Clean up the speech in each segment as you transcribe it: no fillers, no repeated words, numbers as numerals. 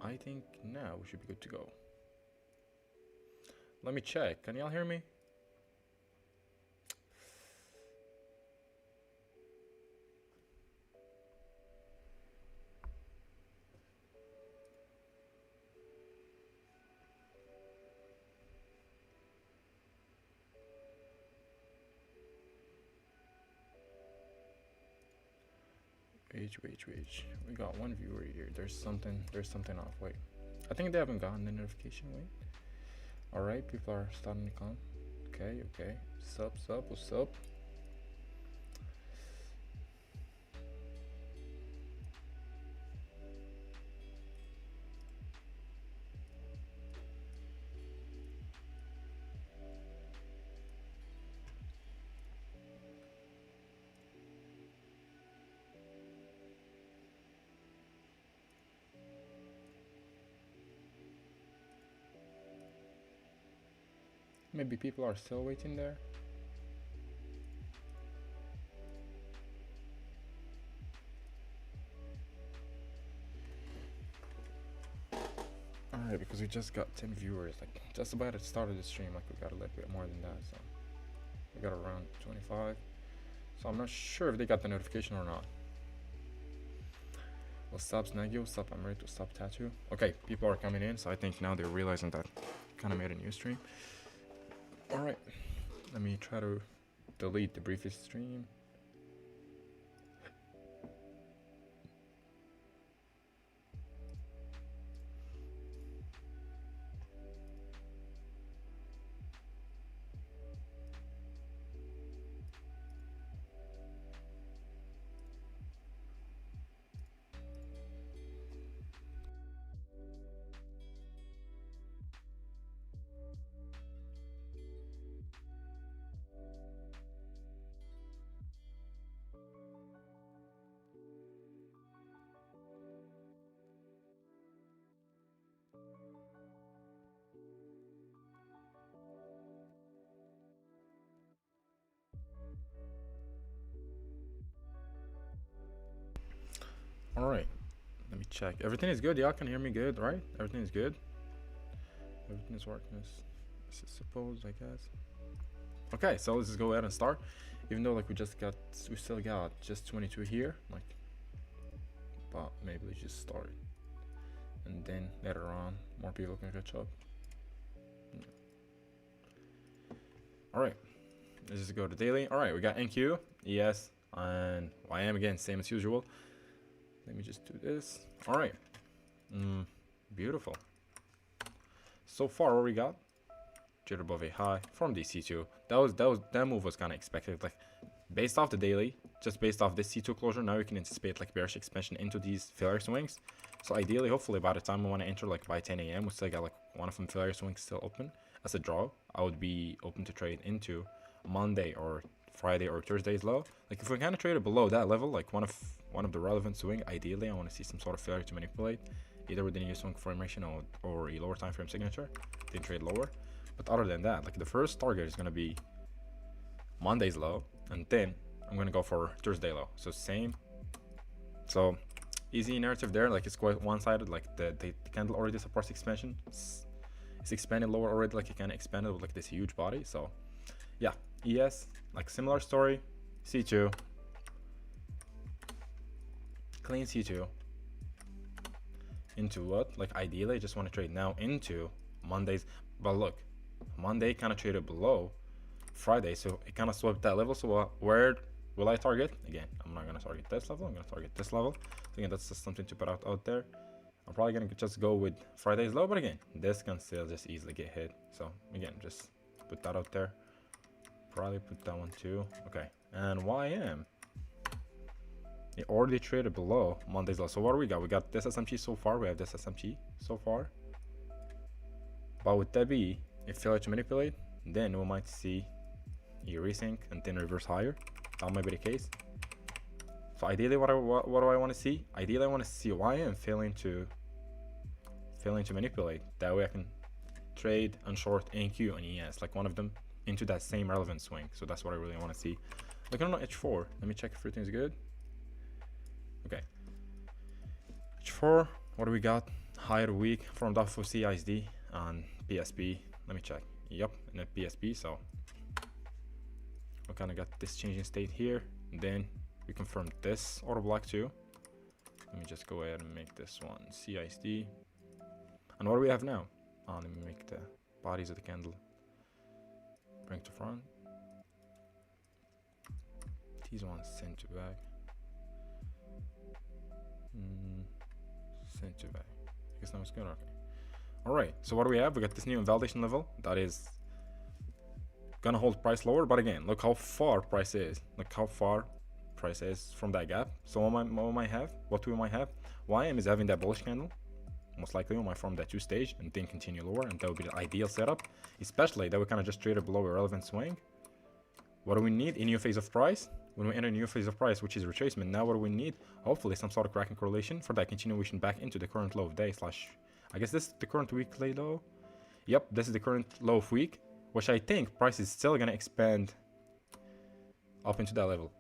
I think now we should be good to go. Let me check. Can y'all hear me? Wait. We got one viewer here. There's something off. Wait. I think they haven't gotten the notification. Wait. Alright, people are starting to come. Okay. What's up? Maybe people are still waiting there. Alright, because we just got 10 viewers, like just about at the start of the stream, like we got a little bit more than that, so we got around 25. So I'm not sure if they got the notification or not. What's up, Snaggy? What's up, I'm ready to stop Tattoo. Okay, people are coming in, so I think now they're realizing that kind of made a new stream. Alright, let me try to delete the previous stream. Alright, let me check. Everything is good, y'all can hear me good, right? Everything is good. Everything is working as supposed, I guess. Okay, so let's just go ahead and start. Even though like we still got just 22 here, like, but maybe let's just start. And then later on, more people can catch up. Yeah. Alright, let's just go to daily. Alright, we got NQ, ES, and YM again, same as usual. Let me just do this. All right. Beautiful. So far, what we got? Jitter above a high from the C2. That move was kind of expected. Like, based off the daily, just based off this C2 closure, now we can anticipate like bearish expansion into these failure swings. So ideally, hopefully, by the time we want to enter, like by 10 a.m., we still got like one of them failure swings still open. As a draw, I would be open to trade into Monday or Friday or Thursday's low. Like if we kind of trade it below that level, like one of the relevant swing, ideally I want to see some sort of failure to manipulate, either with the new swing formation or a lower time frame signature, then trade lower. But other than that, like the first target is gonna be Monday's low, and then I'm gonna go for Thursday low. So same. So easy narrative there. Like it's quite one-sided. Like the candle already supports expansion. It's expanded lower already. Like it can expand it with like this huge body. So yeah, ES, like similar story, C2, clean C2, into what? Like ideally I just want to trade now into Monday's, but look, Monday kind of traded below Friday, so it kind of swept that level. So where will I target? Again, I'm not going to target this level, I'm going to target this level. So again, that's just something to put out there. I'm probably going to just go with Friday's low, but again, this can still just easily get hit. So again, just put that out there. Probably put that one too. Okay, and YM, it already traded below Monday's low. So what do we got? We got this SMT so far. We have this SMT so far. But with that be, if failure to manipulate, then we might see a resync and then reverse higher. That might be the case. So ideally, what do I want to see? Ideally, I want to see YM failing to manipulate. That way I can trade and short NQ and ES, like one of them, into that same relevant swing. So that's what I really want to see. Looking on H4, let me check if everything's good. Okay, H4, what do we got? higher week formed off of CISD and PSP. Let me check. Yep, and a PSP. So we kind of got this changing state here. And then we confirmed this order block too. Let me just go ahead and make this one CISD. And what do we have now? Let me make the bodies of the candle. Bring to front. These ones send to back. Send to back. I guess that was good. Okay. Alright, so what do we have? We got this new invalidation level that is gonna hold price lower, but again, look how far price is. Look how far price is from that gap. So what we might have? YM is having that bullish candle. Most likely we might form that 2-stage and then continue lower, and that would be the ideal setup, especially that we kind of just traded below a relevant swing. What do we need? A new phase of price. When we enter a new phase of price, which is retracement, now what do we need? Hopefully some sort of cracking correlation for that continuation back into the current low of day slash, I guess this is the current weekly low. Yep, this is the current low of week, which I think price is still gonna expand up into that level.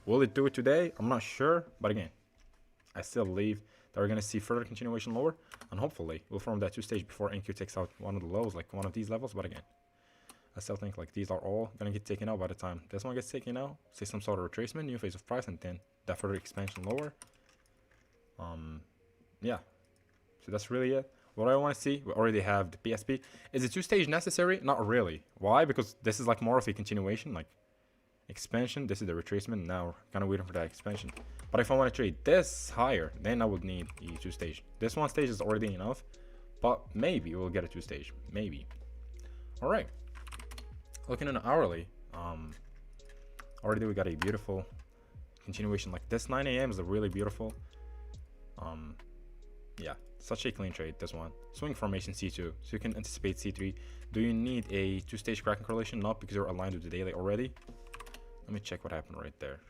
Will it do it today? I'm not sure, but again, I still believe that we're gonna see further continuation lower, and hopefully we'll form that 2-stage before NQ takes out one of the lows, like one of these levels. But again, I still think like these are all gonna get taken out by the time this one gets taken out. Say some sort of retracement, new phase of price, and then that further expansion lower. Yeah. So that's really it. What I want to see, we already have the PSP. Is the 2-stage necessary? Not really. Why? Because this is like more of a continuation, like expansion. This is the retracement. Now we're kind of waiting for that expansion. But if I want to trade this higher, then I would need a 2-stage. This 1-stage is already enough, but maybe we'll get a 2-stage. Maybe. All right. Looking at an hourly, already we got a beautiful continuation. Like this 9 a.m. is a really beautiful. Yeah, such a clean trade, this one. Swing formation C2, so you can anticipate C3. Do you need a 2-stage cracking correlation? Not, because you're aligned with the daily already. Let me check what happened right there.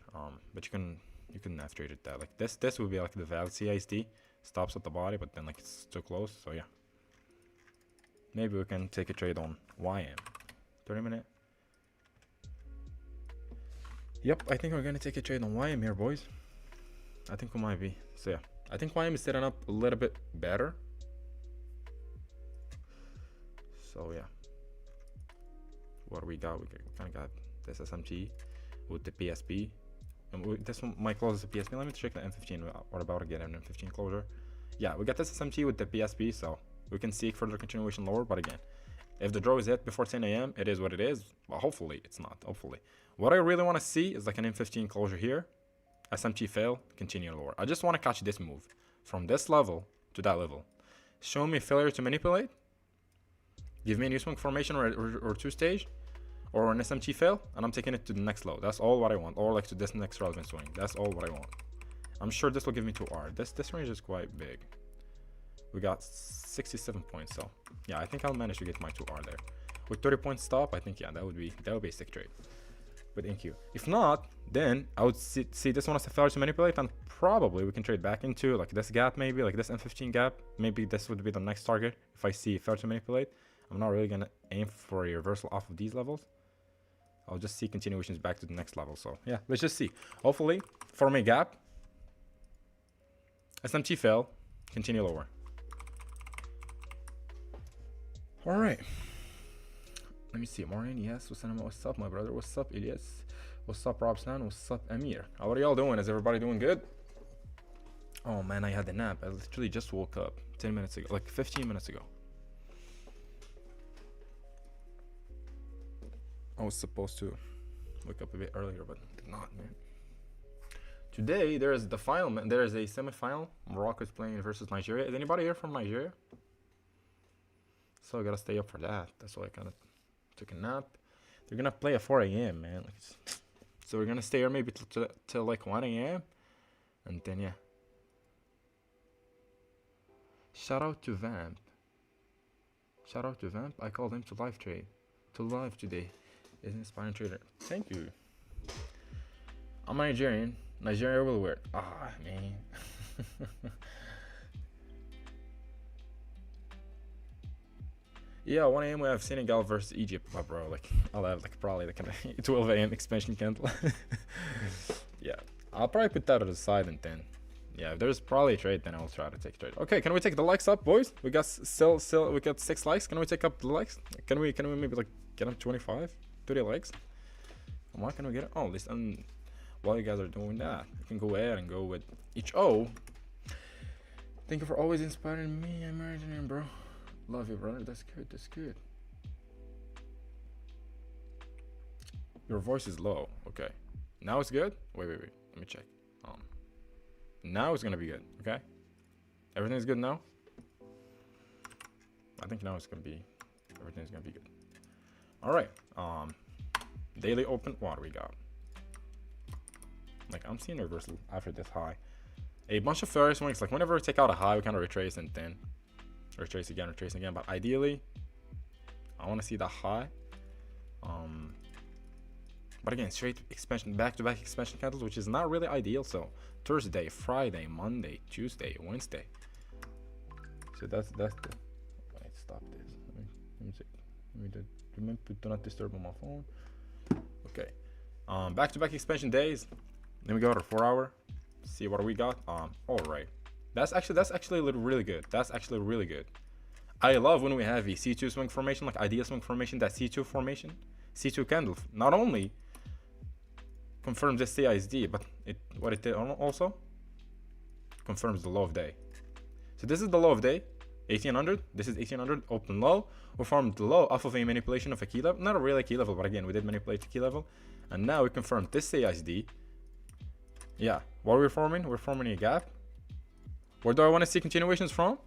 But you can have traded that. Like this would be like the valid CISD, stops at the body, but then like it's too close. So yeah, maybe we can take a trade on YM. 30-minute. Yep, I think we're gonna take a trade on YM here, boys. I think we might be. So yeah, I think YM is setting up a little bit better. So yeah, what do we got? We kind of got this SMT with the PSP, and this one might close the PSP. Let me check the M15. What about again an M15 closure? Yeah, we got this SMT with the PSP, so we can seek further continuation lower. But again, if the draw is hit before 10 a.m., it is what it is. Well, hopefully it's not. Hopefully, what I really want to see is like an M15 closure here. SMT fail, continue lower. I just want to catch this move from this level to that level. Show me failure to manipulate. Give me a new swing formation or 2-stage or an SMT fail, and I'm taking it to the next low. That's all what I want. Or like to this next relevant swing. That's all what I want. I'm sure this will give me 2R. This range is quite big. We got 67 points, so yeah, I think I'll manage to get my 2R there. With 30 points stop, I think yeah, that would be a sick trade with NQ. If not, then I would see this one as a failure to manipulate, and probably we can trade back into like this gap, maybe like this M15 gap. Maybe this would be the next target if I see failure to manipulate. I'm not really gonna aim for a reversal off of these levels. I'll just see continuations back to the next level. So yeah, let's just see. Hopefully form a gap. SMT fail, continue lower. All right. Let me see. Maureen, yes. What's up, my brother? What's up, Elias? What's up, Robson? What's up, Amir? How are y'all doing? Is everybody doing good? Oh man, I had a nap. I literally just woke up 10 minutes ago, like 15 minutes ago. I was supposed to wake up a bit earlier, but did not, man. Today there is the final. There is a semi-final. Morocco is playing versus Nigeria. Is anybody here from Nigeria? So I gotta stay up for that. That's why I kind of took a nap. They're gonna play at 4 a.m. man. So we're gonna stay here maybe till like 1 a.m. and then yeah. Shout out to Vamp. Shout out to Vamp. I called him to live trade. To live today. Is an inspiring trader. Thank you. I'm Nigerian. Nigeria will wear. Ah man. Yeah, 1 a.m. we have Senegal versus Egypt, my bro. Like, I'll have like probably like a 12 a.m. expansion candle. Yeah, I'll probably put that to the side and then, Yeah, if there's probably a trade, then I'll try to take a trade. Okay, can we take the likes up, boys? We got still we got 6 likes. Can we take up the likes? Can we maybe like get them 25, 30 likes? Why can we get it? Oh, at least while you guys are doing that, you can go ahead and go with each O. Thank you for always inspiring me. I'm imagining, bro. Love you, brother. That's good. That's good. Your voice is low. Okay. Now it's good. Wait. Let me check. Now it's gonna be good. Okay. Everything's good now. I think now everything's gonna be good. All right. Daily open. What do we got? Like, I'm seeing reversal after this high. A bunch of fair swings. Like, whenever we take out a high, we kind of retrace and then retrace again. But ideally, I want to see the high. But again, straight expansion, back-to-back expansion candles, which is not really ideal. So Thursday, Friday, Monday, Tuesday, Wednesday. So that's the. Wait, stop this. Let me check. Remember to not disturb on my phone. Okay. Back-to-back expansion days. Then we go to 4 hour. See what we got. All right. That's actually really good. That's actually really good. I love when we have a C2 swing formation, like ideal swing formation. That C2 formation, C2 candle, not only confirms this CISD, but what it did also confirms the low of day. So this is the low of day, 1800. This is 1800 open low. We formed the low off of a manipulation of a key level, not a really key level, but again we did manipulate the key level, and now we confirmed this CISD. Yeah, what are we forming? We're forming a gap. Where do I want to see continuations from?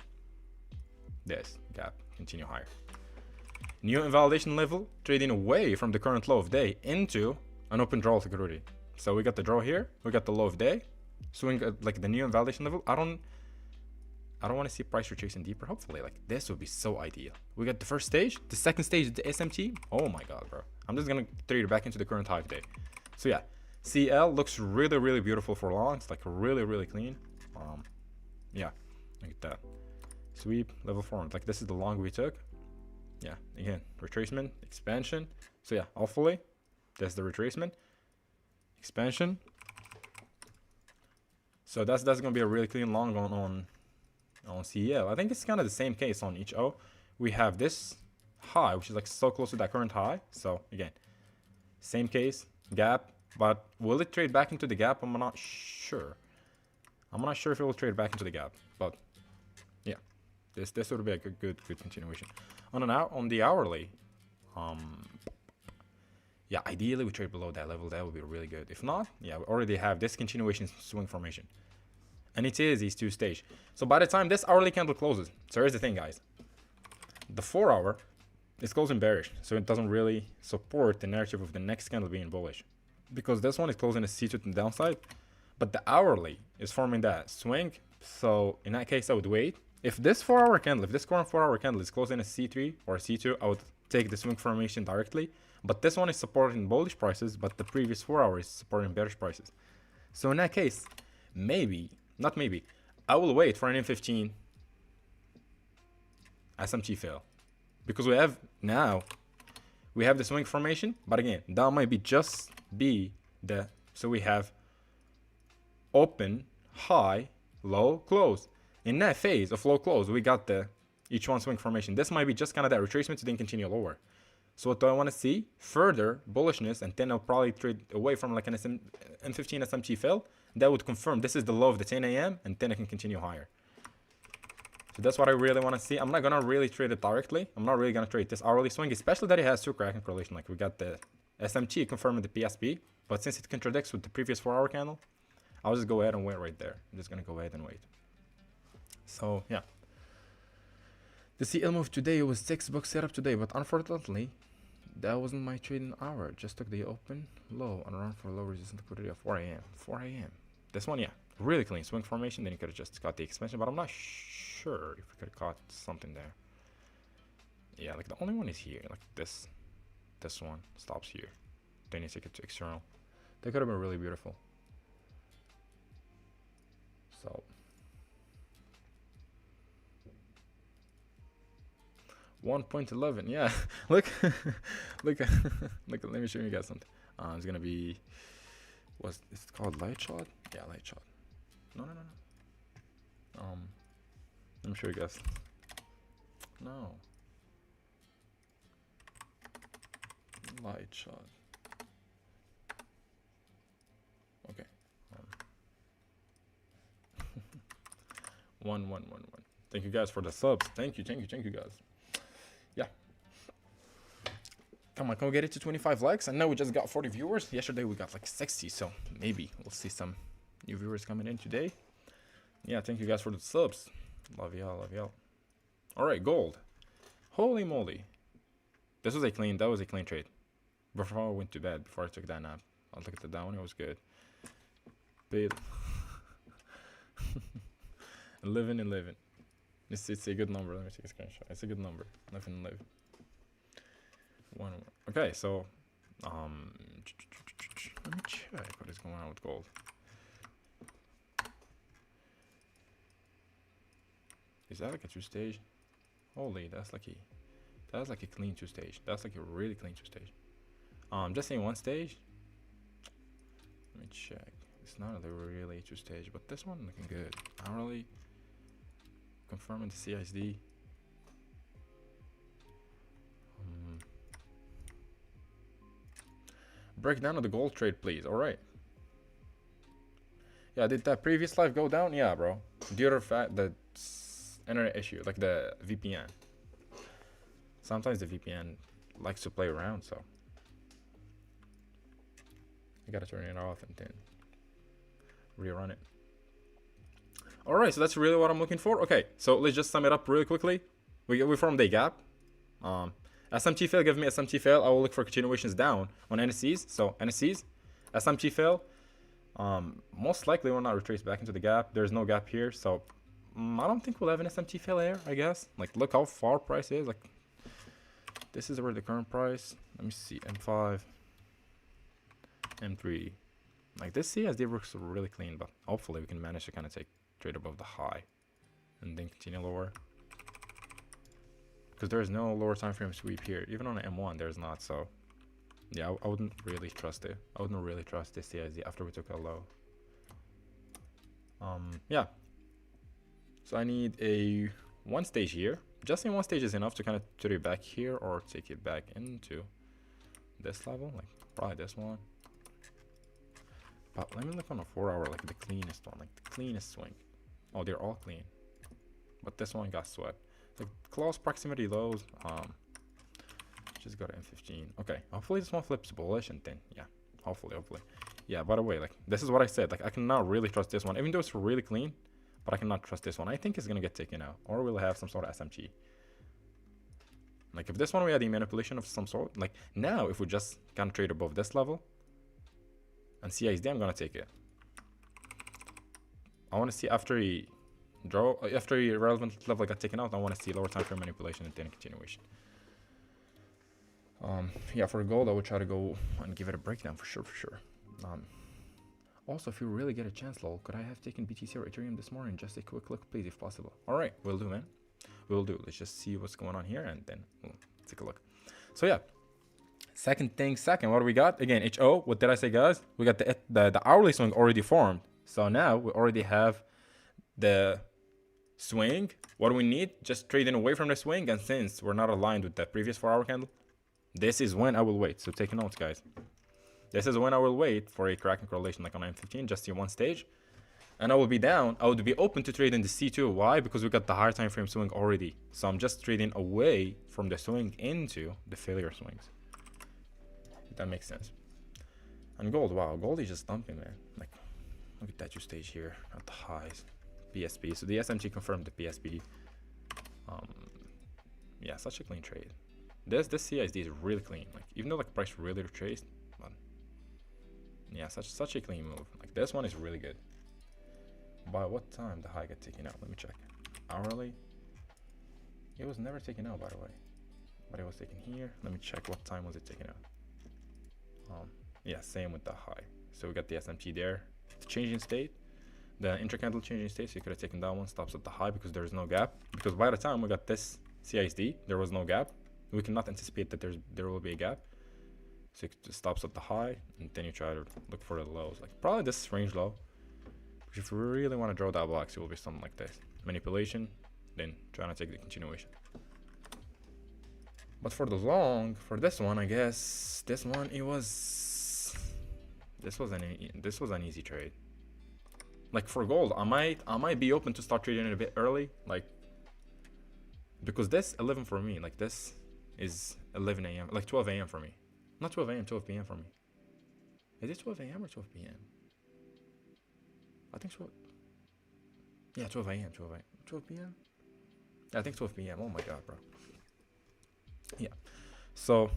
This gap, continue higher. New invalidation level, trading away from the current low of day into an open draw liquidity. So we got the draw here, we got the low of day, swing like the new invalidation level. I don't want to see price retracing deeper. Hopefully, like this would be so ideal. We got the first stage, the second stage, the SMT. Oh my god, bro! I'm just gonna trade it back into the current high of day. So yeah, CL looks really beautiful for long. It's like really clean. Yeah, look at that. Sweep level formed. Like this is the long we took. Yeah, again, retracement, expansion. So yeah, hopefully that's the retracement, expansion. So that's gonna be a really clean long on CL. I think it's kind of the same case on each O. We have this high, which is like so close to that current high. So again, same case, gap. But will it trade back into the gap? I'm not sure. I'm not sure if it will trade back into the gap. But yeah, this would be a good continuation. On the hourly, yeah, ideally we trade below that level. That would be really good. If not, yeah, we already have this continuation swing formation, and it is these 2 stage. So by the time this hourly candle closes, so here's the thing, guys. The 4 hour is closing bearish, so it doesn't really support the narrative of the next candle being bullish, because this one is closing a C2 to the downside, but the hourly is forming that swing. So in that case, I would wait. If this 4 hour candle, if this current 4 hour candle is closing a C3 or a C2, I would take the swing formation directly. But this one is supporting bullish prices, but the previous 4 hours is supporting bearish prices. So in that case, not maybe, I will wait for an M15 SMT fail, because we have the swing formation, but again, that might be so we have open, high, low, close. In that phase of low close, we got the each one swing formation. This might be just kind of that retracement to then continue lower. So what do I want to see? Further bullishness, and then I'll probably trade away from like an M15 SMT fail. That would confirm this is the low of the 10 a.m. and then I can continue higher. So that's what I really want to see. I'm not going to really trade it directly. I'm not really going to trade this hourly swing, especially that it has two cracking correlation. Like we got the SMT confirming the PSP, but since it contradicts with the previous 4 hour candle, I'll just go ahead and wait right there. I'm just going to go ahead and wait. So yeah. The CL move today was $6 setup today, but unfortunately, that wasn't my trading hour. Just took the open low and run for low resistance liquidity of 4 a.m. 4 a.m. This one, yeah, really clean swing formation. Then you could have just got the expansion, but I'm not sure if we could have caught something there. Yeah, like the only one is here. Like this one stops here. Then you take it to external. That could have been really beautiful. So 1.11, yeah. Look, look, look. Let me show you guys something. It's gonna be, what's it's called? Light shot? Yeah, light shot. No. Let me show you guys. No. Light shot. Okay. 1. Thank you guys for the subs. Thank you guys. Yeah. Come on, can we get it to 25 likes? I know we just got 40 viewers. Yesterday we got like 60, so maybe we'll see some new viewers coming in today. Yeah, thank you guys for the subs. Love y'all. All right, gold. Holy moly. That was a clean trade. Before I went to bed, before I took that nap. I looked at the down, it was good. But 11. It's a good number. Let me take a screenshot. It's a good number. 11. 1. Okay, so let me check what is going on with gold. Is that like a 2-stage? Holy, that's like a clean 2-stage. That's like a really clean 2-stage. Just saying 1 stage. Let me check. It's not really a 2-stage, but this one looking good. Hourly. Confirming the CISD. Breakdown of the gold trade, please. All right. Yeah, did that previous live go down? Yeah, bro. Due to the fact that internet issue, like the VPN. Sometimes the VPN likes to play around, so you gotta turn it off and then rerun it. All right, so that's really what I'm looking for. Okay, so let's just sum it up really quickly. We formed a gap. SMT fail, give me SMT fail. I will look for continuations down on NSCs. So NSCs, SMT fail. Most likely will not retrace back into the gap. There's no gap here, so I don't think we'll have an SMT fail here, I guess. Like, look how far price is. Like, this is where the current price. Let me see, M5, M3. Like, this CSD works really clean, but hopefully we can manage to kind of take trade above the high and then continue lower. Because there is no lower time frame sweep here. Even on an M1, there's not. So, yeah, I wouldn't really trust it. I wouldn't really trust this CSD after we took a low. Yeah. So I need a 1 stage here. Just in 1 stage is enough to kind of turn it back here or take it back into this level. Like, probably this one. But let me look on a 4-hour, like the cleanest one, like the cleanest swing. Oh, they're all clean. But this one got swept. The close proximity lows, just got an M15. Okay, hopefully this one flips bullish and then, yeah, hopefully. Yeah, by the way, like, this is what I said. Like, I cannot really trust this one, even though it's really clean, but I cannot trust this one. I think it's going to get taken out, or we'll have some sort of SMG. Like, if this one we had a manipulation of some sort, like, now, if we just kind of trade above this level, and CISD, I'm going to take it. I want to see after a relevant level got taken out, I want to see lower time frame manipulation and then continuation. Yeah, for gold, I would try to go and give it a breakdown for sure. Also, if you really get a chance, lol, could I have taken BTC or Ethereum this morning? Just a quick look, please, if possible. All right, we'll do, man. We'll do. Let's just see what's going on here, and then we'll take a look. So yeah, second, what do we got? Again, HO. What did I say, guys? We got the hourly swing already formed. So now we already have the swing. What do we need? Just trading away from the swing, and since we're not aligned with that previous 4-hour candle, this is when I will wait. So take notes, guys. This is when I will wait for a cracking correlation like on M15, just in 1 stage. And I will be down. I would be open to trade in the C2. Why? Because we got the higher time frame swing already. So I'm just trading away from the swing into the failure swings. If that makes sense. And gold, wow, gold is just dumping, man. Like, look at that 2 stage here at the highs. PSP. So the SMG confirmed the PSP. Yeah, such a clean trade. This CISD is really clean. Like, even though like price really retraced, but yeah, such a clean move. Like, this one is really good. By what time the high got taken out? Let me check. Hourly. It was never taken out, by the way, but it was taken here. Let me check what time was it taken out. Yeah, same with the high. So we got the SMT there. The changing state. The intercandle changing state, so you could have taken that one, stops at the high because there is no gap. Because by the time we got this CISD, there was no gap. We cannot anticipate that there will be a gap. So it stops at the high, and then you try to look for the lows. Like, probably this range low, If you really want to draw that box, it will be something like this. Manipulation, then trying to take the continuation. But for the long, for this one, I guess this one this was an easy trade. Like for gold, I might be open to start trading it a bit early, like because this 11 for me, like this is 11 a.m. like 12 a.m. for me. Not 12 a.m., 12 p.m. for me. Is it 12 a.m. or 12 p.m.? I think so. Yeah, 12 a.m. 12 p.m. Yeah, I think 12 p.m. Oh my god, bro. Yeah. So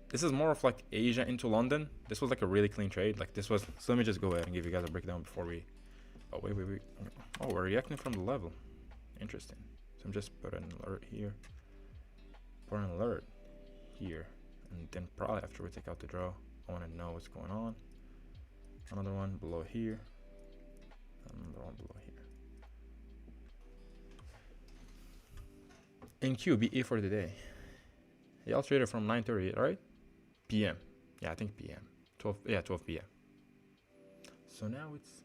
this is more of like Asia into London. This was like a really clean trade. Like this was. So let me just go ahead and give you guys a breakdown before we. Oh wait. Oh, we're reacting from the level. Interesting. So I'm just put an alert here. Put an alert here, and then probably after we take out the draw, I want to know what's going on. Another one below here. Another one below here. In QBE for the day. Y'all traded from 9:30, right? PM. Yeah, I think PM. 12. Yeah, 12 PM. So now it's.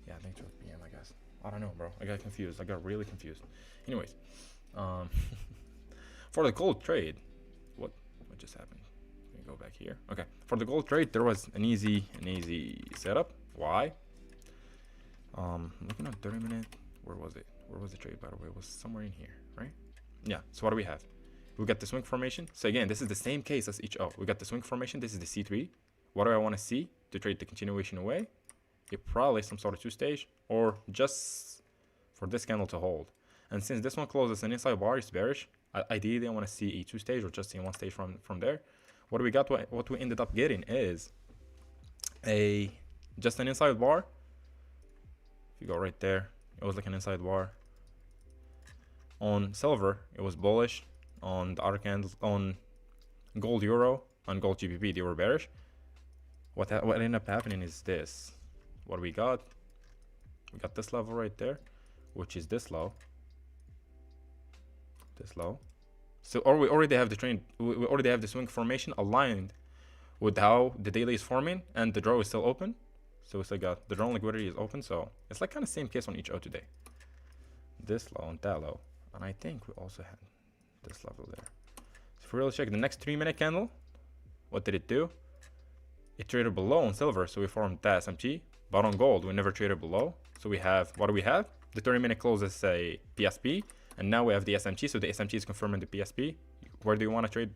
Yeah, I think 12 PM. I guess. I don't know, bro. I got confused. I got really confused. Anyways, for the gold trade, what just happened? Let me go back here. Okay, for the gold trade, there was an easy setup. Why? Looking at 30 minute. Where was it? Where was the trade, by the way? It was somewhere in here, right? Yeah. So what do we have? We got the swing formation. So again, this is the same case as each. Oh, we got the swing formation. This is the C3. What do I want to see to trade the continuation away? It probably some sort of two-stage, or just for this candle to hold. And since this one closes an inside bar, it's bearish. Ideally, I want to see a two-stage or just in one stage from there. What we got? What we ended up getting is just an inside bar. If you go right there, it was like an inside bar. On silver, it was bullish. On the other candles, on gold euro, on gold GBP, they were bearish. What ended up happening is this. What we got this level right there, which is this low. So we already have the trend. We already have the swing formation aligned with how the daily is forming, and the draw is still open. So we still got the drawn liquidity is open. So it's like kind of same case on each O today. This low and that low, and I think we also had this level there. So for real check the next 3-minute candle, what did it do? It traded below on silver, so we formed that SMT. But on gold, we never traded below. So we have, what do we have? The 30-minute close is a PSP, and now we have the SMT. So the SMT is confirming the PSP. Where do you want to trade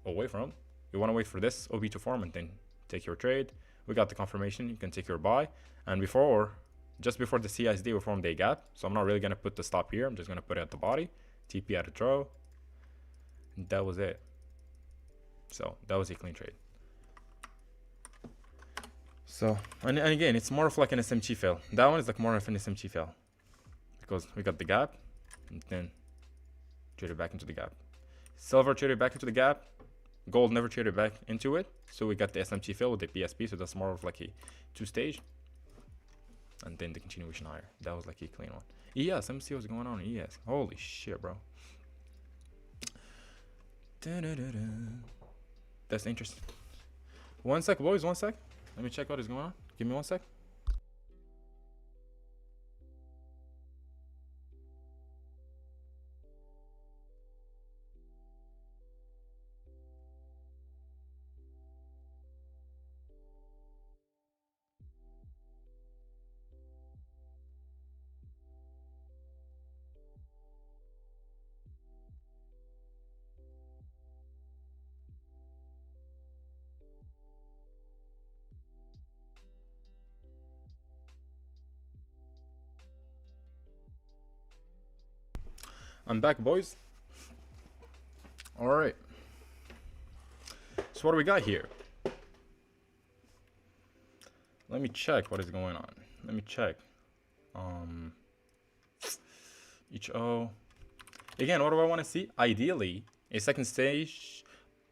away from? You want to wait for this OB to form and then take your trade. We got the confirmation. You can take your buy. And just before the CSD, we formed a gap. So I'm not really going to put the stop here. I'm just going to put it at the body. TP at a draw. And that was it. So that was a clean trade. So, and again, it's more of like an SMT fail. That one is like more of an SMT fail. Because we got the gap, and then traded back into the gap. Silver traded back into the gap. Gold never traded back into it. So we got the SMT fail with the PSP, so that's more of like a two-stage. And then the continuation higher. That was like a clean one. ES, let me see what's going on in ES. Holy shit, bro. That's interesting. One sec, boys, one sec. Let me check what is going on. Give me one sec. I'm back, boys. All right. So what do we got here? Let me check what is going on. Let me check. Each O. Again, what do I want to see? Ideally, a second stage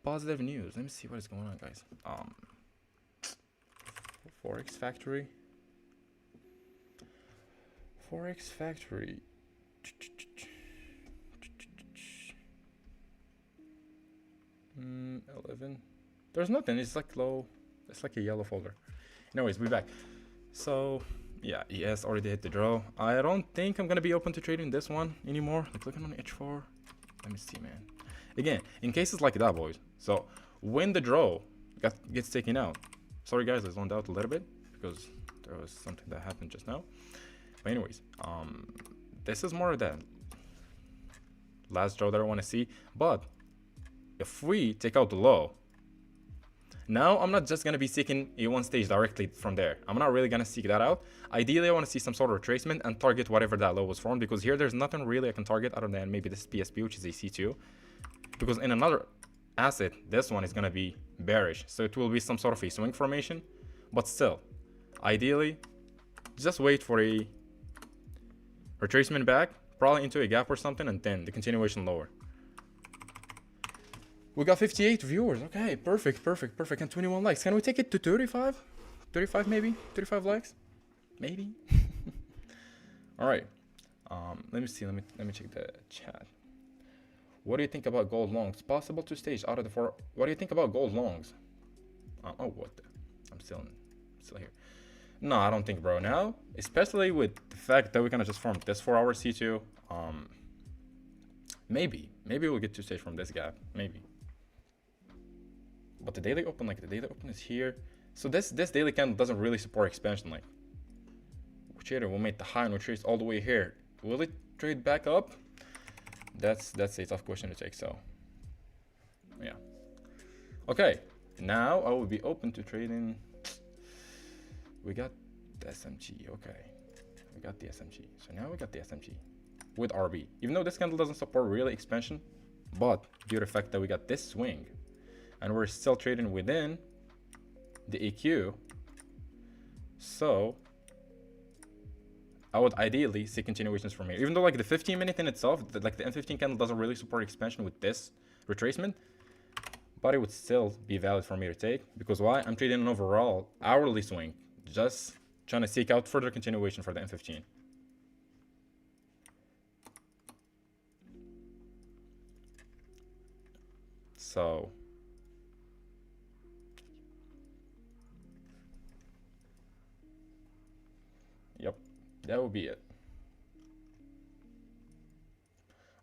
positive news. Let me see what is going on, guys. Forex Factory. Forex Factory. 11. There's nothing. It's like low. It's like a yellow folder. Anyways, we're back. So yeah, ES already hit the draw. I don't think I'm gonna be open to trading this one anymore. Like looking on H4. Let me see, man. Again, in cases like that, boys. So when the draw gets taken out. Sorry guys, I zoned out a little bit because there was something that happened just now. But anyways, this is more of that last draw that I want to see. But if we take out the low, now I'm not just going to be seeking a one stage directly from there. I'm not really going to seek that out. Ideally, I want to see some sort of retracement and target whatever that low was from, because here there's nothing really I can target other than maybe this PSP, which is a C2. Because in another asset, this one is going to be bearish, so it will be some sort of a swing formation. But still, ideally, just wait for a retracement back, probably into a gap or something, and then the continuation lower. We got 58 viewers. Okay, perfect. And 21 likes. Can we take it to 35? 35 maybe? 35 likes? Maybe? All right. Let me see. Let me check the chat. What do you think about gold longs? Possible to stage out of the four. What do you think about gold longs? Oh, what the? I'm still here. No, I don't think, bro. Now, especially with the fact that we're gonna just form this 4-hour C2. Maybe we'll get to stage from this gap. Maybe. But the daily open, like the daily open is here. So this daily candle doesn't really support expansion. Like, trader will make the high and retrace all the way here. Will it trade back up? That's a tough question to take. So, yeah. Okay, now I will be open to trading. We got the SMG. Okay, we got the SMG. So now we got the SMG with RB. Even though this candle doesn't support really expansion, but due to the fact that we got this swing, and we're still trading within the EQ, so I would ideally see continuations from here. Even though like the 15-minute in itself, like the M15 candle doesn't really support expansion with this retracement, but it would still be valid for me to take. Because why? I'm trading an overall hourly swing, just trying to seek out further continuation for the M15. So yep, that would be it.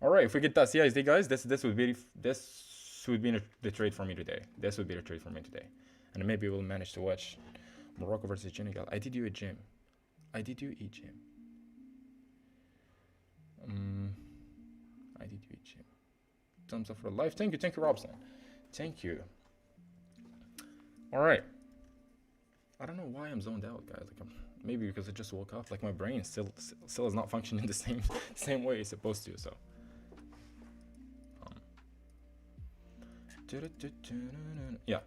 All right, if we get that CISD, guys, this would be the trade for me today. This would be the trade for me today, and maybe we'll manage to watch Morocco versus Senegal. I did you a gym. I did you a gym. I did you a gym. Thumbs up for life. Thank you, Robson. Thank you. All right. I don't know why I'm zoned out, guys. Like, maybe because I just woke up. Like my brain still is not functioning the same way it's supposed to. So. Yeah.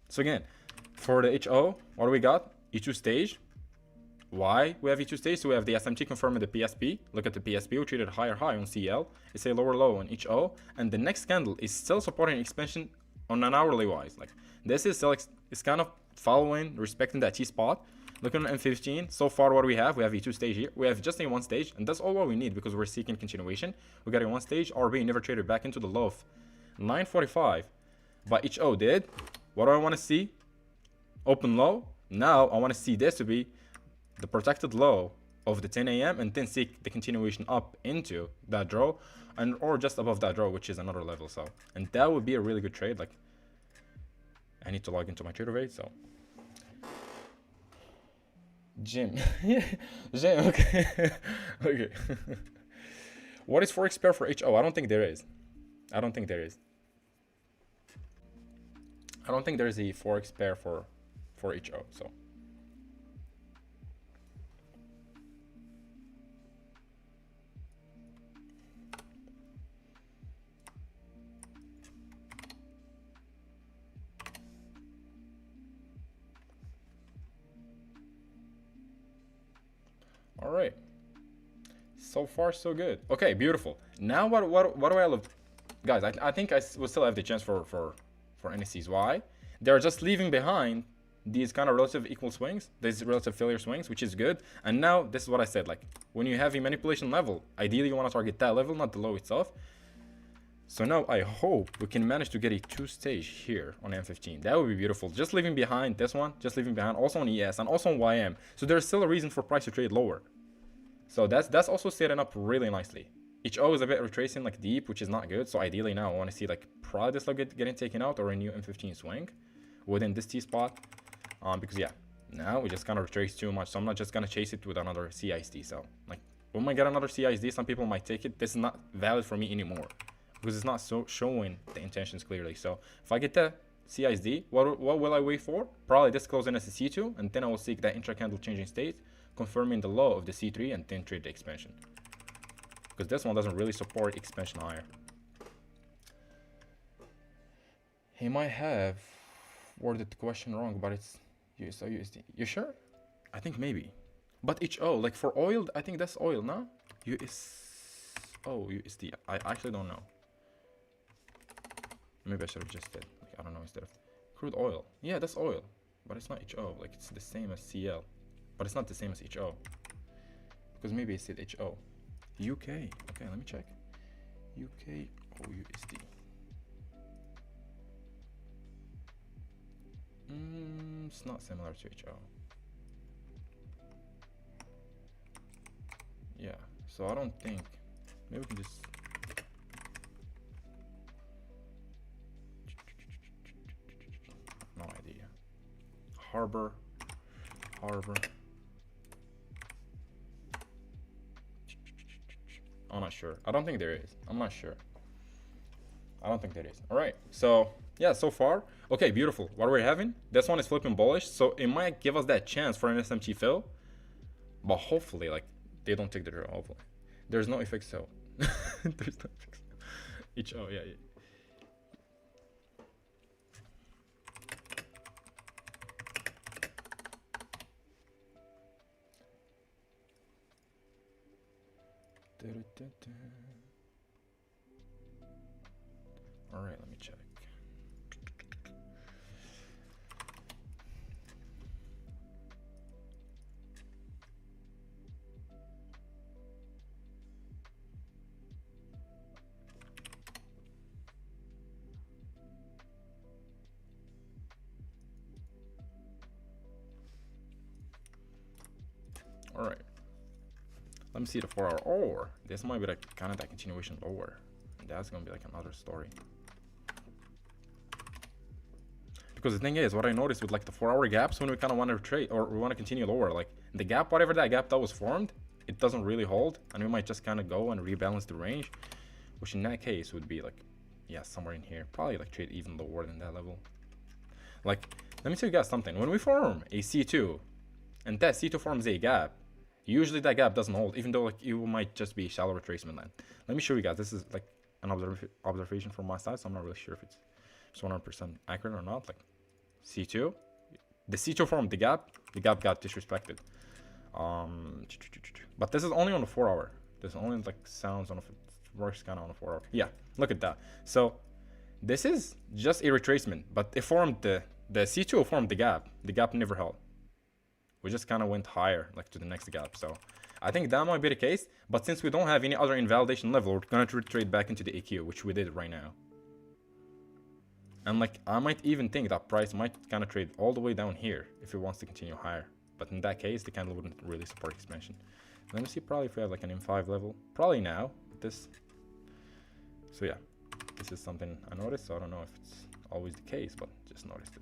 So again, for the HO, what do we got? E2 stage. Why we have E2 stage? So we have the SMT confirming the PSP. Look at the PSP. We treated higher high on CL. It's a lower low on HO, and the next candle is still supporting expansion on an hourly wise. Like this is still it's kind of following, respecting that T spot. Looking at M15, so far what we have E2 stage here. We have just a one stage, and that's all what we need because we're seeking continuation. We got a one stage. RB never traded back into the low of 945, but HO did. What do I want to see? Open low. Now I want to see this to be the protected low of the 10 a.m. and then seek the continuation up into that draw, and or just above that draw, which is another level. So, and that would be a really good trade. Like, I need to log into my trader rate. So, Jim, Jim, okay, okay. What is forex pair for HO? I don't think there is. I don't think there is. I don't think there is a forex pair for HO. So. All right, so far so good. Okay, beautiful. Now what do I love, guys? I think I will still have the chance for NSCs. Why? They're just leaving behind these kind of relative equal swings, these relative failure swings, which is good. And now this is what I said, like when you have a manipulation level, ideally you want to target that level, not the low itself. So now I hope we can manage to get a 2-stage here on M15. That would be beautiful. Just leaving behind this one, just leaving behind also on ES and also on YM. So there's still a reason for price to trade lower. So that's also setting up really nicely. HO is a bit retracing like deep, which is not good. So ideally now I want to see like probably this level getting taken out or a new M15 swing within this T spot. Because yeah, now we just kind of retrace too much. So I'm not just gonna chase it with another CISD. So like when I get another CISD, some people might take it. This is not valid for me anymore because it's not so showing the intentions clearly. So if I get the CISD, what will I wait for? Probably this closing as a C2, and then I will seek that intra-candle changing state, confirming the low of the C3, and then trade the expansion. Because this one doesn't really support expansion higher. He might have worded the question wrong, but it's USO USD. You sure? I think maybe. But HO, like for oil, I think that's oil, no? USD. I actually don't know. Maybe I should have just did. Like, I don't know, instead of crude oil. Yeah, that's oil. But it's not HO. Like it's the same as CL. But it's not the same as HO. Because maybe it said HO. UK. Okay, let me check. UK OUSD. It's not similar to HO. Yeah, so I don't think. Maybe we can just. No idea. Harbor. I'm not sure. I don't think there is. I'm not sure. I don't think there is. All right. So yeah, so far, okay, beautiful. What are we having? This one is flipping bullish, so it might give us that chance for an SMT fill, but hopefully, like they don't take the draw. Hopefully, there's no effect. So there's no effect. HO, yeah. All right, let me check. All right. Let me see the 4-hour. Or this might be like kind of that continuation lower. That's gonna be like another story. Because the thing is, what I noticed with like the 4-hour gaps when we kind of want to trade or we want to continue lower, like the gap, whatever that gap that was formed, it doesn't really hold, and we might just kind of go and rebalance the range, which in that case would be like, yeah, somewhere in here, probably like trade even lower than that level. Like, let me tell you guys something. When we form a C2, and that C2 forms a gap, usually that gap doesn't hold, even though like it might just be shallow retracement line. Let me show you guys. This is like an observation from my side, so I'm not really sure if it's just 100% accurate or not. Like C2, the C2 formed the gap got disrespected. But this is only on the 4-hour. There's only like sounds on a, works kind of on a 4-hour. Yeah, look at that. So this is just a retracement, but it formed the C2 formed the gap. The gap never held. We just kind of went higher, like to the next gap. So I think that might be the case. But since we don't have any other invalidation level, we're gonna trade back into the AQ, which we did right now. And like I might even think that price might kind of trade all the way down here if it wants to continue higher. But in that case, the candle wouldn't really support expansion. Let me see probably if we have like an M5 level. Probably now with this. So yeah, this is something I noticed. So I don't know if it's always the case, but just noticed it.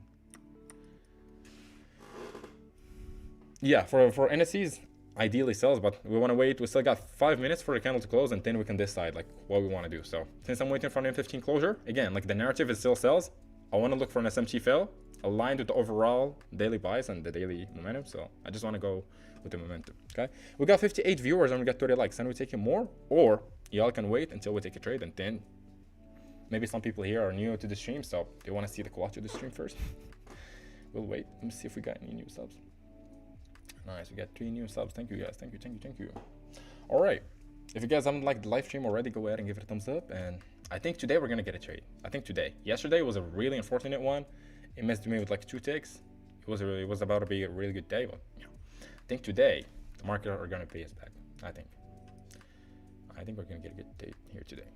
Yeah, for NSCs, ideally sells, but we want to wait. We still got 5 minutes for the candle to close, and then we can decide like what we want to do. So since I'm waiting for an M15 closure, again, like the narrative is still sells. I want to look for an SMT fail aligned with the overall daily buys and the daily momentum. So I just want to go with the momentum. Okay, we got 58 viewers and we got 30 likes. And we taking more, or y'all can wait until we take a trade, and then maybe some people here are new to the stream, so they want to see the quality of the stream first. We'll wait. Let me see if we got any new subs. Nice, we got 3 new subs. Thank you guys. Thank you. All right. If you guys haven't liked the live stream already, go ahead and give it a thumbs up. And I think today we're gonna get a trade. I think today. Yesterday was a really unfortunate one. It missed me with like 2 ticks. It was about to be a really good day, but yeah. I think today the market are gonna pay us back. I think we're gonna get a good day here today.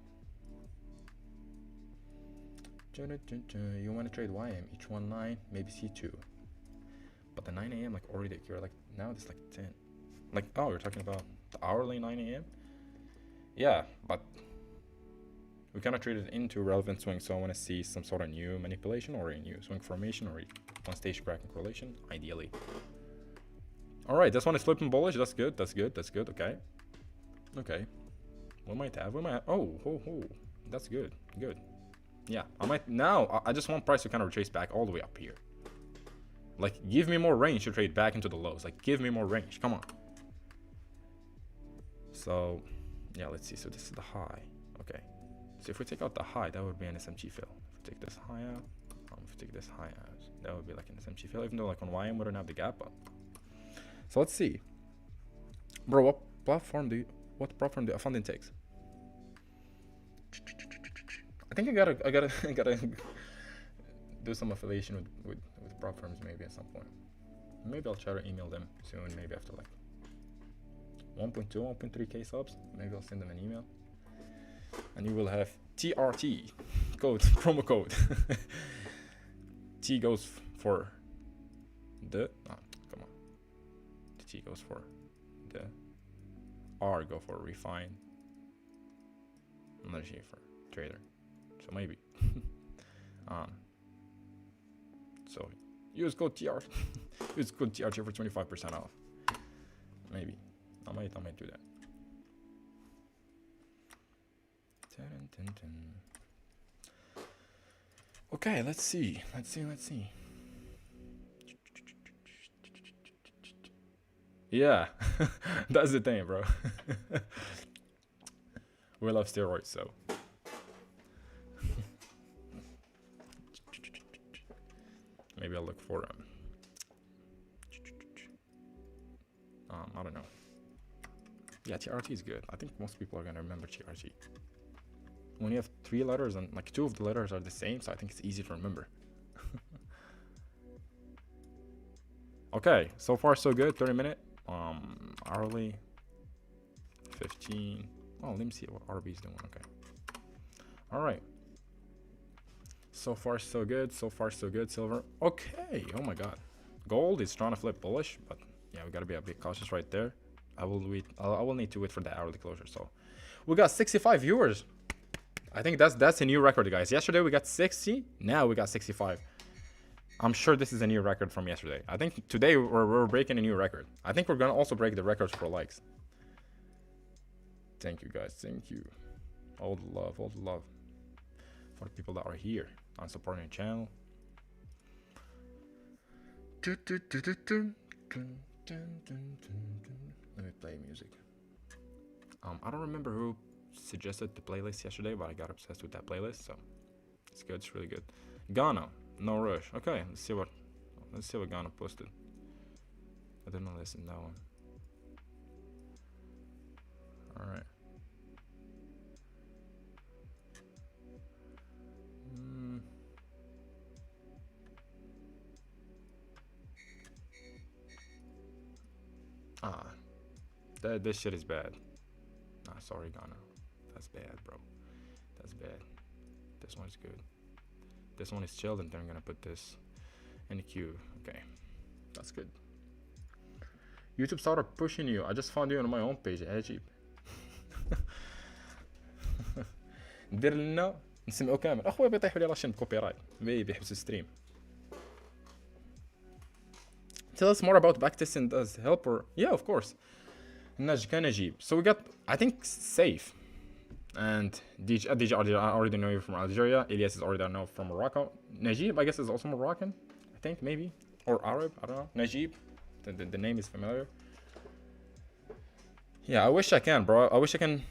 You want to trade YM, H1 9, maybe C2. But the 9 a.m. like already occurred. Like now it's like 10. Like, oh, you're talking about the hourly 9 a.m. Yeah, but we kind of traded into relevant swing, so I want to see some sort of new manipulation or a new swing formation or one stage crack and correlation, ideally. All right, this one is flipping bullish. That's good. That's good. That's good. Okay. Okay. We might have. We might have. Oh, that's good. Good. Yeah, I might now. I just want price to kind of retrace back all the way up here. Like, give me more range to trade back into the lows. Like, give me more range. Come on. So, yeah, let's see. So this is the high. Okay. So if we take out the high, that would be an SMG fill. If we take this high out, if we take this high out, that would be like an SMG fill. Even though like on YM we don't have the gap up. So let's see, bro. What platform do funding takes? I think I gotta do some affiliation with prop firms maybe at some point. Maybe I'll try to email them soon. Maybe after like 1.2, 1.3k subs. Maybe I'll send them an email. And you will have TRT code, promo code. T goes for the, come on. The T goes for the, R go for refine, another G for trader. So maybe. So use code TR, use code TRT for 25% off. Maybe, I might do that. Okay, let's see. Yeah, that's the thing, bro. We love steroids, so. Maybe I'll look for I don't know. Yeah, TRT is good. I think most people are gonna remember TRT. When you have 3 letters and like 2 of the letters are the same, so I think it's easy to remember. Okay, so far so good. 30-minute, hourly, 15. Oh, let me see what RB is doing. Okay. All right. So far so good. Silver. Okay. Oh my God. Gold is trying to flip bullish, but yeah, we gotta be a bit cautious right there. I will wait. I will need to wait for the hourly closure. So we got 65 viewers. I think that's a new record, guys. Yesterday we got 60. Now we got 65. I'm sure this is a new record from yesterday. I think today we're breaking a new record. I think we're gonna also break the records for likes. Thank you, guys. Thank you. All the love for the people that are here and supporting the channel. Let me play music. I don't remember who suggested the playlist yesterday, but I got obsessed with that playlist, so it's good. It's really good. Ghana, no rush. Okay, let's see what Ghana posted. I didn't listen to that one. All right. This shit is bad. Nah, sorry, Ghana. That's bad, bro. That's bad. This one is good. This one is chilled, and then I'm gonna put this in the queue. Okay, that's good. YouTube started pushing you. I just found you on my own page. عجيب. ندير لنا نسمعوا كامل. اخويا بيطيحوا لي لاشين بكوبي رايت. بيحبس الستريم. Tell us more about backtesting. Does help or yeah, of course. Najib. So we got, I think, Safe and DJ. I already know you from Algeria. Elias is already know from Morocco. Najib, I guess, is also Moroccan. I think maybe, or Arab. I don't know. Najib. The name is familiar. Yeah, I wish I can, bro. I wish I can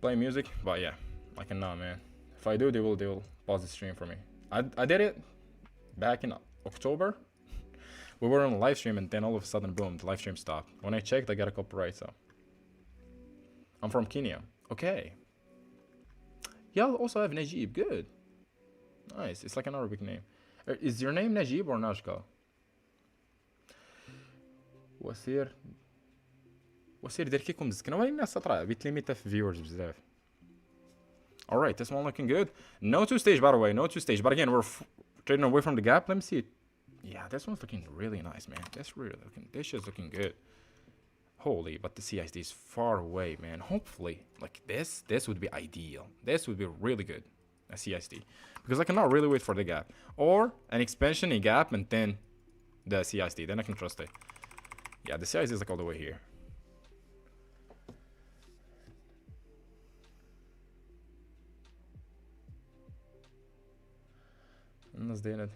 play music, but yeah, I cannot, man. If I do, they will pause the stream for me. I did it back in October. We were on a live stream, and then all of a sudden, boom, the live stream stopped. When I checked, I got a copyright, so. I'm from Kenya. Okay. Y'all also have Najib. Good. Nice. It's like an Arabic name. Is your name Najib or Najka? وسير دير كيكم مسكنه وين الناس تطرا بيت ليميتا في فيورز بزاف. All right, this one looking good. No two stage, by the way, no two stage. But again, we're trading away from the gap. Let me see it. Yeah, this one's looking really nice, man. This shit's looking good. Holy, but the CISD is far away, man. Hopefully, like this would be ideal. This would be really good, a CISD. Because I cannot really wait for the gap. Or an expansion, a gap, and then the CISD. Then I can trust it. Yeah, the CISD is like all the way here. Nasıl değil?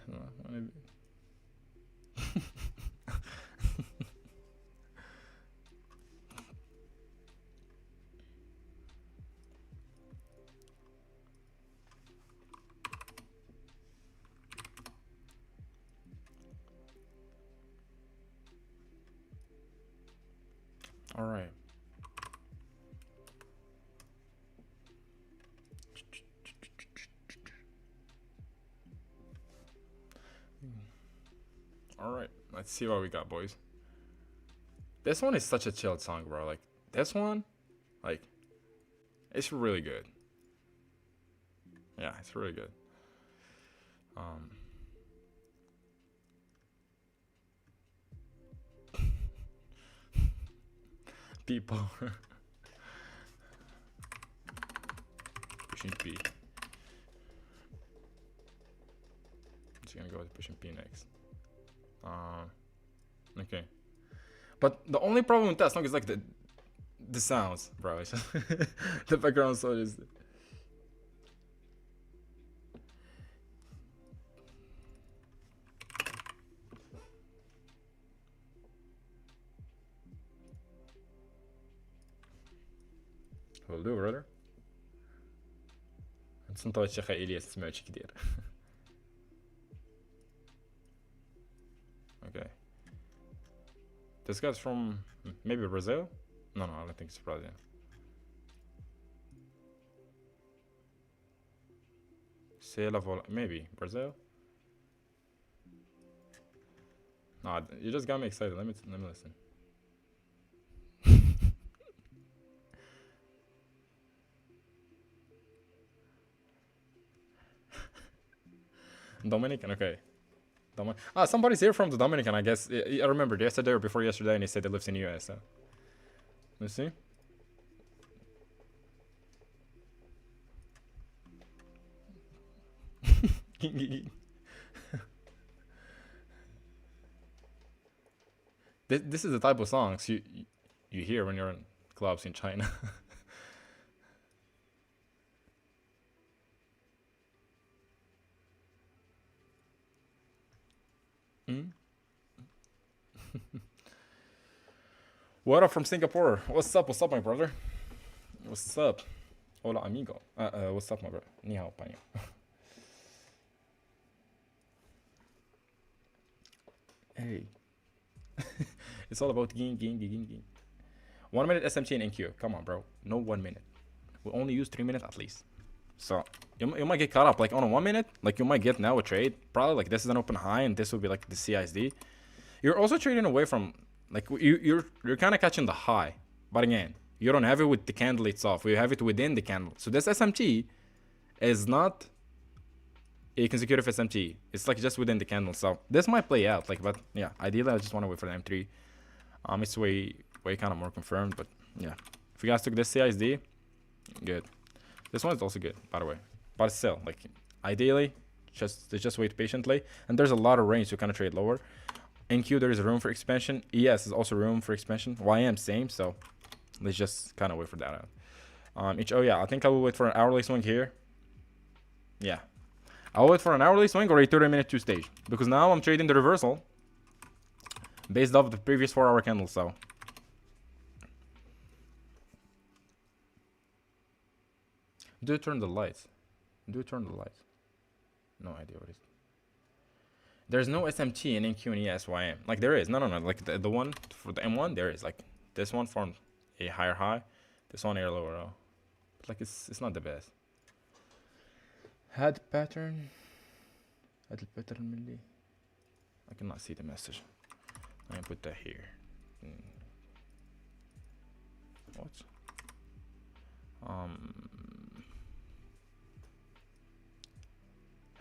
All right. All right, let's see what we got, boys. This one is such a chilled song, bro. Like this one, like it's really good. Yeah, it's really good. People pushing P. Just gonna go with pushing P next. Okay. But the only problem with that song is like the sounds, bro. It's just the background sound is. Will do, brother. نتصنتوا الشيخ إلياس تسمعوا شي كدير. Okay. This guy's from maybe Brazil? No, I don't think it's Brazil. Maybe Brazil? Nah, you just got me excited. Let me listen. Dominican, okay. Somebody's here from the Dominican, I guess. I remember yesterday or before yesterday, and he said he lives in the US. So. Let's see. This is the type of songs you hear when you're in clubs in China. What up from Singapore? What's up, my brother? What's up? Hola, amigo. What's up, my brother? Ni hao, paño. Hey. It's all about ging. 1 minute SMT and NQ. Come on, bro. No 1 minute. We only use 3 minutes at least. So you might get caught up like on a 1 minute. Like you might get now a trade. Probably like this is an open high and this will be like the CISD. You're also trading away from like you're kind of catching the high. But again, you don't have it with the candle itself. You have it within the candle. So this SMT is not a consecutive SMT. It's like just within the candle. So this might play out. Like, but yeah, ideally I just want to wait for the M3. It's way kind of more confirmed. But yeah, if you guys took this CISD, good. This one is also good, by the way. But still, like ideally, just wait patiently. And there's a lot of range to kind of trade lower. NQ, there is room for expansion. ES is also room for expansion. YM same. So let's just kind of wait for that out. Oh yeah, I think I will wait for an hourly swing here. Yeah, I'll wait for an hourly swing or a 30-minute two stage because now I'm trading the reversal based off the previous 4-hour candle. So do turn the lights. No idea what it is. There's no SMT in NQ and ESYM. Like there is. No. Like the one for the M1, there is. Like this one formed a higher high. This one a lower low. But like it's not the best. Had pattern. I cannot see the message. I'm gonna put that here. What?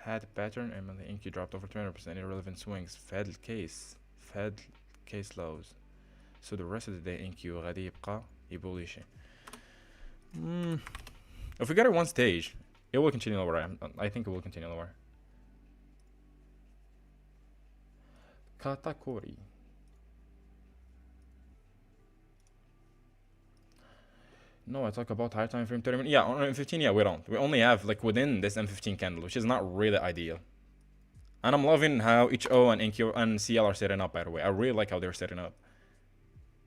had a pattern and the NQ dropped over 200%. Irrelevant swings. Fed case lows. So the rest of the day NQ غادي يبقى يبولي شيء. If we get it one stage, it will continue lower. I think it will continue lower. Katakuri. No, I talk about higher time frame 30 minutes. Yeah, on M15, yeah, we don't. We only have like within this M15 candle, which is not really ideal. And I'm loving how HO and NQ and CL are setting up, by the way. I really like how they're setting up.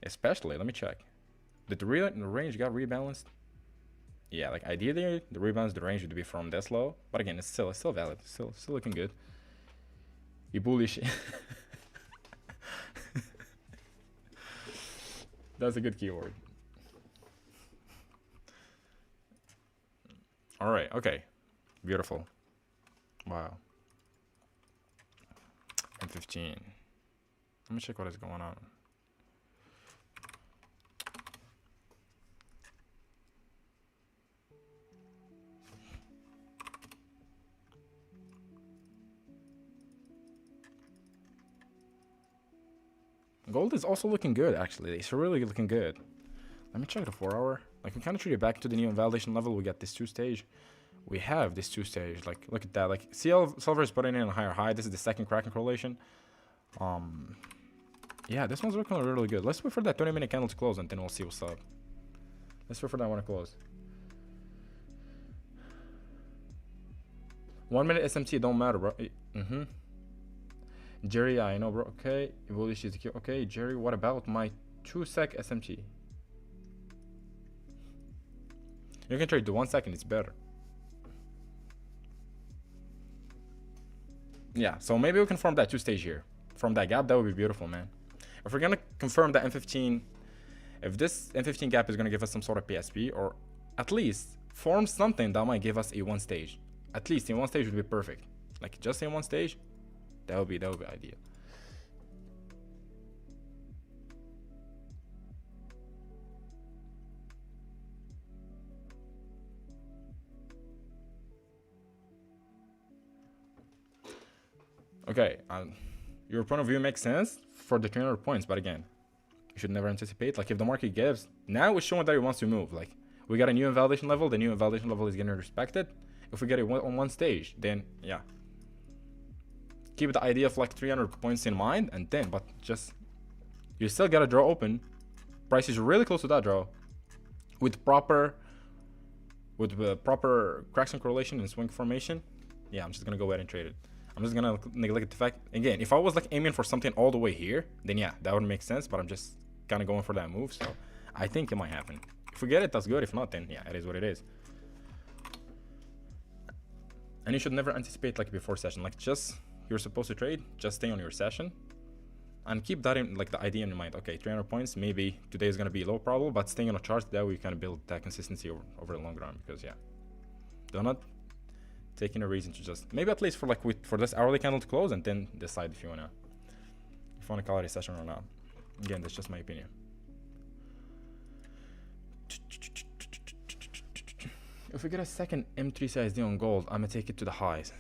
Especially, let me check. Did the range got rebalanced? Yeah, like ideally, the rebalance, the range would be from this low. But again, it's still valid. Still looking good. You bullish. That's a good keyword. All right. Okay. Beautiful. Wow. M15. Let me check what is going on. Gold is also looking good, actually. It's really looking good. Let me check the 4 hour. Like, we kind of treat it back to the new invalidation level. We got this 2-stage. We have this 2-stage. Like, look at that. Like, CL silver is putting in a higher high. This is the second cracking correlation. Yeah, this one's looking really good. Let's wait for that 20-minute candle to close, and then we'll see what's up. Let's wait for that one to close. 1 minute SMT don't matter, bro. Jerry, I know, bro. Okay, evolution is okay. Jerry, what about my 2-sec SMT? You can trade the 1 second, it's better. Yeah, so maybe we can form that 2-stage here. From that gap, that would be beautiful, man. If we're gonna confirm that M15, if this M15 gap is gonna give us some sort of PSP, or at least form something that might give us a 1-stage. At least in 1 stage would be perfect. Like just in 1 stage, that would be ideal. Okay, your point of view makes sense for the 300 points, but again, you should never anticipate. Like if the market gives, now it's showing that it wants to move. Like we got a new invalidation level, the new invalidation level is getting respected. If we get it on 1 stage, then yeah, keep the idea of like 300 points in mind, and then, but just, you still gotta draw open. Price is really close to that draw, with proper cracks and correlation and swing formation. Yeah, I'm just gonna go ahead and trade it. I'm just gonna neglect the fact, again, if I was like aiming for something all the way here, then yeah, that would make sense, but I'm just kind of going for that move, so I think it might happen. If we get it, that's good. If not, then yeah, it is what it is. And you should never anticipate like before session. Like just, you're supposed to trade, just stay on your session and keep that in, like the idea in mind. Okay, 300 points, maybe today is gonna be low probable, but staying on a chart, that way you can build that consistency over the long run. Because yeah, do not taking a reason to just, maybe at least for like for this hourly candle to close, and then decide if you wanna call it a session or not. Again, that's just my opinion. If we get a second M3 CSD on gold, I'm gonna take it to the highs.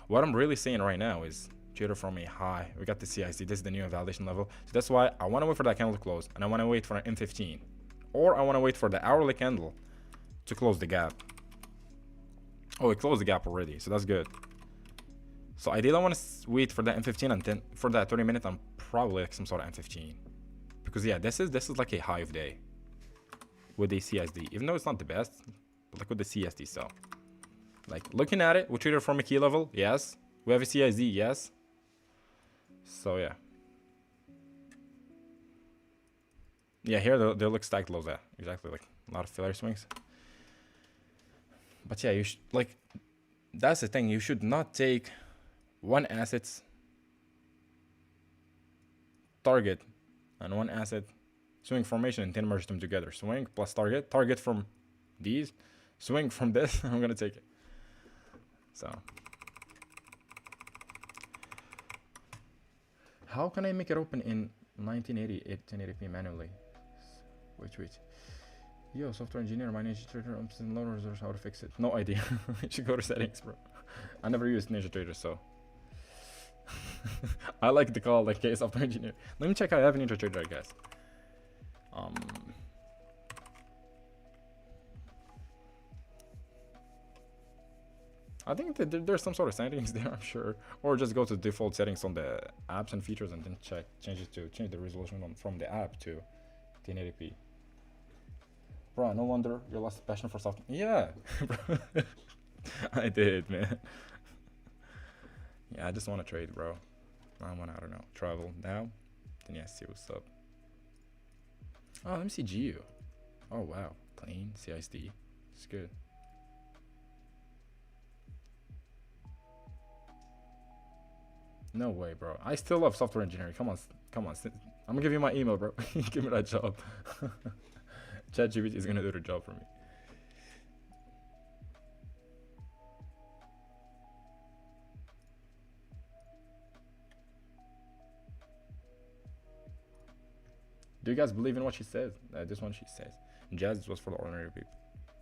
What I'm really saying right now is trade from a high. We got the CSD. This is the new validation level. So that's why I want to wait for that candle to close, and I want to wait for an M15, or I want to wait for the hourly candle to close the gap. Oh, it closed the gap already, so that's good. So ideally, I want to wait for that M15, and then for that 30 minutes, I'm probably like some sort of M15, because yeah, this is like a high of day with the CSD, even though it's not the best, but like with the CSD cell. Like looking at it, we treat it from a key level, yes. We have a CSD, yes. So yeah. Yeah, here they look stacked lows there. Exactly, like a lot of filler swings. But yeah, you should, like, that's the thing. You should not take one asset's target and one asset swing formation and then merge them together. Swing plus target from these, swing from this. I'm gonna take it. So how can I make it open in 1980 1080p manually? Wait. Yo, software engineer, my Ninja Trader, I'm still low resource, how to fix it? No idea. You should go to settings, bro. I never used Ninja Trader, so. I like to call like software engineer. Let me check out. I have Ninja Trader, I guess. I think that there's some sort of settings there, I'm sure. Or just go to default settings on the apps and features and then change the resolution from the app to 1080p. Bro, no wonder you lost passion for software. Yeah, bro. I did, man. Yeah, I just want to trade, bro. I want to, I don't know, travel now. Then yeah, see what's up. Oh, let me see GU. Oh, wow. Clean, CISD. It's good. No way, bro. I still love software engineering. Come on. I'm gonna give you my email, bro. Give me that job. ChatGPT is gonna do the job for me. Do you guys believe in what she says? This one she says. Jazz was for the ordinary people.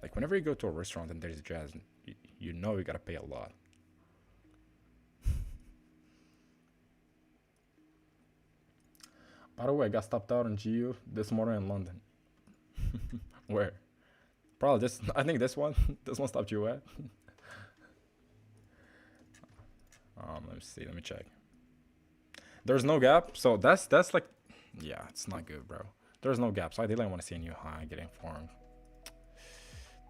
Like whenever you go to a restaurant and there's jazz, you know you gotta pay a lot. By the way, I got stopped out on GU this morning in London. Where? Probably this. I think this one. This one stopped you at. Let me see. Let me check. There's no gap, so that's like, yeah, it's not good, bro. There's no gap, so ideally I want to see a new high, get informed.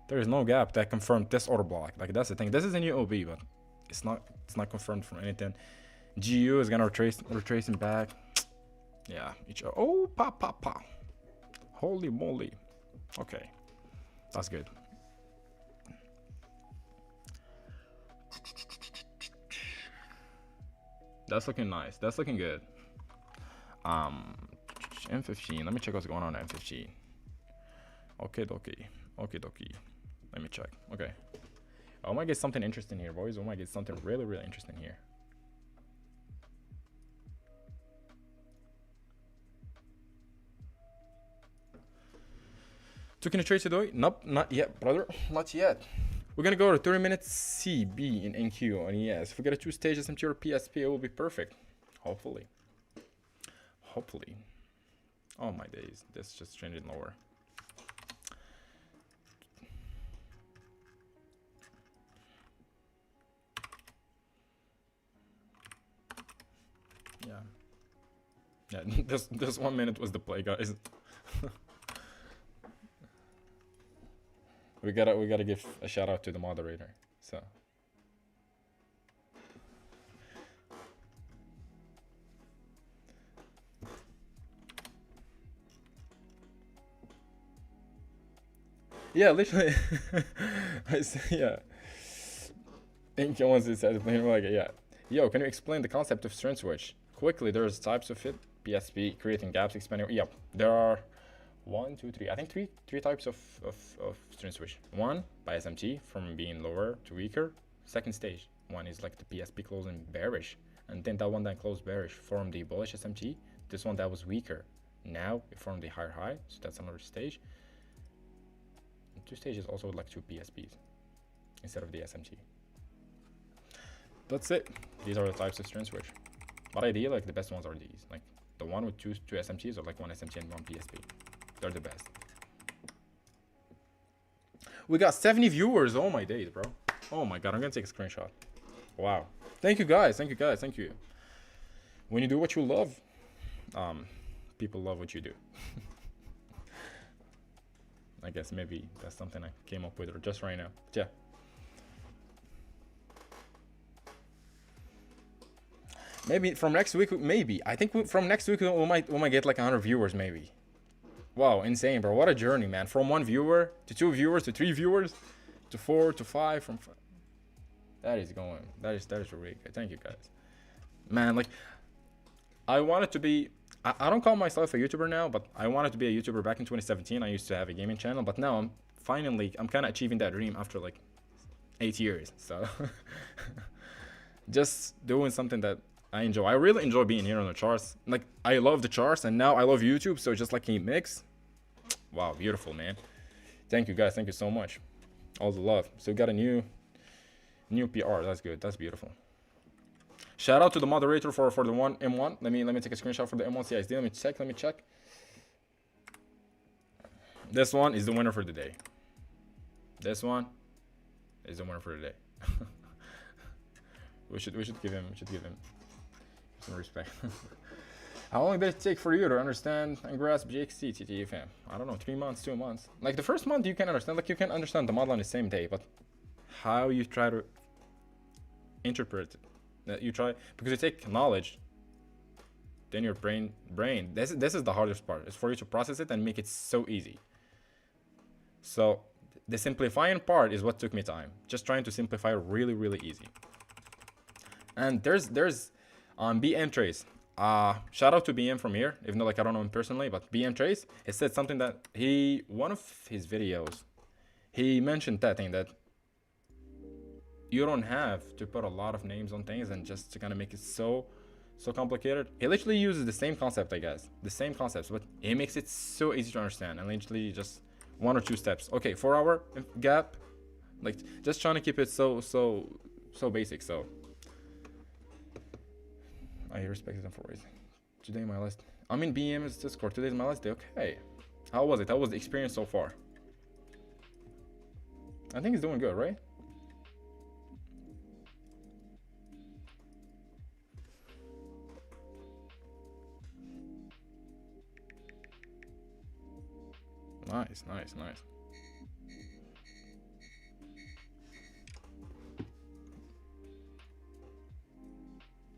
There is no gap that confirmed this order block. Like that's the thing. This is a new OB, but it's not confirmed from anything. GU is gonna retracing back. Yeah, oh, pop. Holy moly. Okay, that's good. That's looking nice. That's looking good. M15. Let me check what's going on at M15. Okay, dokie. Let me check. Okay. I might get something interesting here, boys. I might get something really, really interesting here. Taking a trade today? Nope, not yet, brother. Not yet. We're gonna go to 30 minutes CB in NQ and ES. If we get a 2-stage SMT or PSP, it will be perfect. Hopefully. Oh my days, this just trended lower. Yeah, this 1 minute was the play, guys. we gotta give a shout out to the moderator. So yeah, literally. Yeah. Thank you. Once it says like, yeah. Yo, can you explain the concept of strength switch? Quickly, there's types of it. PSP, creating gaps, expanding. Yep, there are 1, 2, 3. I think three types of strength switch. One by SMT, from being lower to weaker. Second stage, one is like the PSP closing bearish, and then that one that closed bearish formed the bullish SMT. This one that was weaker, now it formed the higher high, so that's another stage. And 2 stages also like 2 PSPs instead of the SMT. That's it. These are the types of strength switch. But ideally, like the best ones are these. Like the one with two SMTs, or like 1 SMT and 1 PSP. They're the best. We got 70 viewers. Oh my days, bro. Oh my god, I'm gonna take a screenshot. Wow. Thank you guys. Thank you. When you do what you love, people love what you do. I guess maybe that's something I came up with or just right now. Yeah. Maybe from next week, maybe. I think from next week we might get like 100 viewers, maybe. Wow, insane, bro. What a journey, man. From 1 viewer to 2 viewers to 3 viewers to 4 to 5 from 5. That is really good. Thank you guys. Man, like I wanted to be I don't call myself a YouTuber now, but I wanted to be a YouTuber back in 2017. I used to have a gaming channel, but now I'm kind of achieving that dream after like 8 years. So just doing something that I enjoy. I really enjoy being here on the charts. Like I love the charts, and now I love YouTube. So just like a mix. Wow, beautiful, man. Thank you guys. Thank you so much. All the love. So we got a new PR. That's good. That's beautiful. Shout out to the moderator for the one M1. Let me take a screenshot for the M1 CISD. Let me check. This one is the winner for the day. This one is the winner for the day. we should give him some respect. How long did it take for you to understand and grasp GxT TTFM? I don't know, 3 months, 2 months. Like the first month you can understand, like you can understand the model on the same day, but how you try to interpret it, that you try, because you take knowledge, then your brain, this is the hardest part. It's for you to process it and make it so easy. So the simplifying part is what took me time. Just trying to simplify really, really easy. And there's BM Trace. Shout out to BM from here, even though like I don't know him personally, but BM Trace, he said something that one of his videos, he mentioned that thing that you don't have to put a lot of names on things and just to kind of make it so complicated. He literally uses the same concept, I guess, the same concepts, but he makes it so easy to understand and literally just 1 or 2 steps. Okay, 4 hour gap, like just trying to keep it so basic. So I respected them for it. Today my last, I'm in BM's Discord. Today's my last day. Okay, how was it? How was the experience so far? I think he's doing good, right? Nice.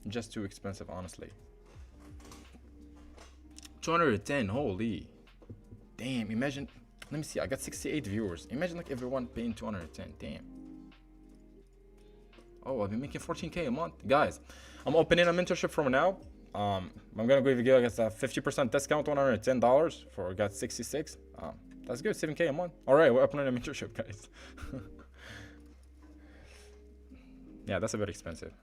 Just too expensive, honestly. 210, holy. Damn, imagine, let me see, I got 68 viewers. Imagine like everyone paying 210, damn. Oh, I've been making 14K a month. Guys, I'm opening a mentorship from now. I'm gonna give you guys a 50% discount, $110 for got 66. That's good, 7K a month. All right, we're opening a mentorship, guys. Yeah, that's a bit expensive.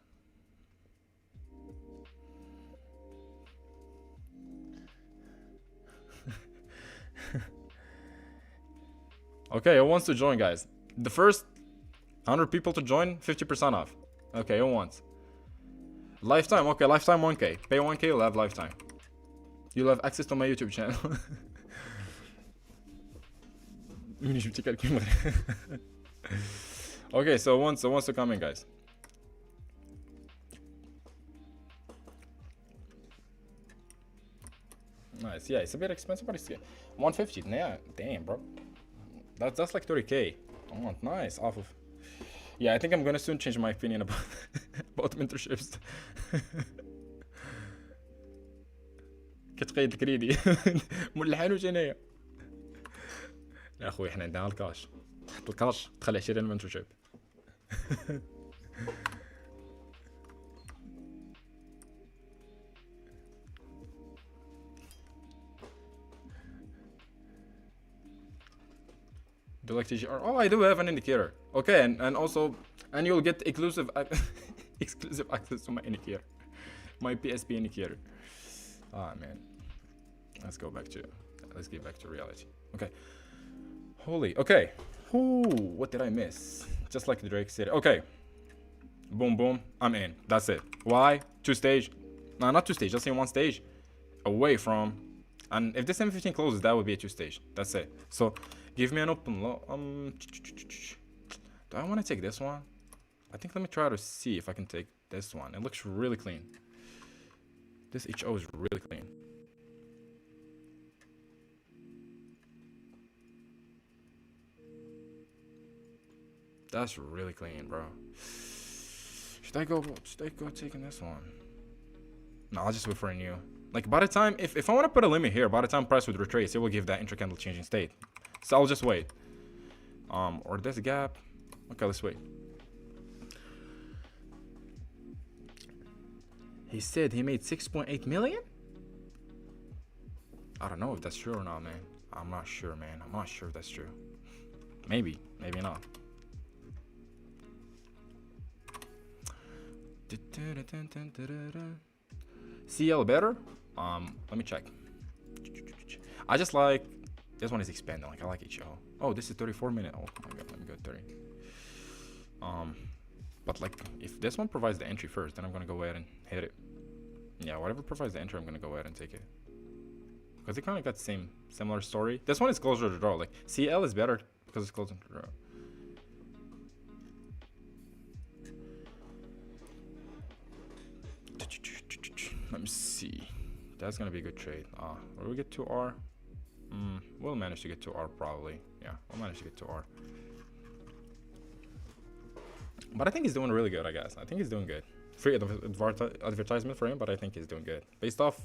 Okay, who wants to join, guys? The first 100 people to join, 50% off. Okay, who wants? Lifetime, okay, lifetime 1K. Pay 1K, you'll have lifetime. You'll have access to my YouTube channel. Okay, so who wants to come in, guys? Nice, yeah, it's a bit expensive, but it's 150. Yeah, damn, bro. That's like 30K. Oh, nice. Off of. Yeah, I think I'm gonna soon change my opinion about about mentorships. كتقيد الكريدي ملحان وش هنايا يا اخوي احنا عندنا الكاش تحط الكاش تخلي 20 منتورشيب. Do you like TGR? Oh, I do have an indicator. Okay, and also, and you'll get exclusive access to my indicator, my PSP indicator. Ah man, let's get back to reality. Okay, holy. Okay, ooh, what did I miss? Just like the Drake said. Okay, boom boom, I'm in. That's it. Why? 2 stage? No, not 2 stage. Just in 1 stage, away from. And if this M15 closes, that would be a 2 stage. That's it. So. Give me an open low. Do I want to take this one? I think let me try to see if I can take this one. It looks really clean. This HO is really clean. That's really clean, bro. Should I go taking this one? No, I'll just wait for a new. Like by the time, if I want to put a limit here, by the time price would retrace, it will give that intracandle changing state. So I'll just wait. Or this gap. Okay, let's wait. He said he made 6.8 million? I don't know if that's true or not, man. I'm not sure, man. I'm not sure if that's true. Maybe, maybe not. CL better? Let me check. I just like This one is expanding. Like I like HO. Oh, this is 34 minutes. Oh my god, let me go 30. But like if this one provides the entry first, then I'm gonna go ahead and hit it. Yeah, whatever provides the entry, I'm gonna go ahead and take it. Because it kind of got the similar story. This one is closer to the draw. Like CL is better because it's closer to the draw. Let me see. That's gonna be a good trade. Will we get 2R? We'll manage to get 2R probably. Yeah, we'll manage to get 2R. But I think he's doing really good, I guess. I think he's doing good. Free advertisement for him, but I think he's doing good. Based off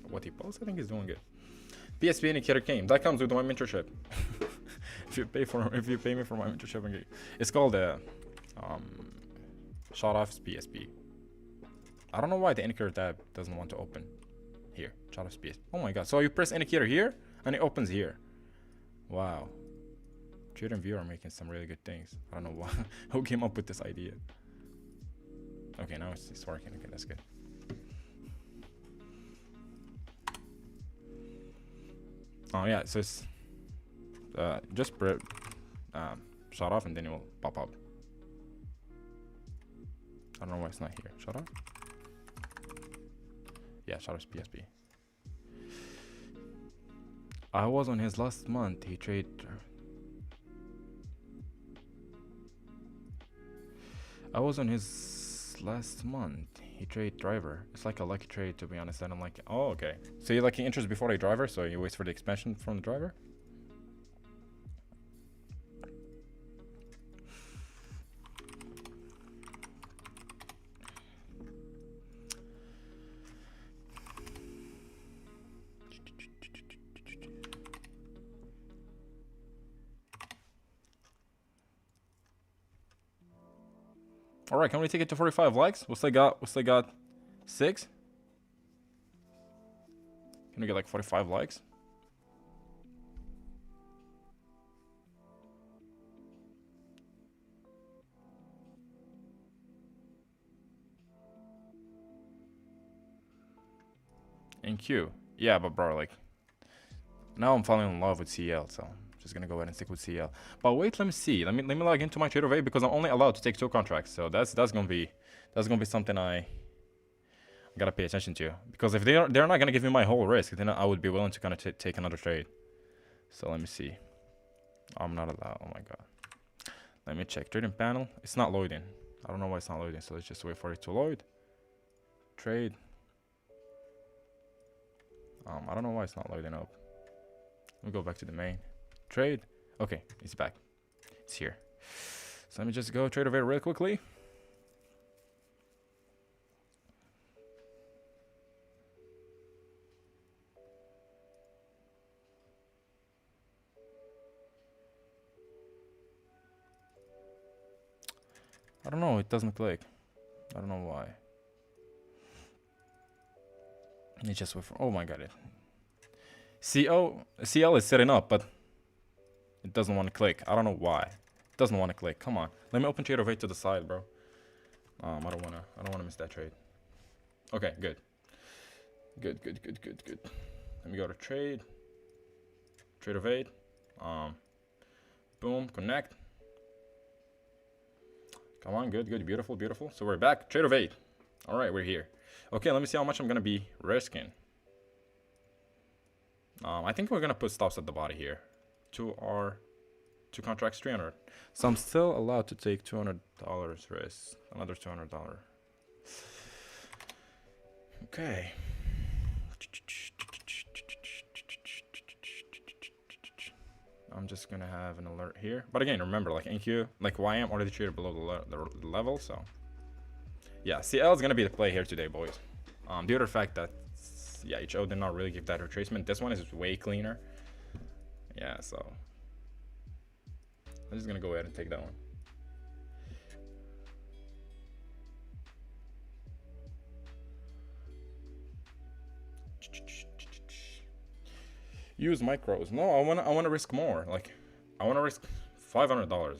what he posts, I think he's doing good. PSP indicator came. That comes with my mentorship. if you pay me for my mentorship, it's called Shot Off's PSP. I don't know why the indicator tab doesn't want to open here. Shot Off's PSP. Oh my god! So you press indicator here, and it opens here. Wow. Trader and viewer are making some really good things. I don't know why. Who came up with this idea? Okay, now it's working. Okay, that's good. Oh yeah, so it's just shut off and then it will pop up. I don't know why it's not here. Shut off. Yeah, shut off PSP. I was on his last month. He traded. I was on his last month. He trade driver. It's like a lucky trade, to be honest. I don't like it. Oh, okay. So you like enters before the driver, so you wait for the expansion from the driver? All right, can we take it to 45 likes? What's they got? 6? Can we get like 45 likes? In Q. Yeah, but bro, like now I'm falling in love with CL, so just gonna go ahead and stick with CL. But wait, let me see. Let me log into my trader of because I'm only allowed to take 2 contracts. So that's gonna be something I gotta pay attention to. Because if they're not gonna give me my whole risk, then I would be willing to kind of take another trade. So let me see. I'm not allowed. Oh my god. Let me check. Trading panel. It's not loading. I don't know why it's not loading. So let's just wait for it to load. Trade. I don't know why it's not loading up. Let me go back to the main. Trade. Okay, it's back. It's here. So let me just go trade over it real quickly. I don't know, it doesn't click. I don't know why. It just wait for, oh my god, it. CL is setting up, but it doesn't want to click. I don't know why. It doesn't want to click. Come on. Let me open trade over to the side, bro. I don't wanna miss that trade. Okay, good. Good. Let me go to trade. Trade of 8. Boom, connect. Come on, good, beautiful. So we're back. Trade of 8. Alright, we're here. Okay, let me see how much I'm gonna be risking. I think we're gonna put stops at the body here. 2 contracts, 300. So I'm still allowed to take $200 risk. Another $200. Okay. I'm just gonna have an alert here. But again, remember, like NQ, like YM already traded below the level, so yeah, CL is gonna be the play here today, boys. Due to the fact that yeah, HO did not really give that retracement. This one is way cleaner. Yeah, so I'm just gonna go ahead and take that one. Use micros. No, I wanna risk more. Like I wanna risk $500.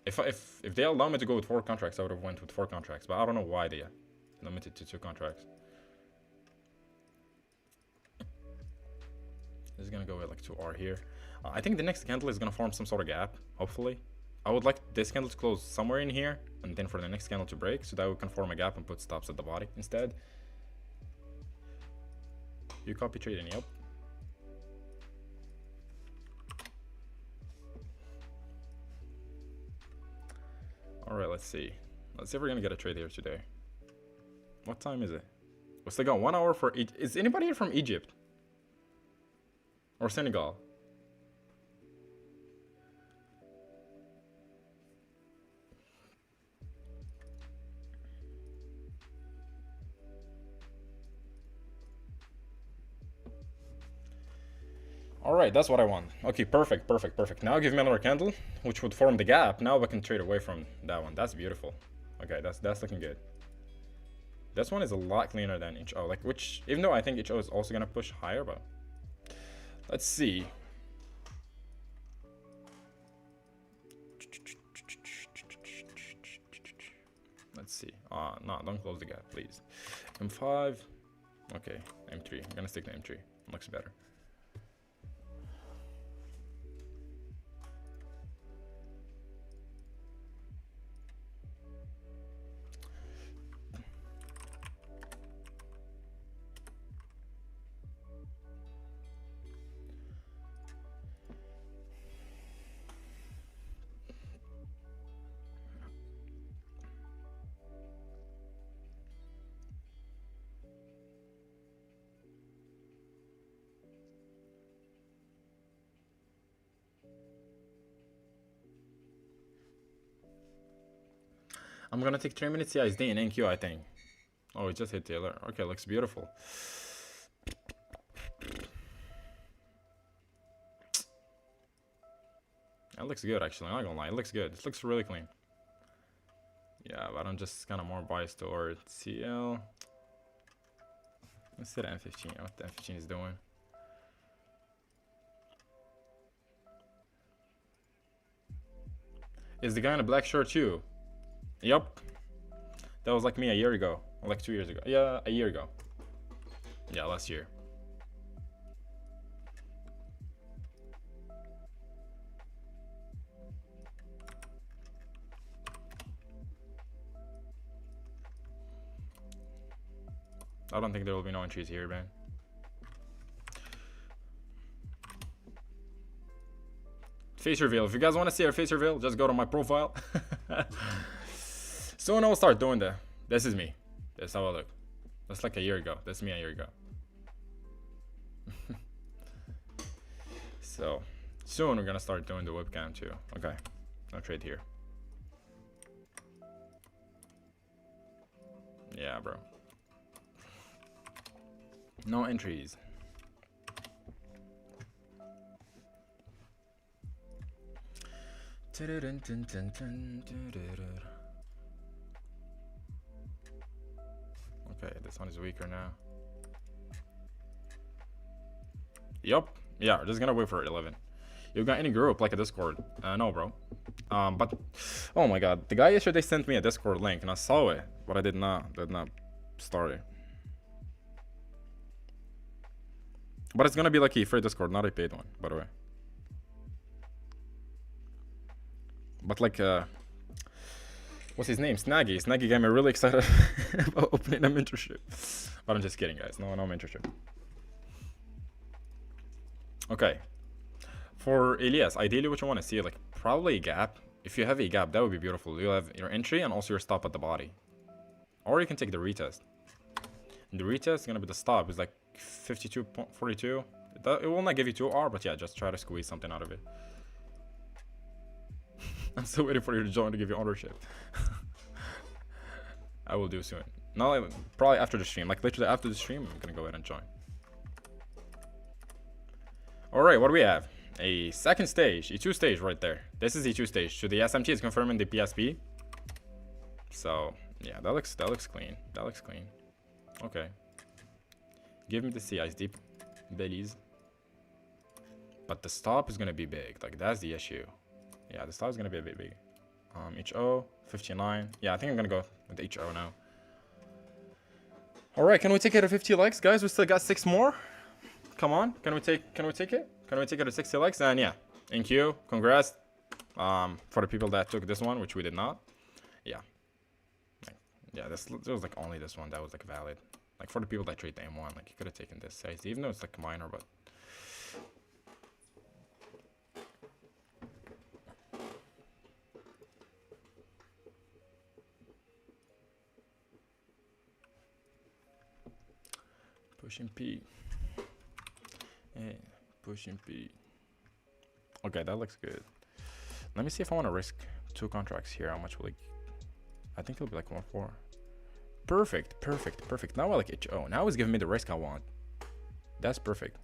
If they allow me to go with 4 contracts, I would have went with 4 contracts. But I don't know why they limited to 2 contracts. This is gonna go with like 2R here. I think the next candle is gonna form some sort of gap, hopefully. I would like this candle to close somewhere in here, and then for the next candle to break, so that we can form a gap and put stops at the body instead. You copy trading, yep. Alright, let's see. Let's see if we're gonna get a trade here today. What time is it? We still got 1 hour for each. Is anybody here from Egypt? Or Senegal? Alright, that's what I want. Okay, perfect, perfect, perfect. Now give me another candle, which would form the gap. Now we can trade away from that one. That's beautiful. Okay, that's looking good. This one is a lot cleaner than HO. Like, which, even though I think HO is also gonna push higher, but let's see. Let's see. No, don't close the gap, please. M5. Okay, M3. I'm gonna stick to M3. Looks better. I'm gonna take 3 minutes CISD and NQ, I think. Oh, it just hit Taylor. Okay, looks beautiful. That looks good, actually. I'm not gonna lie. It looks good. It looks really clean. Yeah, but I'm just kind of more biased toward CL. Let's see the M15. What the M15 is doing. Is the guy in a black shirt too? Yep. That was like me a year ago. Or like 2 years ago. Yeah, a year ago. Yeah, last year. I don't think there will be no entries here, man. Face reveal. If you guys want to see our face reveal, just go to my profile. Soon I will start doing that. This is me. That's how I look. That's like a year ago. That's me a year ago. So soon we're gonna start doing the webcam too. Okay, no trade here. Yeah, bro. No entries. Okay, this one is weaker now. Yup. Yeah, we're just gonna wait for 11. You got any group like a Discord? No, bro. But oh my god, the guy yesterday sent me a Discord link and I saw it, but I did not start it. But it's gonna be like a free Discord, not a paid one, by the way. But like, what's his name? Snaggy. Snaggy got me really excited about opening a mentorship. But I'm just kidding, guys. No mentorship. Okay. For Elias, ideally what you want to see, like probably a gap. If you have a gap, that would be beautiful. You'll have your entry and also your stop at the body. Or you can take the retest. And the retest is gonna be the stop. It's like 52.42. It will not give you 2R, but yeah, just try to squeeze something out of it. I'm still waiting for you to join to give you ownership. I will do soon. Not like, probably after the stream. Like literally after the stream, I'm gonna go ahead and join. Alright, what do we have? A second stage, E2 stage right there. This is E2 stage. So the SMT is confirming the PSP. So yeah, that looks clean. That looks clean. Okay. Give me the CISD, Belize. But the stop is gonna be big. Like that's the issue. Yeah, the stop is gonna be a bit big. HO 59. Yeah, I think I'm gonna go with HO now. All right, can we take it to 50 likes, guys? We still got 6 more. Come on, can we take it? Can we take it to 60 likes? And yeah, thank you, congrats. For the people that took this one, which we did not. Yeah. Yeah, this was like only this one that was like valid. Like for the people that trade the M1, like you could have taken this size, even though it's like minor, but pushing P. Hey, pushing P. Okay, that looks good. Let me see if I want to risk 2 contracts here. How much will it? I think it'll be like 1.4. Perfect, perfect, perfect. Now I like HO. Now it's giving me the risk I want. That's perfect.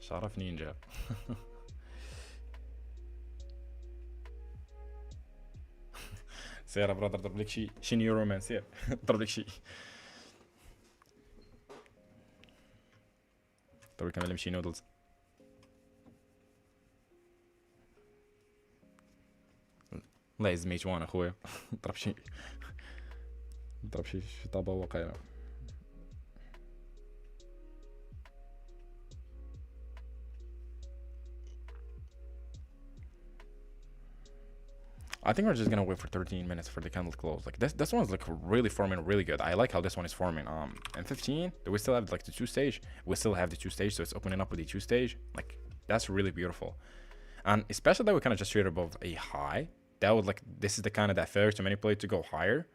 Shot off ninja. سير يا برادر، ضرب لك شي نيورومان، سير ضرب لك شي. ضرب لك كمان شي نودلز. لا يزمي جوان اخويا. ضرب شي طابة وقيلة. I think we're just gonna wait for 13 minutes for the candle to close. Like this one's like really forming really good. I like how this one is forming. And 15, we still have like the 2-stage. We still have the 2-stage, so it's opening up with the 2-stage. Like that's really beautiful. And especially that we kind of just traded above a high. That would like, this is the kind of that failure to manipulate to go higher.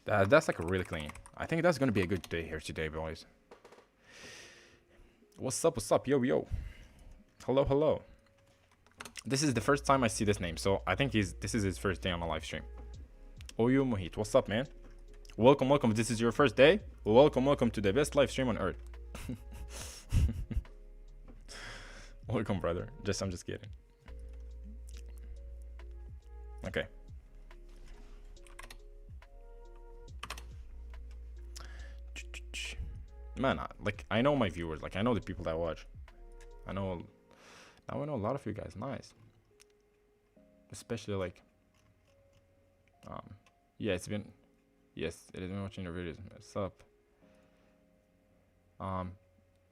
That's like really clean. I think that's gonna be a good day here today, boys. What's up? What's up? Yo, yo. Hello, hello. This is the first time I see this name, so I think this is his first day on a live stream. Oyo Mohit, what's up, man? Welcome, welcome. If this is your first day, welcome, welcome to the best live stream on earth. Welcome, brother. I'm just kidding. Okay. Man, like I know my viewers, like I know the people that watch. Now I know a lot of you guys. Nice. Especially like yeah, it has been watching your videos. What's up?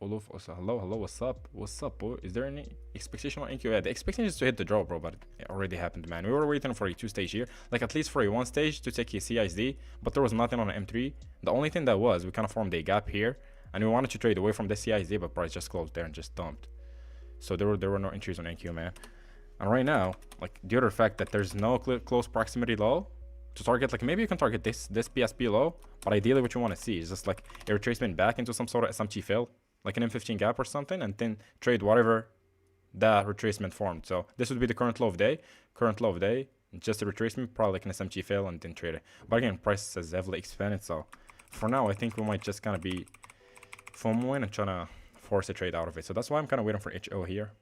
Oluf also, hello, what's up, boy? Is there any expectation on NQ? Yeah, the expectation is to hit the draw, bro, but it already happened, man. We were waiting for a 2-stage here, like at least for a 1-stage to take a CISD, but there was nothing on an M3. The only thing that was, we kind of formed a gap here, and we wanted to trade away from the CISD, but price just closed there and just dumped. So there were no entries on NQ, man. And right now, like the other fact that there's no close proximity low to target, like maybe you can target this PSP low, but ideally what you want to see is just like a retracement back into some sort of SMT fill, like an M15 gap or something, and then trade whatever that retracement formed. So this would be the current low of day, just a retracement, probably like an SMT fail, and then trade it. But again, price has heavily expanded, so for now I think we might just kind of be FOMOing and trying to force a trade out of it. So that's why I'm kind of waiting for HO here.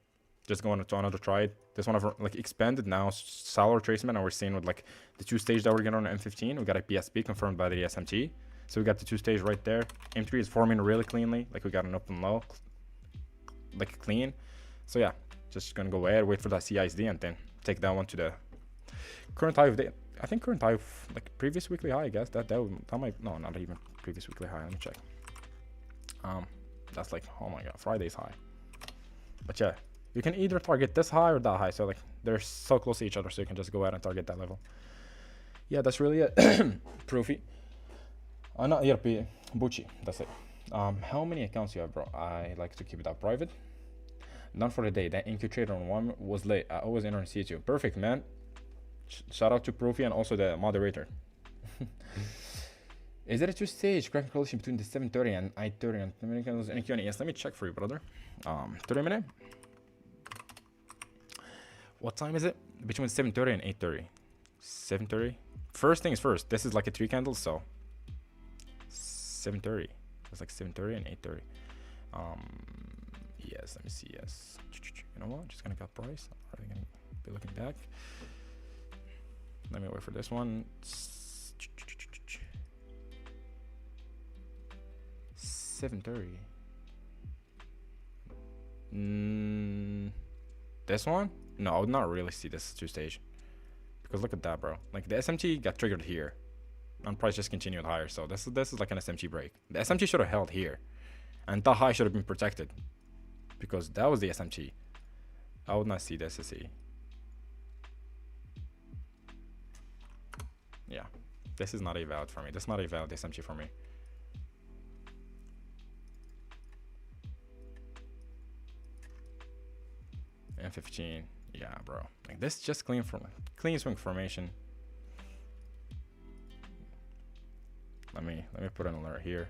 Just going to another trade. This one I've like expanded now, solid retracement, and we're seeing with like the 2-stage that we're getting on the M15. We got a PSP confirmed by the SMT. So we got the 2-stage right there. M3 is forming really cleanly. Like we got an up and low, like clean. So yeah, just gonna go ahead, wait for that CISD, and then take that one to the current high of the. I think current high of like previous weekly high. I guess that might, no, not even previous weekly high. Let me check. That's like, oh my god, Friday's high. But yeah, you can either target this high or that high. So like they're so close to each other, so you can just go ahead and target that level. Yeah, that's really it. Proofy. Not ERP, Bucci, that's it. How many accounts you have, bro? I like to keep it up private. None for the day. That NQ trader on one was late. I always enter and see you. Perfect, man. Shout out to Proofy and also the moderator. Is there a 2-stage graphic correlation between the 730 and 830 and 30 candles NQ and ES? Let me check for you, brother. 30 minute. What time is it? Between 730 and 830. 730. First thing is first. This is like a 3 candles, so 730. It's like 730 and 830. Yes, let me see. Yes, you know what? Just gonna cut price. Are they gonna be looking back? Let me wait for this one. 730. This one? No, I would not really see this 2-stage Because look at that, bro. Like the SMT got triggered here, and price just continued higher. So this is like an SMT break. The SMT should have held here, and the high should have been protected, because that was the SMT. I would not see the SSE. Yeah, this is not a valid for me. This is not a valid SMT for me. M15, yeah, bro. Like this, just clean swing formation. Let me put an alert here.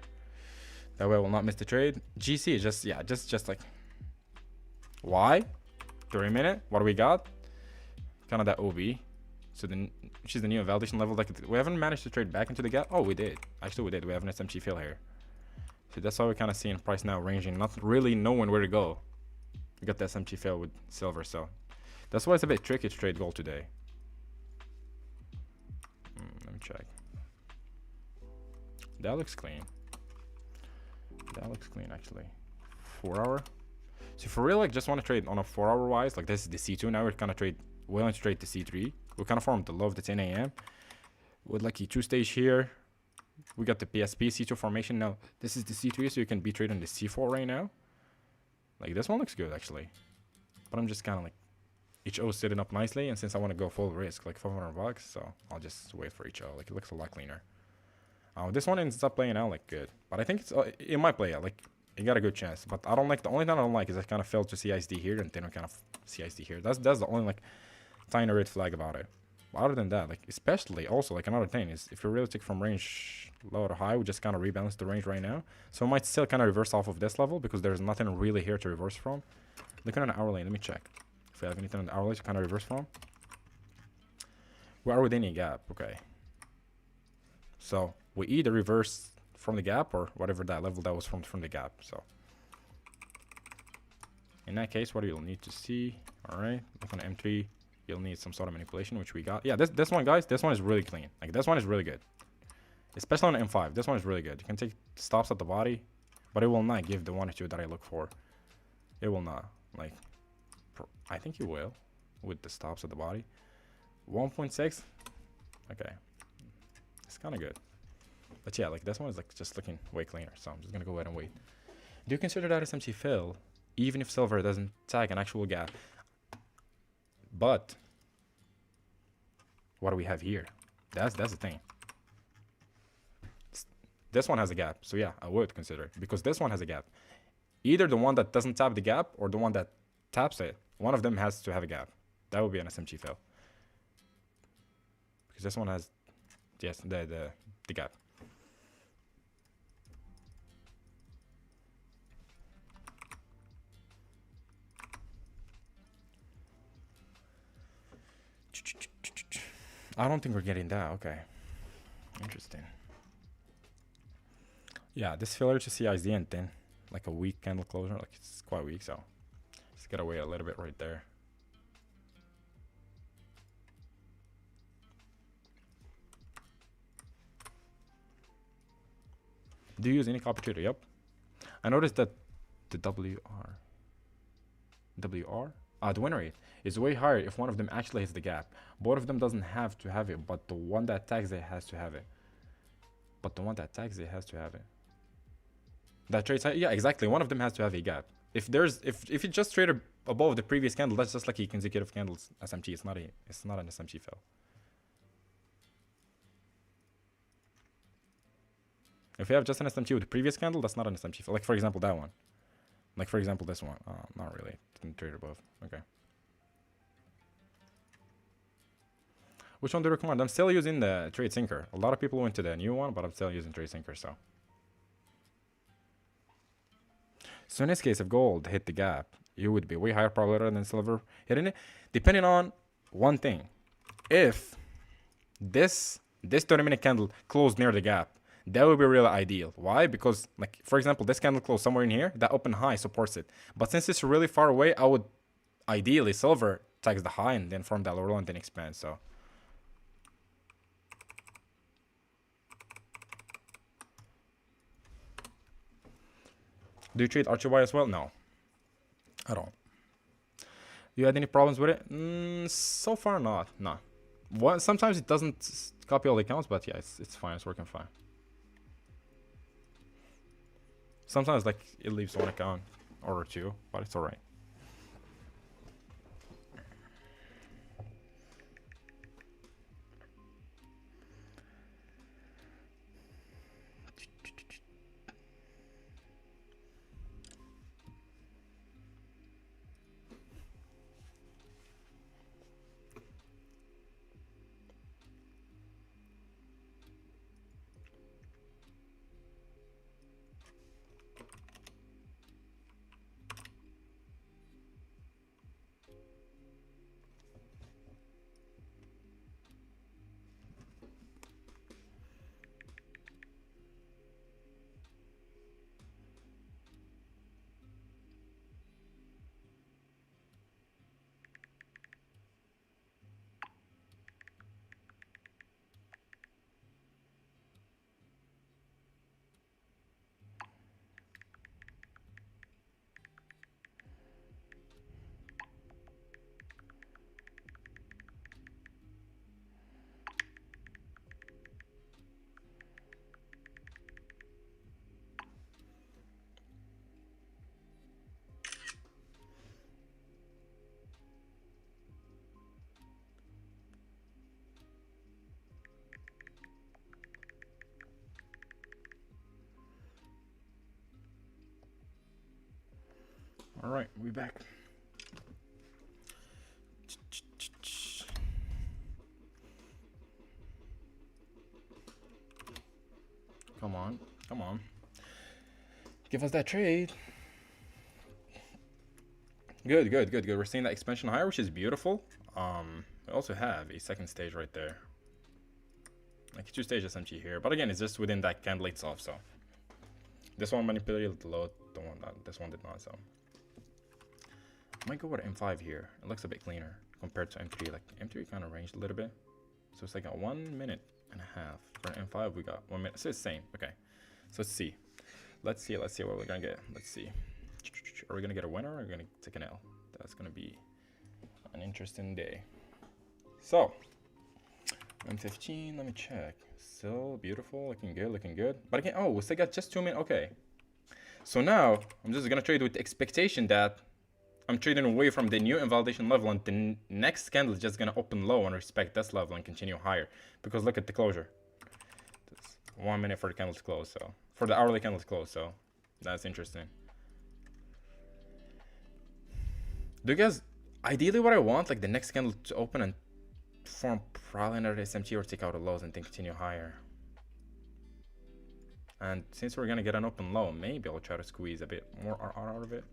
That way I will not miss the trade. GC is just like, why? 3 minute. What do we got? Kind of that OB. So then, which is the new validation level. Like we haven't managed to trade back into the gap. Oh, we did. Actually, we did. We have an SMT fail here. So that's why we're kind of seeing price now ranging, not really knowing where to go. We got the SMT fail with silver, so that's why it's a bit tricky to trade gold today. Let me check. That looks clean. That looks clean, actually. 4 hour. So if we really like just want to trade on a 4 hour wise, like this is the C2. Now we're kind of willing to trade the C3. We kind of formed the low of the 10 a.m. with like a 2-stage here. We got the PSP C2 formation. Now this is the C3, so you can be trading the C4 right now. Like this one looks good actually, but I'm just kind of like HO sitting up nicely, and since I want to go full risk, like $500, so I'll just wait for HO. Like it looks a lot cleaner. This one ends up playing out like good, but I think it might play out like it got a good chance. But I don't like, the only thing I don't like is I kind of failed to CISD here and then I kind of CISD here. That's the only like tiny red flag about it. But other than that, like especially also like another thing is if you're really take from range low to high, we just kind of rebalance the range right now. So we might still kind of reverse off of this level because there's nothing really here to reverse from. Looking at an hourly, let me check if we have anything on the hourly to kind of reverse from. We are within a gap, okay. So we either reverse from the gap or whatever that level that was from the gap. So in that case, what you'll need to see, all right, look on M3. You'll need some sort of manipulation, which we got. Yeah, this one, guys, this one is really clean. Like this one is really good, especially on M5. This one is really good. You can take stops at the body, but it will not give the 1 or 2 that I look for. It will not. Like, I think you will with the stops at the body. 1.6. Okay, it's kind of good. But yeah, like this one is like just looking way cleaner. So I'm just gonna go ahead and wait. Do you consider that SMT fill, even if silver doesn't tag an actual gap? But what do we have here? That's the thing. This one has a gap, so yeah, I would consider it because this one has a gap. Either the one that doesn't tap the gap or the one that taps it. One of them has to have a gap. That would be an SMT fail. Because this one has, yes, the gap. I don't think we're getting that. Okay, interesting. Yeah, this failure to CISD and then like a weak candle closure, like it's quite weak, so just gotta wait a little bit right there. Do you use any copy trader? Yep. I noticed that the the win rate is way higher if one of them actually hits the gap. Both of them doesn't have to have it, but the one that tags it has to have it. That trades, yeah, exactly. One of them has to have a gap. If it just traded above the previous candle, that's just like a consecutive candles SMT. It's not an SMT fail. If you have just an SMT with the previous candle, that's not an SMT fail. Like for example that one. Like for example this one. Not really. Didn't trade above. Okay. Which one do you recommend? I'm still using the Trade Sinker. A lot of people went to the new one, but I'm still using Trade Sinker. So in this case, if gold hit the gap, you would be way higher probability than silver hitting it, depending on one thing. If this 30-minute candle closed near the gap, that would be really ideal. Why? Because, like, for example, this candle closed somewhere in here, that open high supports it. But since it's really far away, I would ideally silver tags the high and then form that lower low and then expand. So do you trade RGY as well? No, I don't. You had any problems with it? So far, not. No. Sometimes it doesn't copy all the accounts, but yeah, it's fine. It's working fine. Sometimes like it leaves one account or two, but it's alright. Alright, we back. Come on, come on. Give us that trade. Good, good, good, good. We're seeing that expansion higher, which is beautiful. We also have a second stage right there. Like 2 stages empty here. But again, it's just within that candle itself, so. This one manipulated the low, the one that this one did not, so. I might go with M5 here. It looks a bit cleaner compared to M3. Like M3 kind of ranged a little bit. So it's like a 1 minute and a half. For M5 we got 1 minute. So it's the same. Okay. So let's see. Let's see what we're gonna get. Let's see. Are we gonna get a winner or are we gonna take an L? That's gonna be an interesting day. So M15, let me check. Still beautiful, looking good, looking good. But again, oh, we still got just 2 minutes. Okay. So now I'm just gonna trade with the expectation that I'm trading away from the new invalidation level, and the next candle is just gonna open low and respect this level and continue higher. Because look at the closure. It's 1 minute for the candle to close, so for the hourly candle to close, so that's interesting. Do you guys, ideally what I want, like the next candle to open and form probably another SMT or take out the lows and then continue higher. And since we're gonna get an open low, maybe I'll try to squeeze a bit more RR out of it.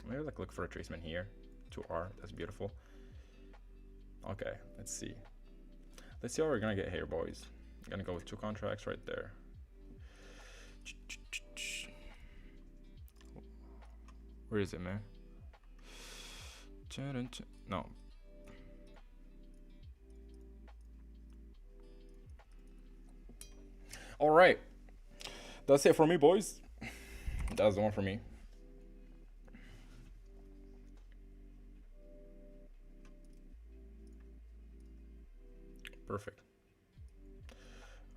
Maybe like look for a tracement here. 2R, that's beautiful. Okay, let's see. Let's see what we're gonna get here, boys. I'm gonna go with 2 contracts right there. Where is it, man? No. All right, that's it for me, boys. That's the one for me. Perfect.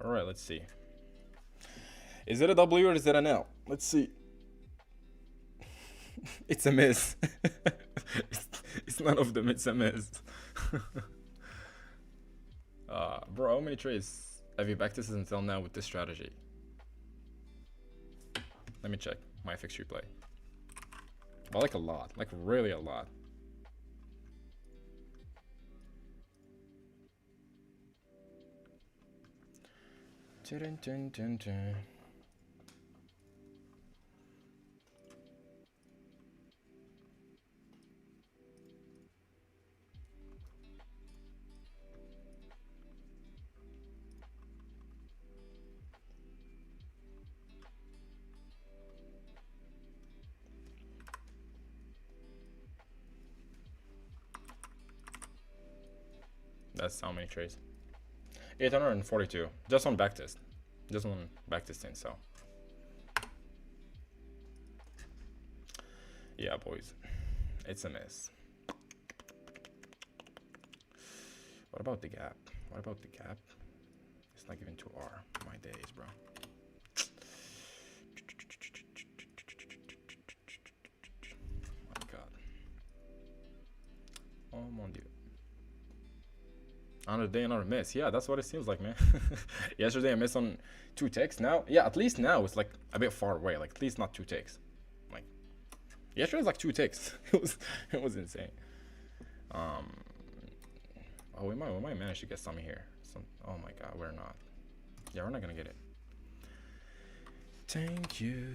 All right, let's see. Is it a W or is it an L? Let's see. It's a miss. It's none of them. It's a miss. Bro, how many trades have you backtested until now with this strategy? Let me check my fixed replay. Well, like a lot, like really a lot. Dun, dun, dun, dun. That's how many trades. 842. Just on backtest. Just on backtesting, so. Yeah, boys. It's a mess. What about the gap? What about the gap? It's not even 2R. My days, bro. My god. Oh mon dieu. Another day, another miss. Yeah, that's what it seems like, man. Yesterday I missed on 2 ticks. Now, yeah, at least now it's like a bit far away. Like at least not 2 ticks. Like yesterday was like 2 ticks. it was insane. Oh, we might manage to get some here. Oh my god, we're not. Yeah, we're not gonna get it. Thank you.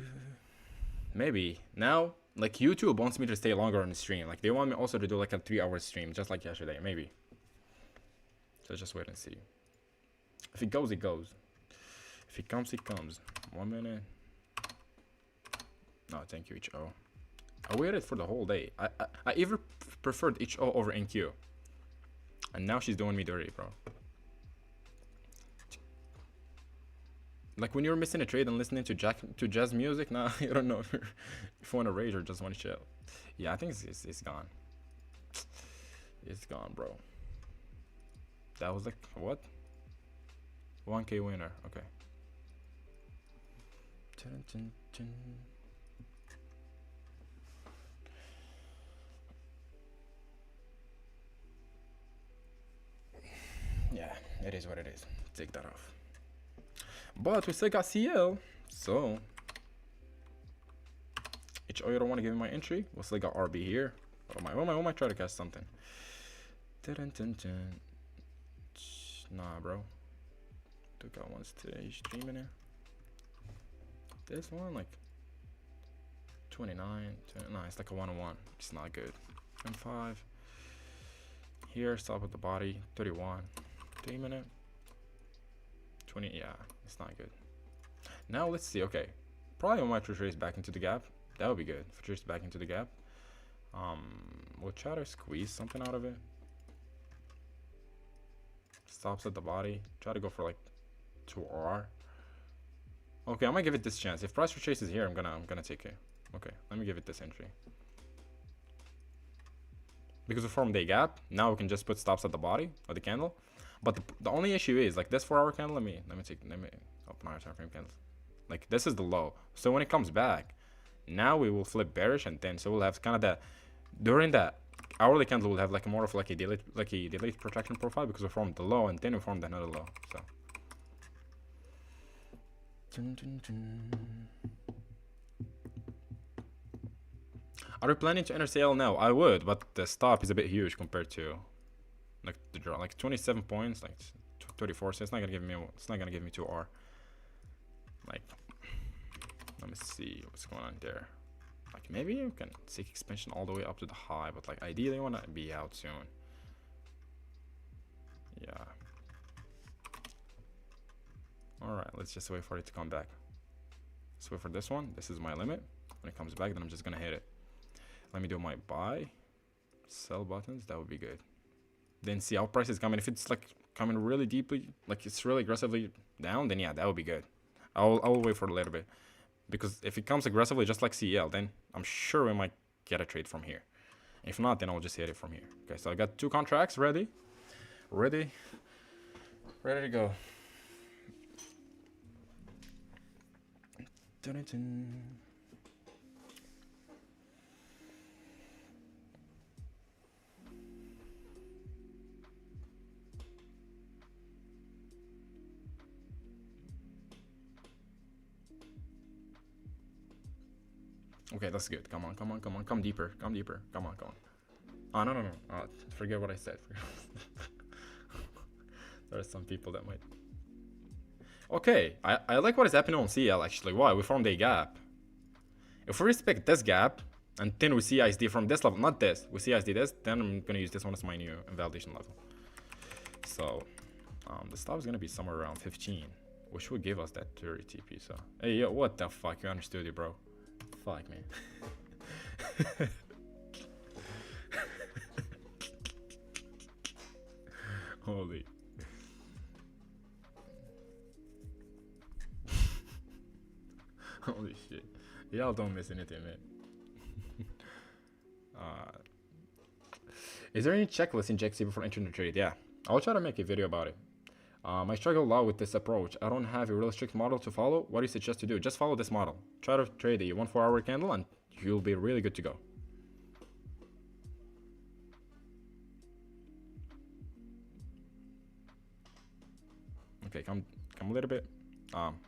Maybe now, like YouTube wants me to stay longer on the stream. Like they want me also to do like a 3-hour stream, just like yesterday. Maybe. So just wait and see. If it goes, it goes. If it comes, it comes. 1 minute. No, thank you, HO. I waited for the whole day. I even preferred HO over NQ. And now she's doing me dirty, bro. Like when you're missing a trade and listening to jazz music, nah, you don't know if you want to rage or just want to chill. Yeah, I think it's gone. It's gone, bro. That was like, what? 1K winner, okay. Dun, dun, dun. Yeah, it is what it is. Take that off. But we still got CL, so HO, you don't want to give me my entry. We still got RB here. We might try to catch something. Dun, dun, dun. Nah, bro. Took out once today. Streaming it. This one, like 29. Nah, it's like a 101. It's not good. 25. Here, stop with the body. 31. 3 minute. 20. Yeah, it's not good. Now let's see. Okay, probably we might retrace back into the gap. That would be good. Retrace back into the gap. We'll try to squeeze something out of it. Stops at the body. Try to go for like 2R. Okay, I might give it this chance. If price retraces here, I'm gonna take it. Okay, let me give it this entry. Because we formed a gap, now we can just put stops at the body of the candle. But the only issue is like this 4-hour candle. Let me open our time frame candles. Like this is the low. So when it comes back, now we will flip bearish, and then so we'll have kind of that during that hourly candle we'll have like more of like a delayed protection profile because we formed the low and then we formed another low. So are we planning to enter CL now? I would, but the stop is a bit huge compared to like the draw, like 27 points, like 34. So it's not gonna give me 2R. Like, let me see what's going on there. Like maybe you can seek expansion all the way up to the high, but like ideally you wanna be out soon. Yeah. All right, let's just wait for it to come back. Let's wait for this one. This is my limit. When it comes back, then I'm just gonna hit it. Let me do my buy, sell buttons. That would be good. Then see how price is coming. If it's like coming really deeply, like it's really aggressively down, then yeah, that would be good. I will wait for a little bit, because if it comes aggressively just like CL, then I'm sure we might get a trade from here. If not, then I'll just hit it from here. Okay, so I got 2 contracts ready to go. Dun-dun-dun. Okay, that's good. Come on. Come deeper. Come on. Oh, no. Forget what I said. There are some people that might. Okay, I like what is happening on CL actually. Why? We formed a gap. If we respect this gap, and then we see ISD from this level, not this, we see ISD this, then I'm gonna use this one as my new validation level. So, the stop is gonna be somewhere around 15, which would give us that 30 TP. So, hey, yo, what the fuck? You understood it, bro. Fuck, man. Holy. Holy shit. Y'all don't miss anything, man. Is there any checklist in GxT before entering the trade? Yeah. I'll try to make a video about it. I struggle a lot with this approach. I don't have a real strict model to follow. What do you suggest to do? Just follow this model. Try to trade a 1 4-hour candle and you'll be really good to go. Okay, come a little bit. I'm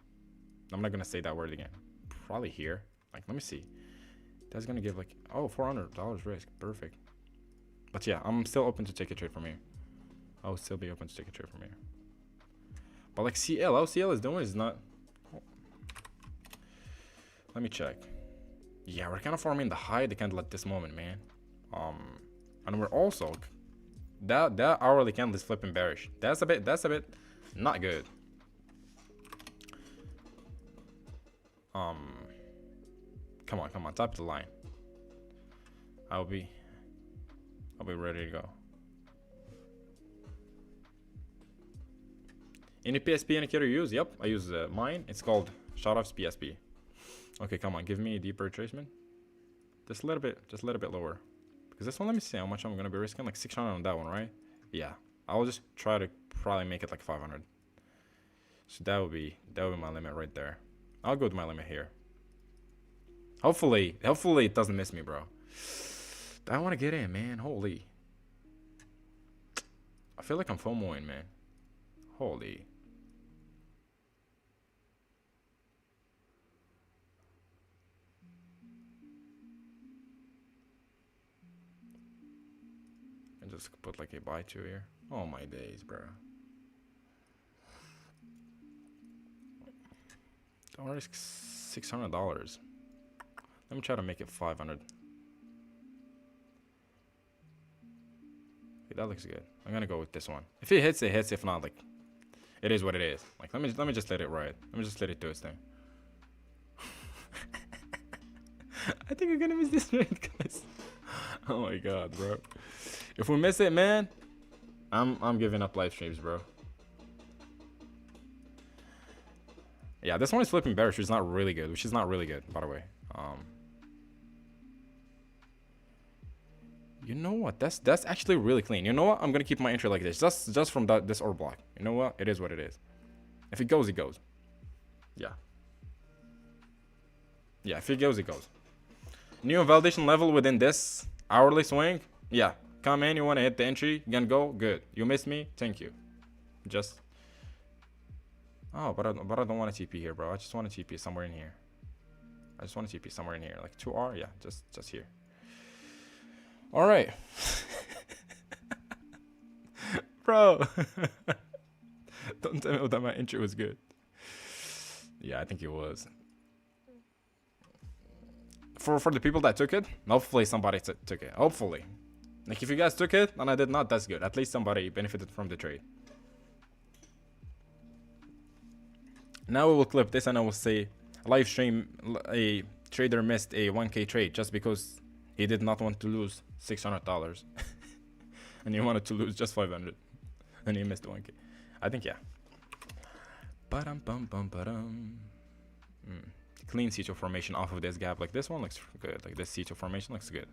not gonna say that word again. Probably here. Like, let me see. That's gonna give like, oh, $400 risk. Perfect. But yeah, I'm still open to take a trade from here. I'll still be open to take a trade from here. But like CL, how CL is doing is not. Let me check. Yeah, we're kind of forming the high of the candle at this moment, man. And we're also that hourly candle is flipping bearish. That's a bit not good. Come on, top of the line. I'll be ready to go. Any PSP indicator you use? Yep, I use mine. It's called Shotoff's PSP. Okay, come on, give me a deeper retracement. Just a little bit lower. Because this one, let me see how much I'm gonna be risking. Like 600 on that one, right? Yeah, I'll just try to probably make it like 500. So that would be my limit right there. I'll go to my limit here. Hopefully it doesn't miss me, bro. I want to get in, man. Holy. I feel like I'm FOMOing, man. Holy. And just put like a buy two here. Oh my days, bro. Don't risk $600. Let me try to make it 500. Okay, that looks good. I'm gonna go with this one. If it hits, it hits. If not, like, it is what it is. Like, let me just let it ride. Let me just let it do its thing. I think we're gonna miss this trade, guys. Oh my god, bro. If we miss it, man, I'm giving up live streams, bro. Yeah, this one is flipping bearish, which is not really good. By the way. You know what? That's actually really clean. You know what? I'm gonna keep my entry like this, just from this order block. You know what? It is what it is. If it goes, it goes. Yeah. Yeah, if it goes, it goes. New validation level within this hourly swing. Yeah. Come in, you wanna hit the entry, you gonna go, good. You missed me, thank you. Just. Oh, but I don't want a TP here, bro. I just want a TP somewhere in here. Like 2R, yeah, just here. All right. Bro. Don't tell me that my entry was good. Yeah, I think it was. For the people that took it, hopefully somebody took it. Hopefully. Like, if you guys took it and I did not, that's good. At least somebody benefited from the trade. Now we will clip this and I will say live stream a trader missed a 1K trade just because he did not want to lose $600 and he wanted to lose just 500 and he missed 1K. I think, yeah. Clean C2 formation off of this gap. Like, this one looks good. Like, this C2 formation looks good.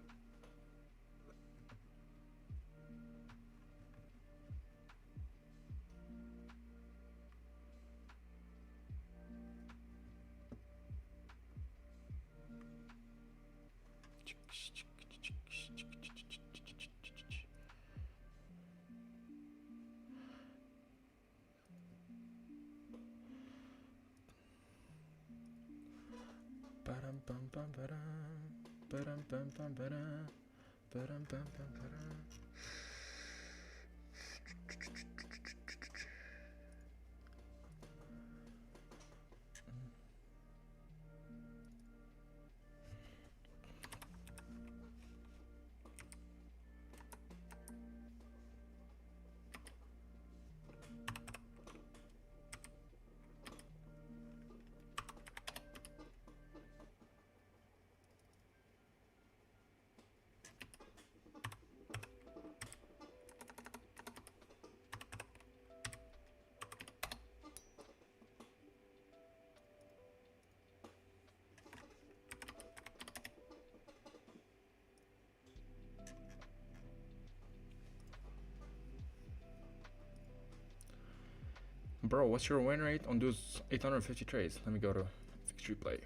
Bro, what's your win rate on those 850 trades? Let me go to victory play.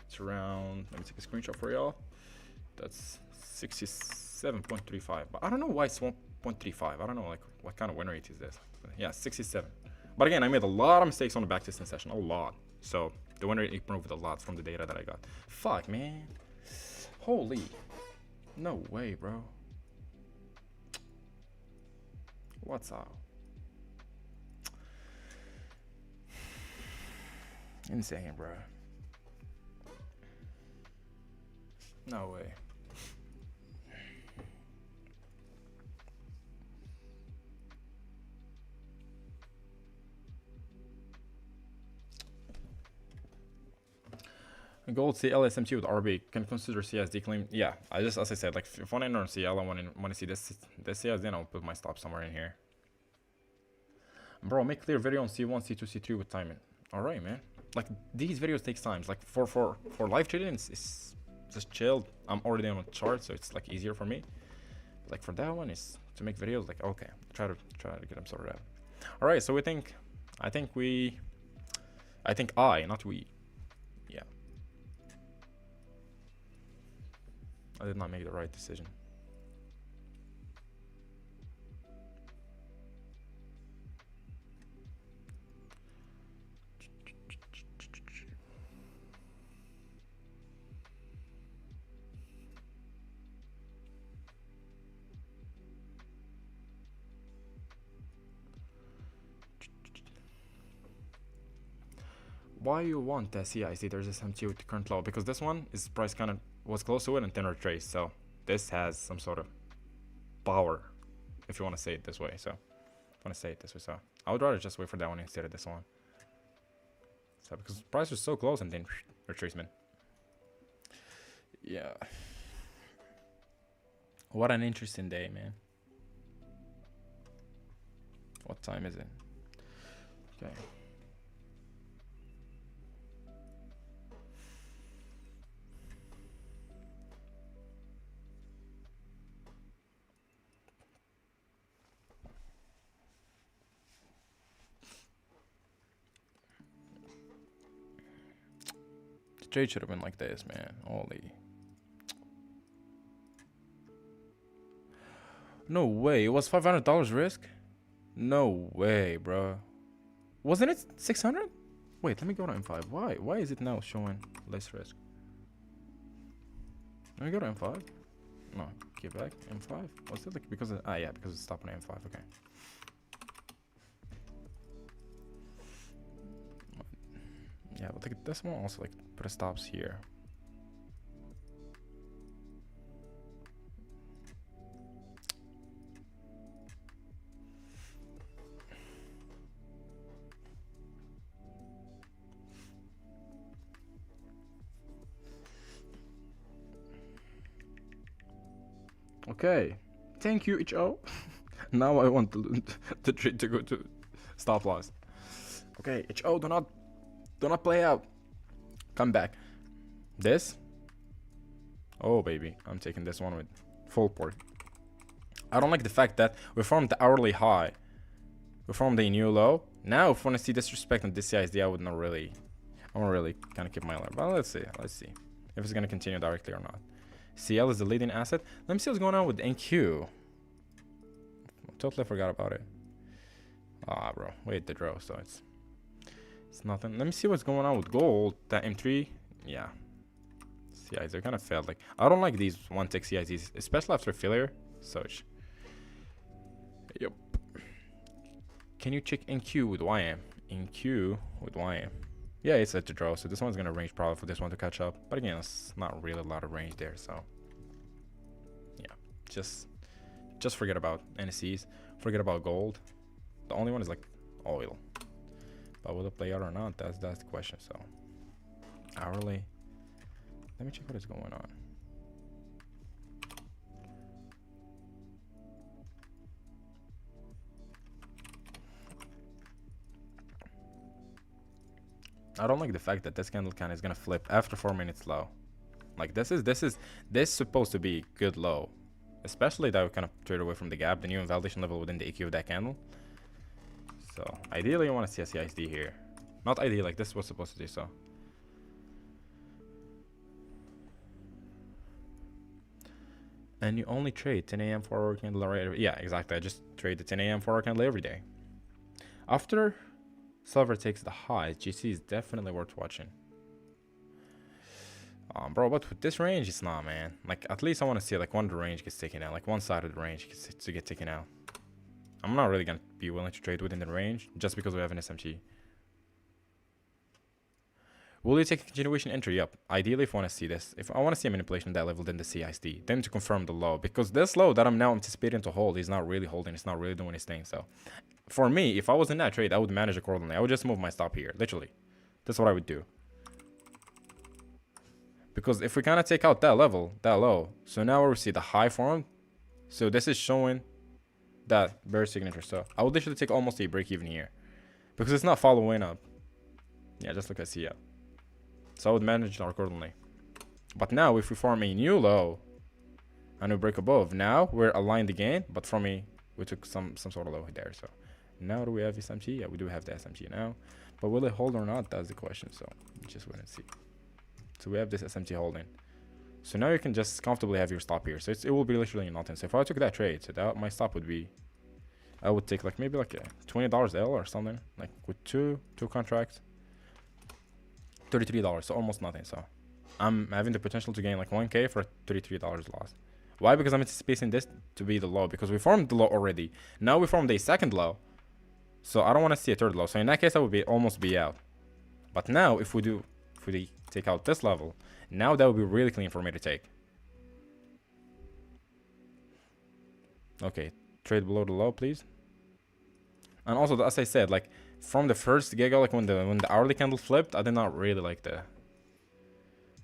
It's around, let me take a screenshot for y'all. That's 67.35. But I don't know why it's 1.35. I don't know like what kind of win rate is this. Yeah, 67. But again, I made a lot of mistakes on the backtesting session. A lot. So the win rate improved a lot from the data that I got. Fuck, man. Holy. No way, bro. What's up? Insane, bro. No way. Gold CL SMT with RB can consider CSD claim. Yeah, as I said, like if one enter on CL, I want to see this CS, then I'll put my stop somewhere in here. Bro, make clear video on C1, C2, C3 with timing. All right, man. Like these videos takes time. Like for live trading, it's just chilled. I'm already on a chart, so it's like easier for me. But like for that one, is to make videos. Like okay, try to get them sorted out. All right, so not we. Yeah, I did not make the right decision. Why you want the CIC? There's a SMT with the current low because this one is price kind of was close to it and then retraced. So this has some sort of power, if you want to say it this way. So I would rather just wait for that one instead of this one. So because the price was so close and then retracement. Yeah. What an interesting day, man. What time is it? Okay. The trade should have been like this, man. Holy. No way. It was $500 risk? No way, bro. Wasn't it 600? Wait, let me go to M5. Why? Why is it now showing less risk? Let me go to M5. No, get back. M5. Was it like because of, yeah, because it's stopping at M5. Okay. Yeah, but like this one also like put a stops here. Okay, thank you, HO. Now I want the trade to go to stop loss. Okay, HO, do not play out. Come back. This. Oh baby, I'm taking this one with full port. I don't like the fact that we formed the hourly high. We formed the new low. Now, if I want to see disrespect on this CISD, I won't really kind of keep my alert. But let's see if it's gonna continue directly or not. CL is the leading asset. Let me see what's going on with NQ. Totally forgot about it. Ah, bro, wait the draw, so it's nothing. Let me see what's going on with gold. That M3, yeah. CIs, they kind of failed. Like I don't like these one tick CIs, especially after failure. Such. Yep. Can you check NQ with YM? NQ with YM. Yeah, it's set to draw, so this one's gonna range probably for this one to catch up. But again, it's not really a lot of range there, so yeah, just forget about NSCs, forget about gold. The only one is like oil. But will it play out or not? That's the question. So hourly. Let me check what is going on. I don't like the fact that this candle kind of is gonna flip after 4 minutes low. Like this is supposed to be good low, especially that we kind of trade away from the gap, the new invalidation level within the EQ of that candle. So ideally you want to see a CISD here. Not ideally, like this was supposed to do so. And you only trade 10 a.m. forward candle right? Yeah, exactly. I just trade the 10 a.m. forward candle every day. After silver takes the highs, GC is definitely worth watching. Bro, but with this range, it's not, man. Like, at least I want to see like one of the range gets taken out, like one side of the range gets to get taken out. I'm not really gonna be willing to trade within the range just because we have an SMT. Will you take a continuation entry? Yep. Ideally, if I want to see this, if I want to see a manipulation at that level, then the CISD, then to confirm the low, because this low that I'm now anticipating to hold is not really holding. It's not really doing its thing. So, for me, if I was in that trade, I would manage accordingly. I would just move my stop here, literally. That's what I would do. Because if we kind of take out that level, that low, so now we see the high form. So this is showing that bear signature. So I would literally take almost a break even here, because it's not following up. Yeah, just look at CL. So I would manage it accordingly. But now if we form a new low and we break above, now we're aligned again, but from a, we took some sort of low there. So now do we have SMT? Yeah, we do have the SMT now, but will it hold or not? That's the question. So just wait and see. So we have this SMT holding. So now you can just comfortably have your stop here. So it will be literally nothing. So if I took that trade, so that my stop would be, I would take like maybe like a $20 L or something, like with two contracts, $33, so almost nothing. So I'm having the potential to gain like 1K for $33 loss. Why? Because I'm anticipating this to be the low, because we formed the low already. Now we formed a second low, so I don't want to see a third low. So in that case, I would be almost be out. But now if we take out this level, now that would be really clean for me to take. Okay, trade below the low, please. And also, as I said, like from the first gig, like when the hourly candle flipped, I did not really like the.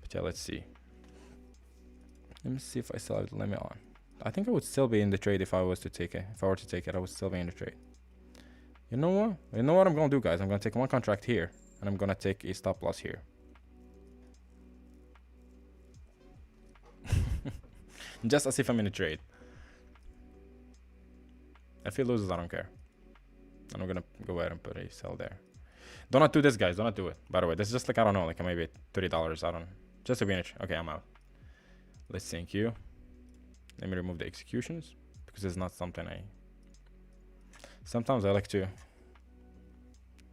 But yeah, let's see. Let me see if I still have the limit on. I think I would still be in the trade if I was to take it. If I were to take it, I would still be in the trade. You know what? You know what I'm gonna do, guys? I'm gonna take one contract here, and I'm gonna take a stop loss here. Just as if I'm in a trade. If he loses, I don't care. And I'm gonna go ahead and put a sell there. Do not do this, guys. Do not do it. By the way, this is just like, I don't know, like maybe $30. I don't. Just to be in it. Okay, I'm out. Let's thank you. Let me remove the executions, because it's not something I. Sometimes I like to.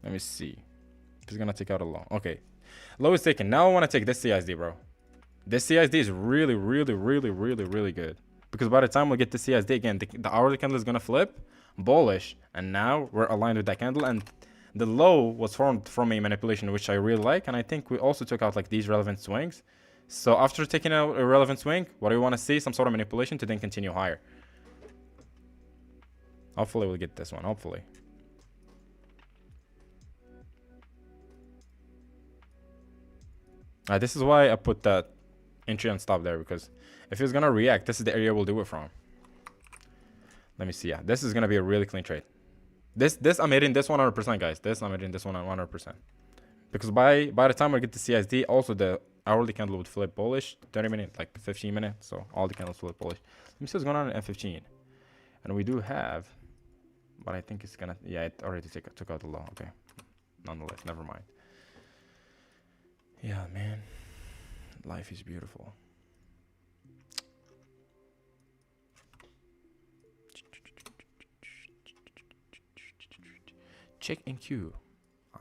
Let me see. He's gonna take out a low. Okay, low is taken. Now I want to take this CISD, bro. This CISD is really, really, really, really, really good, because by the time we get the CISD again, the hourly candle is gonna flip bullish, and now we're aligned with that candle, and the low was formed from a manipulation, which I really like. And I think we also took out like these relevant swings. So after taking out a relevant swing, what do we want to see? Some sort of manipulation to then continue higher. Hopefully we'll get this one. Hopefully. This is why I put that entry and stop there, because if it's gonna react, this is the area we'll do it from. Let me see. Yeah, this is gonna be a really clean trade. This I'm hitting this 100%, guys. This I'm hitting this one 100%, because by the time I get the CISD, also the hourly candle would flip bullish. 30 minutes, like 15 minutes. So all the candles flip bullish. Let me see what's going on in F15. And we do have, but I think it's gonna. Yeah, it already took out the low. Okay, nonetheless, never mind. Yeah, man, life is beautiful. Check NQ.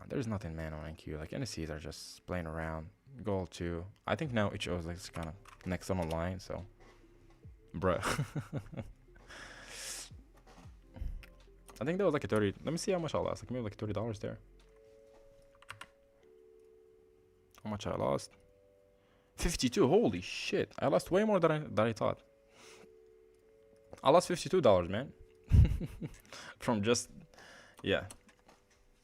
There's nothing, man, on NQ. Like NSCs are just playing around. Gold too. I think now it shows like it's kind of next on the line. So, bruh. I think that was like a 30. Let me see how much I lost. Like maybe like $30 there. How much I lost? 52. Holy shit! I lost way more than I thought. I lost $52, man. From just, yeah.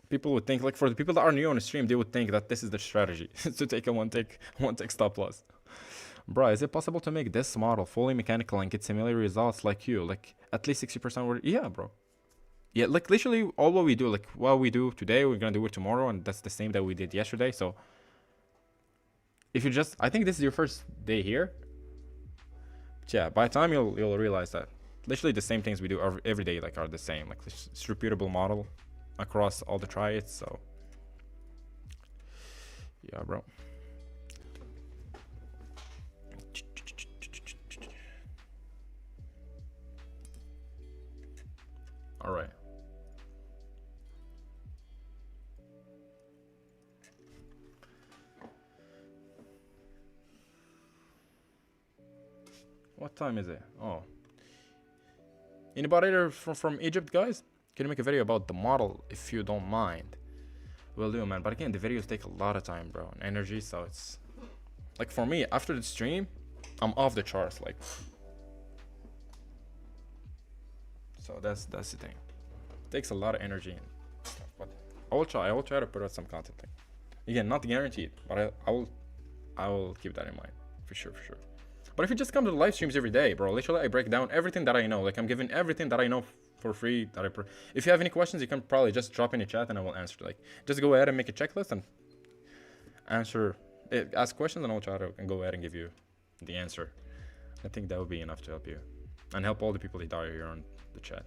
People would think, like, for the people that are new on the stream, they would think that this is the strategy to take a one tick stop loss. Bro, is it possible to make this model fully mechanical and get similar results like you? Like at least 60% were, yeah, bro. Yeah, like literally all what we do, like what we do today, we're gonna do it tomorrow, and that's the same that we did yesterday. So if you just, I think this is your first day here. But yeah, by the time you'll realize that literally the same things we do every day like are the same. Like it's repeatable model. across all the triads. So yeah, bro. All right. What time is it? Oh. Anybody there from Egypt, guys? Can you make a video about the model if you don't mind? Will do, man. But again, the videos take a lot of time, bro, and energy. So it's like for me, after the stream, I'm off the charts. Like, so that's the thing. It takes a lot of energy and stuff. But I will try. I will try to put out some content. Like, again, not guaranteed, but I will keep that in mind for sure, for sure. But if you just come to the live streams every day, bro, literally I break down everything that I know. Like, I'm giving everything that I know for free. If you have any questions, you can probably just drop in the chat and I will answer. Like, just go ahead and make a checklist and ask questions, and I'll try to go ahead and give you the answer. I think that would be enough to help you and help all the people that are here on the chat.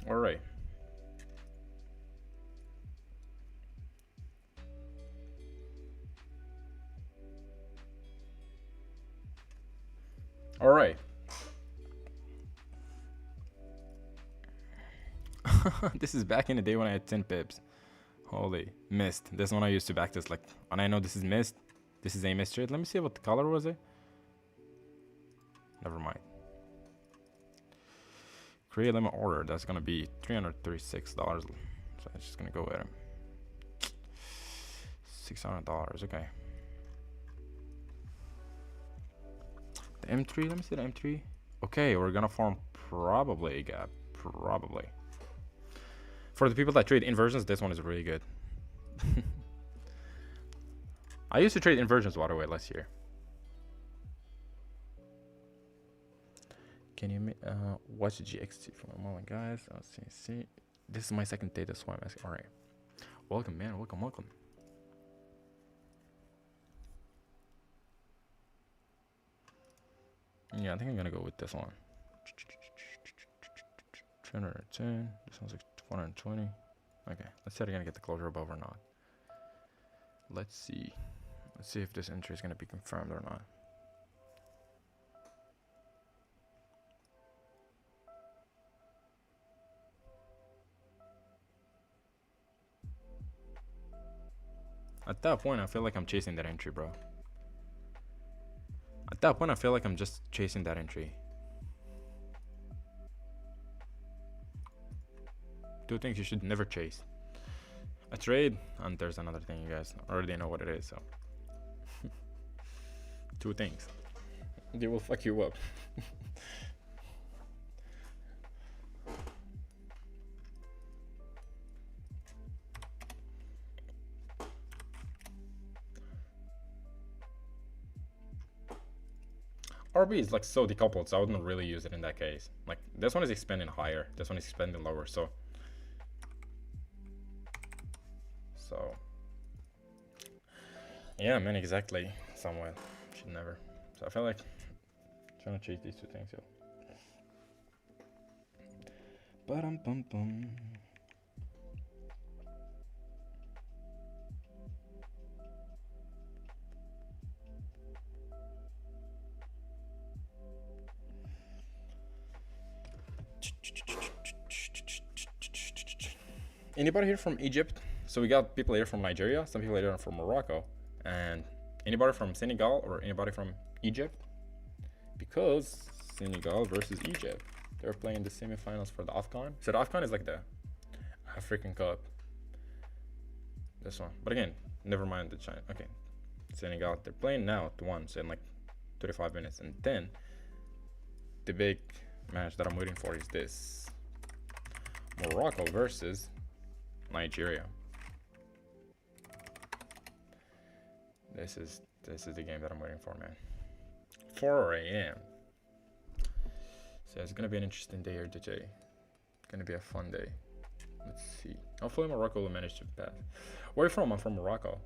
All right. All right. This is back in the day when I had 10 pips. Holy, mist. This one I used to backtest, like, and I know this is mist. This is a mist trade. Let me see what the color was it. Never mind. Create limit order. That's gonna be $336. So I'm just gonna go with it. $600. Okay. The M3. Let me see the M3. Okay, we're gonna form probably a gap. Probably. For the people that trade inversions, this one is really good. I used to trade inversions by the way last year. Can you watch the GxT from a moment, guys? Let's see. This is my second day, that's why I'm asking. All right. Welcome, man. Welcome. Yeah, I think I'm gonna go with this one. 310. This one's like 420. Okay, let's see if I'm gonna get the closure above or not. Let's see. Let's see if this entry is gonna be confirmed or not. At that point, I feel like I'm chasing that entry, bro. At that point, I feel like I'm just chasing that entry. Two things you should never chase: a trade, and there's another thing. You guys already know what it is, so. Two things. They will fuck you up. RB is like so decoupled, so I wouldn't really use it in that case. Like, this one is expanding higher, this one is expanding lower, so yeah, man, exactly. Somewhere should never. So I feel like I'm trying to chase these two things, yo. Ba-dum-bum-bum. Anybody here from Egypt? So we got people here from Nigeria, some people here from Morocco, and anybody from Senegal or anybody from Egypt? Because Senegal versus Egypt, they're playing the semifinals for the AFCON. So the AFCON is like the African Cup. This one, but again, never mind the China. Okay, Senegal, they're playing now to one, so in like 35 minutes, and then the big match that I'm waiting for is this: Morocco versus Nigeria. This is the game that I'm waiting for, man. 4 a.m. So it's gonna be an interesting day here, DJ. It's gonna be a fun day. Let's see. Hopefully Morocco will manage to pass. Where are you from? I'm from Morocco.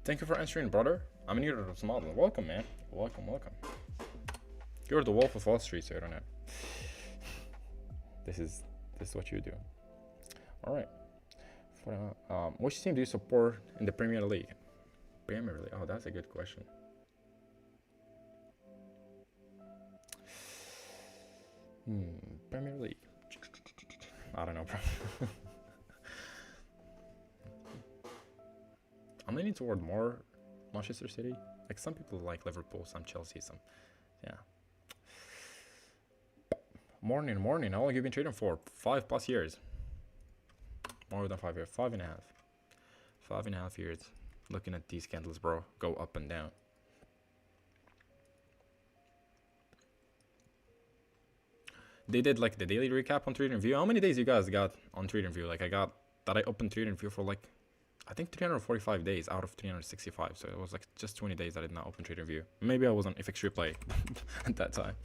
Thank you for answering, brother. I'm new to this model. Welcome, man. Welcome, welcome. You're the Wolf of Wall Street, so I don't know. This is what you do. All right. Which team do you support in the Premier League? Premier League. Oh, that's a good question. Premier League. I don't know, bro. I'm leaning toward more Manchester City. Like some people like Liverpool, some Chelsea, some yeah. Morning. How long have you been trading for? 5+ years. More than 5 years. 5.5. 5.5 years. Looking at these candles, bro, go up and down. They did like the daily recap on TradingView. How many days you guys got on TradingView? Like I opened TradingView for like I think 345 days out of 365. So it was like just 20 days I did not open TradingView. Maybe I was on FX Replay at that time.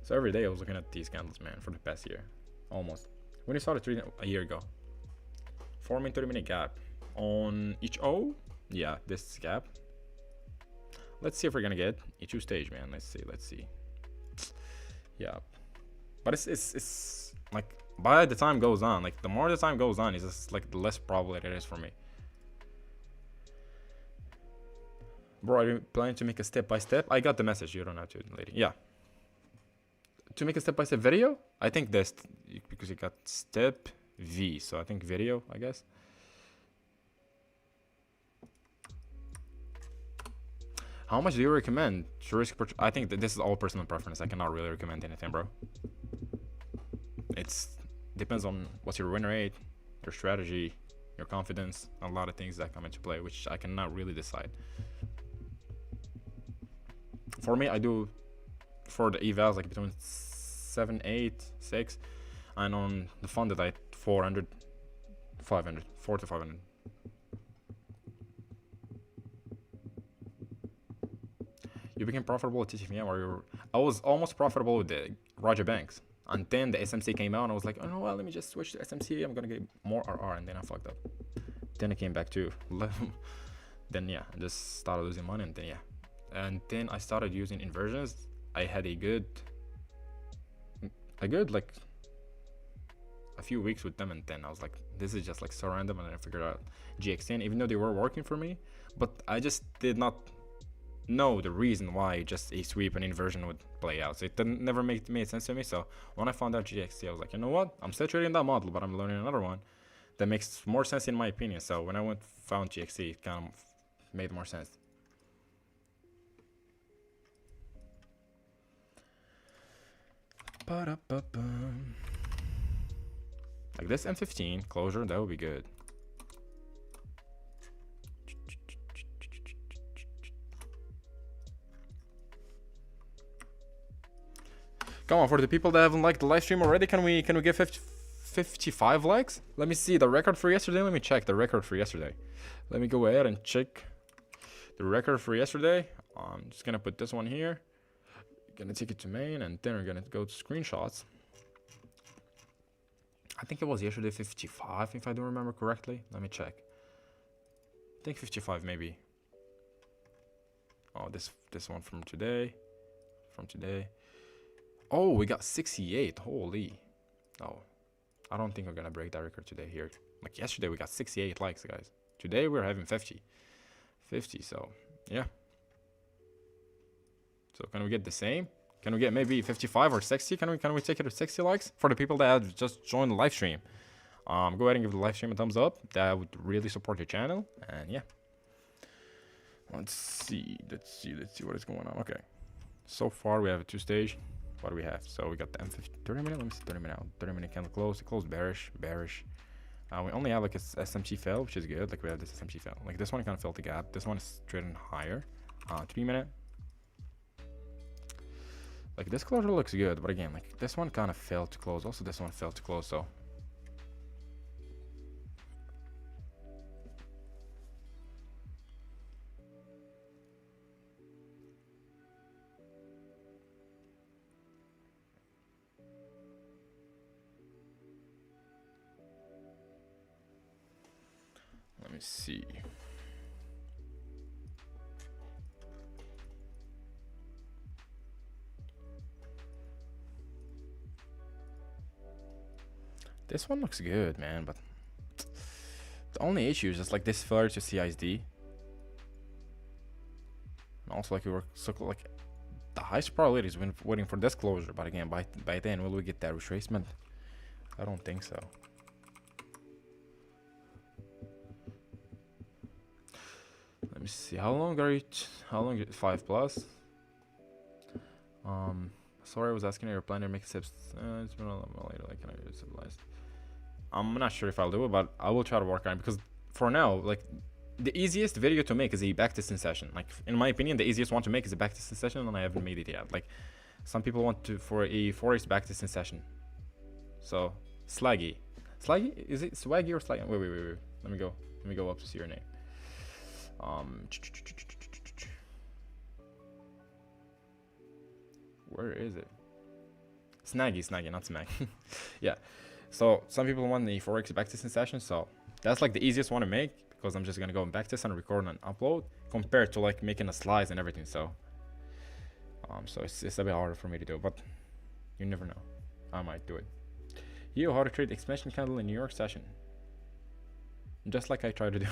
So every day I was looking at these candles, man, for the past year. Almost. When you started trading a year ago. 4-minute, 30-minute gap. On each O? Yeah, this gap. Let's see if we're gonna get a 2 stage, man. Let's see. Yeah. But it's like by the time goes on, like the more the time goes on, it's just like the less probable it is for me. Bro, are you planning to make a step-by-step? I got the message. You don't have to, lady. Yeah. To make a step-by-step video? I think this, because you got step V. So I think video, I guess. How much do you recommend to risk? I think that this is all personal preference. I cannot really recommend anything, bro. It's depends on what's your win rate, your strategy, your confidence, a lot of things that come into play, which I cannot really decide. For me, I do for the evals like between 7, 8, 6, and on the funded I 400, 500, 4 to 500. You became profitable at TTFM, or I was almost profitable with the Roger Banks. And then the SMC came out and I was like, oh no, well, let me just switch to SMC. I'm gonna get more RR, and then I fucked up. Then it came back to then yeah, I just started losing money, and then yeah. And then I started using inversions. I had a good like a few weeks with them, and then I was like, this is just like so random, and then I figured out GxT, even though they were working for me, but I just did not know the reason why just a sweep and inversion would play out. So it never made sense to me. So when I found out GxT, I was like, you know what? I'm still trading that model, but I'm learning another one that makes more sense in my opinion. So when I found GxT, it kind of made more sense. Like this M15 closure, that would be good. Come on, for the people that haven't liked the live stream already, can we get 55 likes? Let me see the record for yesterday. Let me check the record for yesterday. Let me go ahead and check the record for yesterday. I'm just gonna put this one here. Gonna take it to main, and then we're gonna go to screenshots. I think it was yesterday 55, if I don't remember correctly. Let me check. I think 55 maybe. Oh, this one from today. Oh, we got 68. Holy. Oh, I don't think we're gonna break that record today here. Like yesterday we got 68 likes, guys. Today we're having 50. So yeah. So can we get the same? Can we get maybe 55 or 60? Can we take it to 60 likes for the people that have just joined the live stream? Go ahead and give the live stream a thumbs up. That would really support your channel. And yeah. Let's see what is going on. Okay. So far we have a 2 stage. What do we have? So we got the M50 30 minute. Let me see 30 minute out. 30 minute candle close. It closed bearish. We only have like a SMC fail, which is good. Like we have this SMC fail. Like this one kind of filled the gap. This one is trading higher. 3 minute. Like this closure looks good, but again, like this one kind of failed to close. Also, this one failed to close. So let me see. This one looks good, man, but the only issue is just like this failure to CISD. And also like we were so like the highest probability is waiting for this closure, but again by then will we get that retracement? I don't think so. Let me see, how long are you? How long? 5+. Sorry, I was asking your plan to make steps. It's been a little later. Like, can I do civilized? I'm not sure if I'll do it, but I will try to work on it because for now, like, the easiest video to make is a backtesting session. Like, in my opinion, the easiest one to make is a backtesting session, and I haven't made it yet. Like, some people want to for a Forex backtesting session. So, Slaggy, is it Swaggy or Slaggy? Wait. Let me go up to see your name. Where is it? Snaggy, not Smack. Yeah. So some people want the Forex backtesting session, so that's like the easiest one to make because I'm just gonna go and backtest and record and upload compared to like making the slides and everything. So it's a bit harder for me to do, but you never know. I might do it. How to trade expansion candle in New York session. Just like I try to do.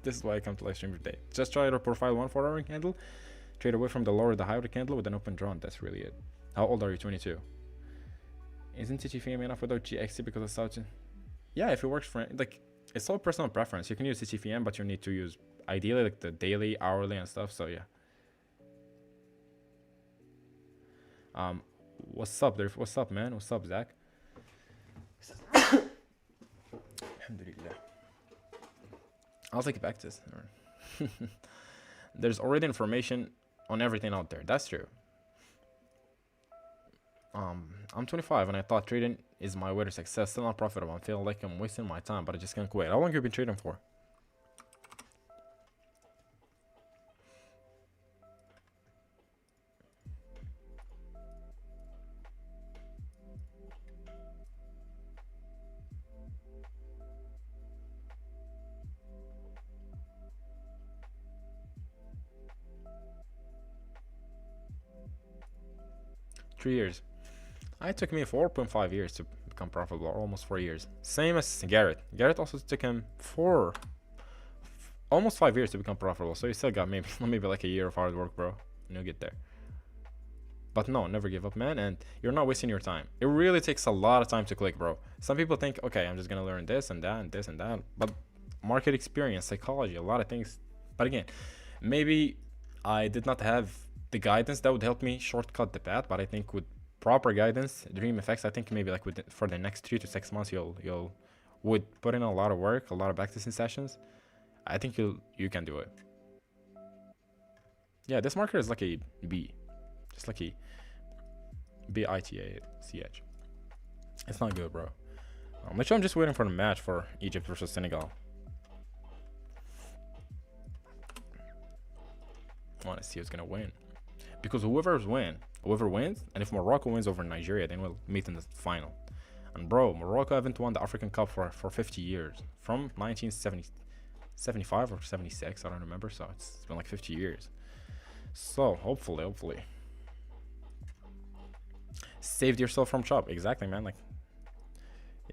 This is why I come to live stream every day. Just try to profile one 4-hour candle, trade away from the lower the higher the candle with an open drawn. That's really it. How old are you? 22. Isn't TTFM enough without GxT because of such? Yeah, if it works for like it's all personal preference. You can use TTFM, but you need to use ideally like the daily, hourly, and stuff. So yeah. What's up there? What's up, man? What's up, Zach? Alhamdulillah. I'll take it back to this. There's already information on everything out there. That's true. I'm 25 and I thought trading is my way to success. Still not profitable. I feel like I'm wasting my time, but I just can't quit. How long have you been trading for? Three years. It took me 4.5 years to become profitable, almost 4 years. Same as Garrett. Garrett also took him almost 5 years to become profitable. So you still got maybe like a year of hard work, bro, and you'll get there. But no, never give up, man, and you're not wasting your time. It really takes a lot of time to click, bro. Some people think, okay, I'm just gonna learn this and that and this and that, but market experience, psychology, a lot of things. But again, maybe I did not have the guidance that would help me shortcut the path, but I think with proper guidance, Dream Effects, I think maybe like for the next 3 to 6 months, you'll would put in a lot of work, a lot of backtesting sessions. I think you can do it. Yeah, this marker is like a B, just like a BITACH. It's not good, bro. Literally, I'm just waiting for the match for Egypt versus Senegal. I want to see who's gonna win, because whoever wins, and if Morocco wins over Nigeria, then we'll meet in the final. And bro, Morocco haven't won the African Cup for 50 years, from 1975 or 76, I don't remember. So it's been like 50 years. So hopefully saved yourself from chop. Exactly, man. Like,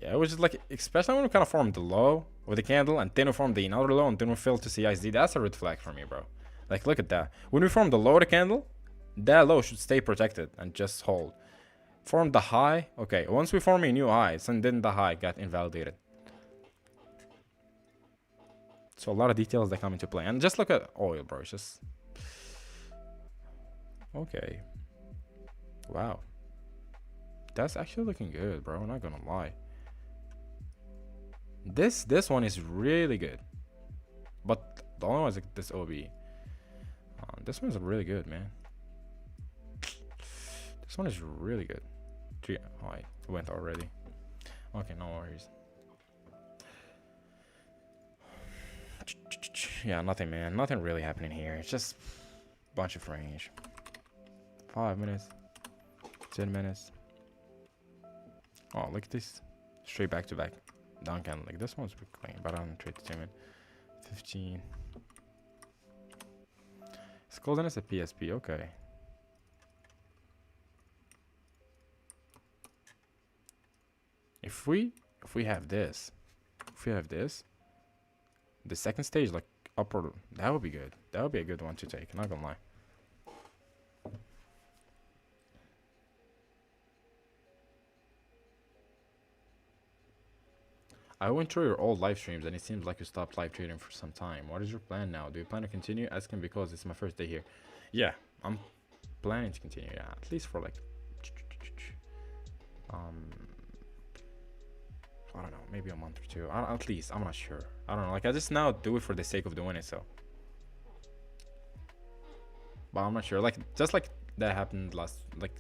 yeah, it was just like, especially when we kind of formed the low with the candle and then we formed the another low and then we failed to CISD. That's a red flag for me, bro. Like, look at that. When we formed the low of the candle, that low should stay protected and just hold. Form the high. Okay, once we form a new high, and then the high got invalidated. So a lot of details that come into play. And just look at oil, bro. It's just okay. Wow, that's actually looking good, bro. I'm not gonna lie. This one is really good, but the only one is like this OB. This one's really good, man. This one is really good. Oh, it went already. Okay, no worries. Yeah, nothing, man. Nothing really happening here. It's just a bunch of range. 5 minutes. 10 minutes. Oh, look at this. Straight back to back. Down candle. Like, this one's clean, but I don't trade the 10 minute. 15. It's golden as a PSP. Okay. If we if we have this, the second stage, like upper, that would be good. That would be a good one to take. Not gonna lie. I went through your old live streams and it seems like you stopped live trading for some time. What is your plan now? Do you plan to continue? Asking because it's my first day here. Yeah, I'm planning to continue. Yeah, at least for like, I don't know, maybe a month or two. At least, I'm not sure. I don't know. Like I just now do it for the sake of doing it. So, but I'm not sure. Like just like that happened last like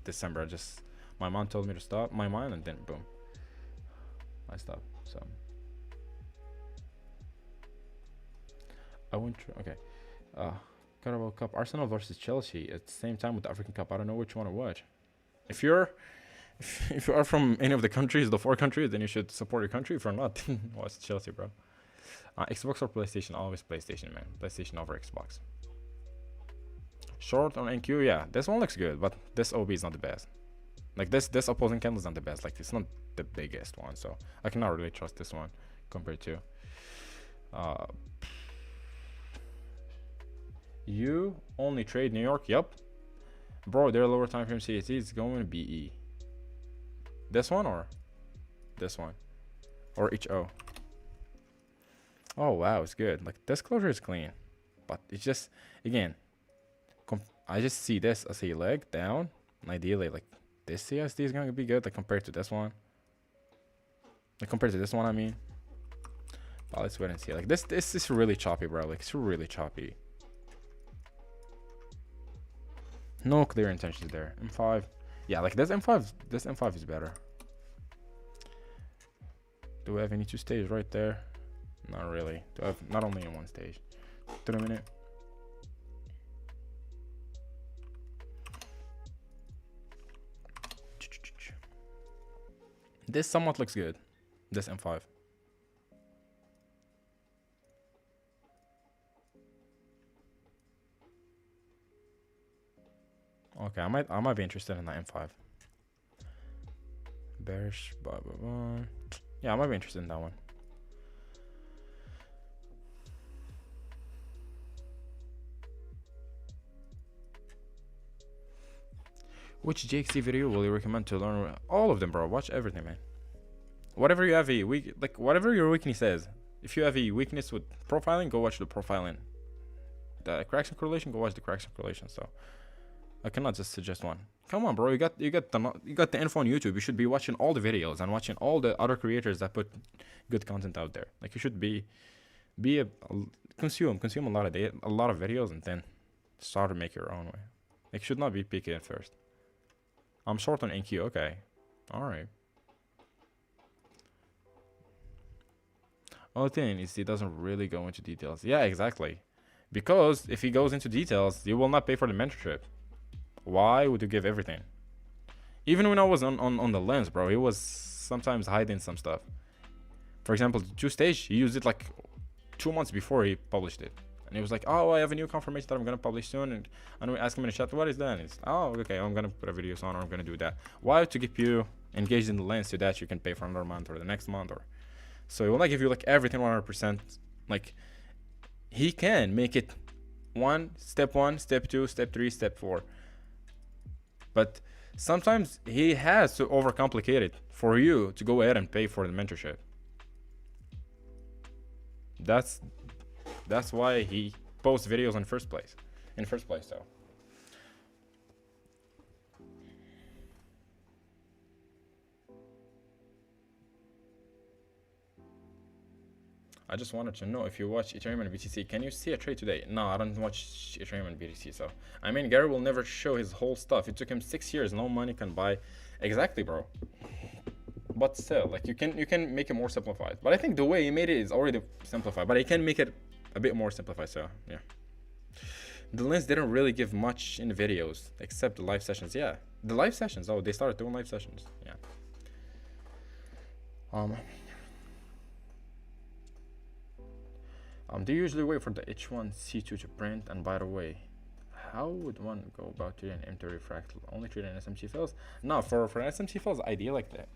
December. Just my mom told me to stop my mind, and then boom, I stopped. So I went through. Okay, Carabao Cup, Arsenal versus Chelsea at the same time with the African Cup. I don't know which one to watch. If you're if you are from any of the countries, the 4 countries, then you should support your country. If you're not, watch Chelsea, bro. Xbox or PlayStation? Always PlayStation, man. PlayStation over Xbox. Short on NQ, yeah. This one looks good, but this OB is not the best. Like this opposing candle is not the best. Like it's not the biggest one, so I cannot really trust this one compared to. You only trade New York? Yup. Bro, their lower time frame CAT is going to BE. This one or this one? Or HO? Oh wow, it's good. Like this closure is clean. But it's just, again, I just see this as a leg down. And ideally, like this CSD is going to be good like compared to this one. Like compared to this one, I mean. But let's wait and see. Like this is really choppy, bro. Like it's really choppy. No clear intentions there. M5. Yeah, like this M5 is better. Do we have any 2 stage right there? Not really. Do I have not only in 1 stage? 3 minute. This somewhat looks good. This M5. Okay, I might be interested in that M5. Bearish, blah blah blah. Yeah, I might be interested in that one. Which GxT video will you recommend to learn? All of them, bro. Watch everything, man. Whatever you have a like whatever your weakness is. If you have a weakness with profiling, go watch the profiling. The cracks and correlation, go watch the cracks and correlation. So I cannot just suggest one. Come on, bro. You got the info on YouTube. You should be watching all the videos and watching all the other creators that put good content out there. Like you should consume a lot of videos and then start to make your own way. Like should not be picky at first. I'm short on NQ. Okay, all right. Only thing is he doesn't really go into details. Yeah, exactly. Because if he goes into details, you will not pay for the mentorship. Why would you give everything? Even when I was on the lens, bro, he was sometimes hiding some stuff. For example, 2 stage, he used it like 2 months before he published it. And he was like, oh, I have a new confirmation that I'm going to publish soon. And we ask him in the chat, what is that? And he's, oh, okay, I'm going to put a video on or I'm going to do that. Why? To keep you engaged in the lens so that you can pay for another month or the next month. Or so he will not give you like everything 100%. Like he can make it step 1, step 2, step 3, step 4. But sometimes he has to overcomplicate it for you to go ahead and pay for the mentorship. That's why he posts videos in first place. So I just wanted to know if you watch Ethereum and BTC. Can you see a trade today? No, I don't watch Ethereum and BTC. So I mean, Gary will never show his whole stuff. It took him 6 years. No money can buy. Exactly, bro. But still, like you can make it more simplified. But I think the way he made it is already simplified. But he can make it a bit more simplified. So yeah. The lens didn't really give much in the videos except the live sessions. Yeah, the live sessions. Oh, they started doing live sessions. Yeah. Do you usually wait for the H1C2 to print? And by the way, how would one go about doing an M30 fractal? Only treating SMT fields? No, for SMT fields, idea like that.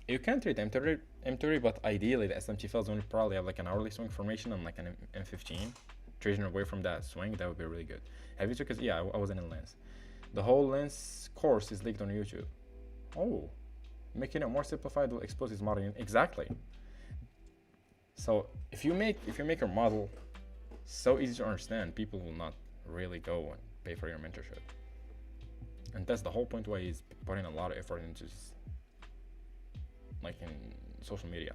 You can trade M30, but ideally the SMT fails when you probably have like an hourly swing formation and like an M15. Trading away from that swing, that would be really good. Have you took it? Yeah, I wasn't in Lens. The whole Lens course is leaked on YouTube. Oh, making it more simplified will expose his model. Exactly. So if you make your model so easy to understand, people will not really go and pay for your mentorship. And that's the whole point why he's putting a lot of effort into like in social media.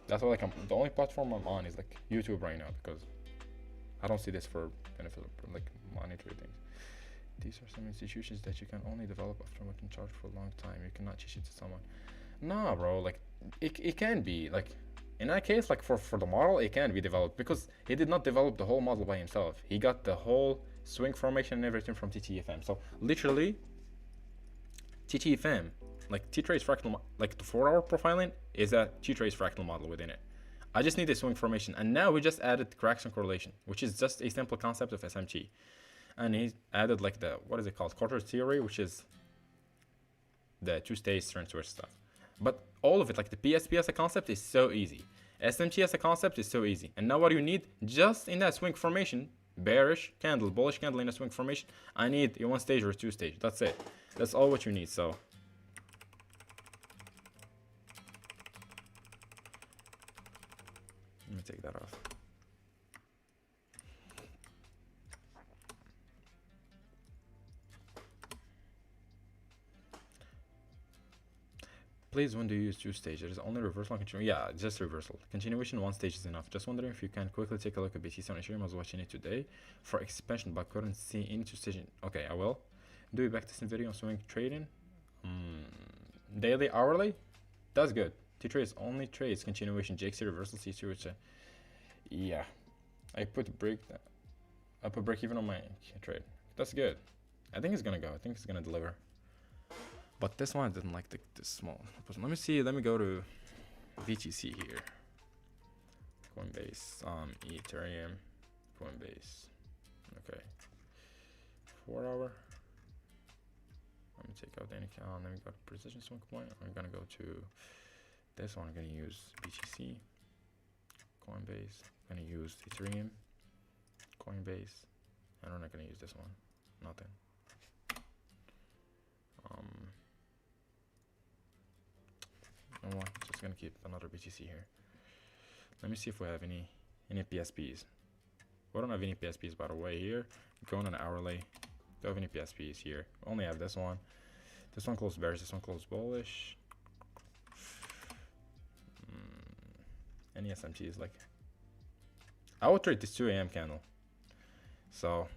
That's why like the only platform I'm on is like YouTube right now, because I don't see this for benefit of like monetary things. These are some institutions that you can only develop after working charge for a long time. You cannot teach it to someone. Nah, bro, like it can be like in that case, like for the model, it can be developed because he did not develop the whole model by himself. He got the whole swing formation and everything from TTFM. So literally, TTFM, like T-trace fractal, like the 4-hour profiling is a T-trace fractal model within it. I just need a swing formation, and now we just added correction correlation, which is just a simple concept of SMT. And he added like the, what is it called, quarter theory, which is the two-stage turn switch stuff. But all of it, like the PSP as a concept, is so easy. SMT as a concept is so easy. And now what you need, just in that swing formation, bearish candle, bullish candle in a swing formation, I need a 1-stage or a 2-stage. That's it. That's all what you need. So let me take that off. Please, when do you use 2 stages? Is only reversal and continuation? Yeah, just reversal. Continuation 1 stage is enough. Just wondering if you can quickly take a look at BTC on Ethereum. I was watching it today for expansion, but couldn't see any 2 stage. Okay, I will. Do a backtesting video on swing trading. Daily, hourly? That's good. T-trades only trades continuation, GxT reversal, C2, which yeah. I put break even on my trade. That's good. I think it's gonna go. I think it's gonna deliver. But this one I didn't like this small. Let me see. Let me go to VTC here. Coinbase, Ethereum, Coinbase. Okay. 4-hour. Let me take out any count. Let me go to precision swing point. I'm gonna go to this one. I'm gonna use BTC, Coinbase. I'm gonna use Ethereum, Coinbase, and I'm not gonna use this one. Nothing. I'm just gonna keep another BTC here. Let me see if we have any PSPs. We don't have any PSPs, by the way. Here, going on hourly. Don't have any PSPs here. We only have this one. This one closed bearish. This one closed bullish. Any SMTs? Like, I would trade this 2 a.m. candle. So,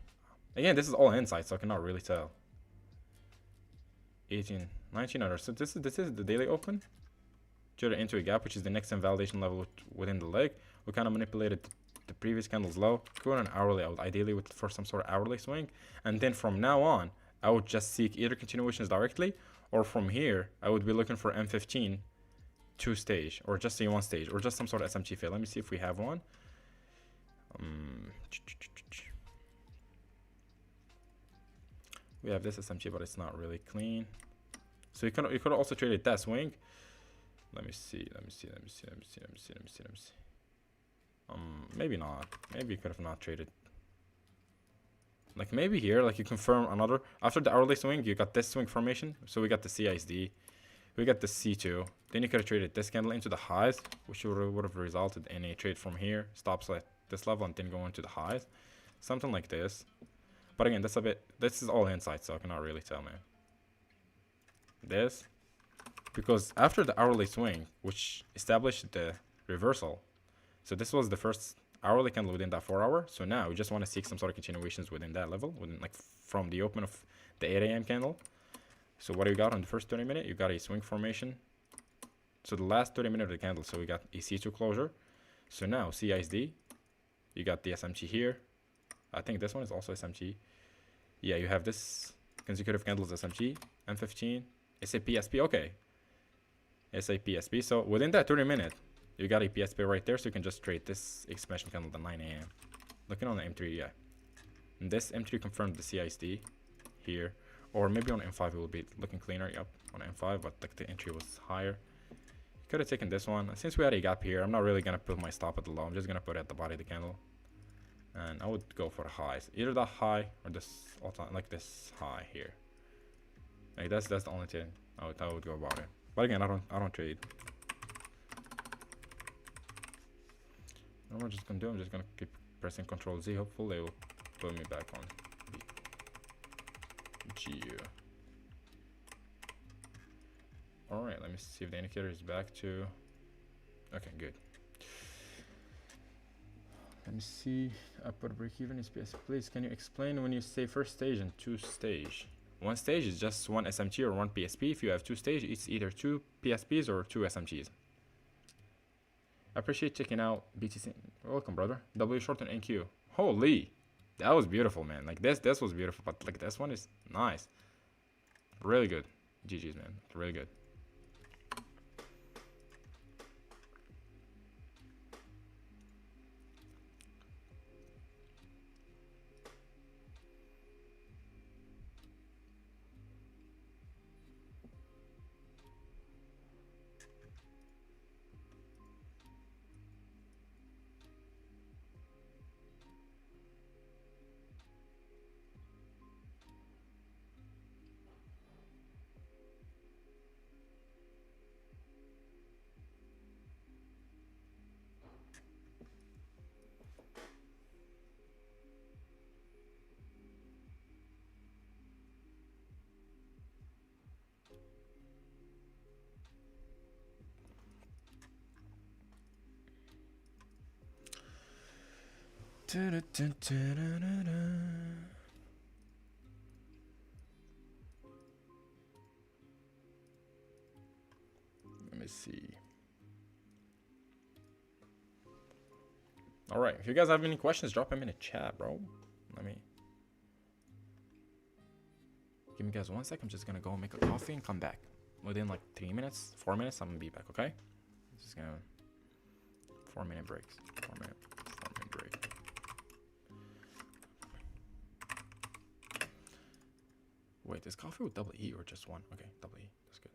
again, this is all insight, so I cannot really tell. 18, 1900. So this is the daily open. Into a gap, which is the next invalidation level within the leg. We kind of manipulated the previous candle's low. Go on an hourly. I would ideally look for some sort of hourly swing, and then from now on, I would just seek either continuations directly, or from here, I would be looking for M15 2-stage, or just a 1-stage, or just some sort of SMT fail. Let me see if we have one. We have this SMT, but it's not really clean. So you could also trade it that swing. Let me see. Maybe not. Maybe you could have not traded. Like maybe here, like you confirm another. After the hourly swing, you got this swing formation. So we got the CISD. We got the C2. Then you could have traded this candle into the highs, which would have resulted in a trade from here. Stops at this level and then go into the highs. Something like this. But again, this is all insight, so I cannot really tell, man. This. Because after the hourly swing, which established the reversal, so this was the first hourly candle within that 4-hour. So now we just want to seek some sort of continuations within that level, within like from the open of the 8 a.m. candle. So what do you got on the first 30 minute? You got a swing formation. So the last 30 minutes of the candle, so we got a C2 closure. So now CISD, you got the SMT here. I think this one is also SMT. Yeah, you have this consecutive candles SMT, M15, it's a PSP. Okay. It's a PSP. So within that 30 minute, you got a PSP right there. So you can just trade this expansion candle at 9 a.m. Looking on the M3, yeah. And this M3 confirmed the CISD here. Or maybe on M5 it will be looking cleaner. Yep. on M5, but like the entry was higher. Could have taken this one. Since we had a gap here, I'm not really gonna put my stop at the low. I'm just gonna put it at the body of the candle, and I would go for the highs, either that high or this, like this high here. Like that's the only thing I would go about it. But again, I don't trade. What I'm just gonna do, I'm just gonna keep pressing Control Z. Hopefully, it will put me back on GU. All right, let me see if the indicator is back to. Okay, good. Let me see. I put a break even in SPS. Please, can you explain when you say first stage and two stage? One stage is just one SMT or one PSP. If you have two stage, it's either two PSPs or two SMTs. I appreciate checking out BTC. Welcome, brother. W short and NQ. Holy, that was beautiful, man. Like this was beautiful, but like this one is nice. Really good. GG's, man. Really good. Let me see. All right, if you guys have any questions, drop them in the chat, bro. Give me guys 1 second. I'm just gonna go make a coffee and come back. Within like 3 minutes, 4 minutes, I'm gonna be back, okay? Just gonna 4-minute breaks. 4-minute break. Wait, is coffee with double E or just one? Okay, double E. That's good.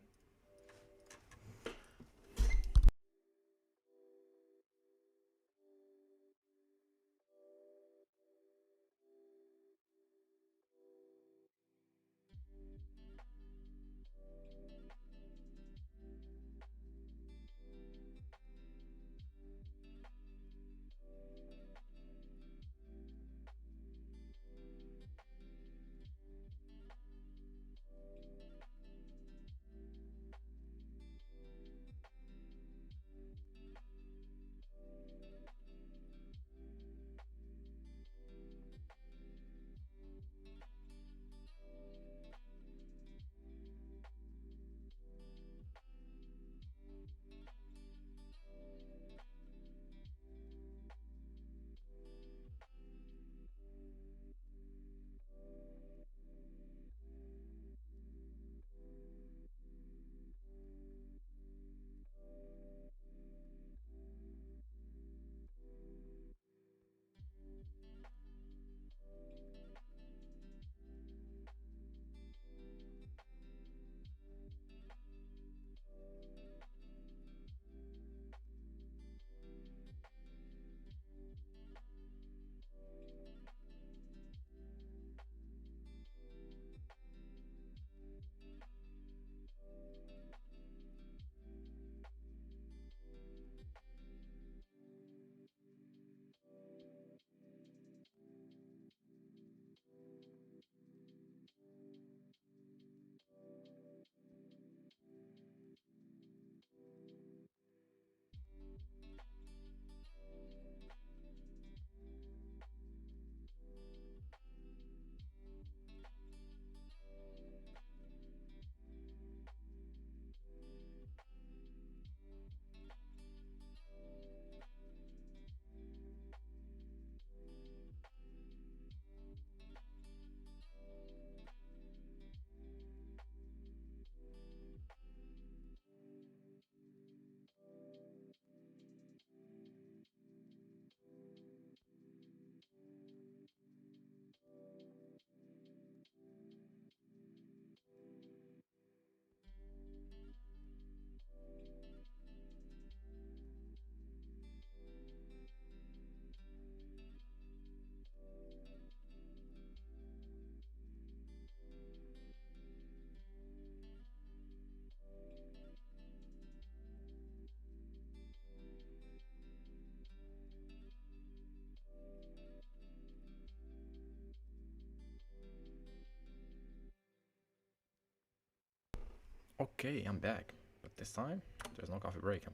Okay, I'm back. But this time, there's no coffee break.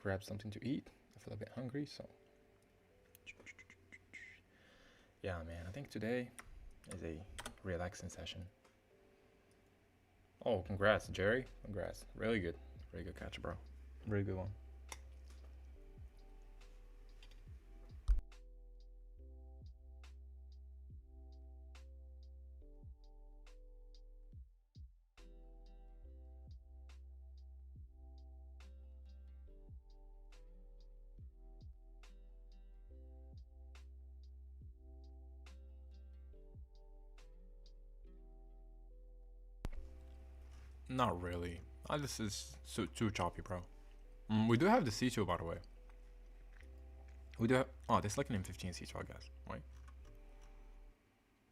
Grab something to eat. I feel a bit hungry, so. Yeah, man, I think today is a relaxing session. Oh, congrats, Jerry. Congrats. Really good. Really good catch, bro. Really good one. Not really. This is too choppy, bro. We do have the C2, by the way. We do have. Oh, there's like an M15 C2, I guess. Right?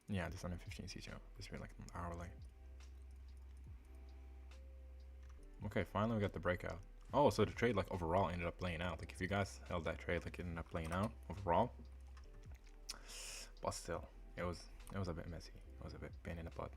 Yeah, there's an M15 C2. It's been like an hour late. Okay, finally we got the breakout. Oh, so the trade like overall ended up playing out. Like if you guys held that trade, like it ended up playing out overall. But still, it was a bit messy. It was a bit pain in the butt.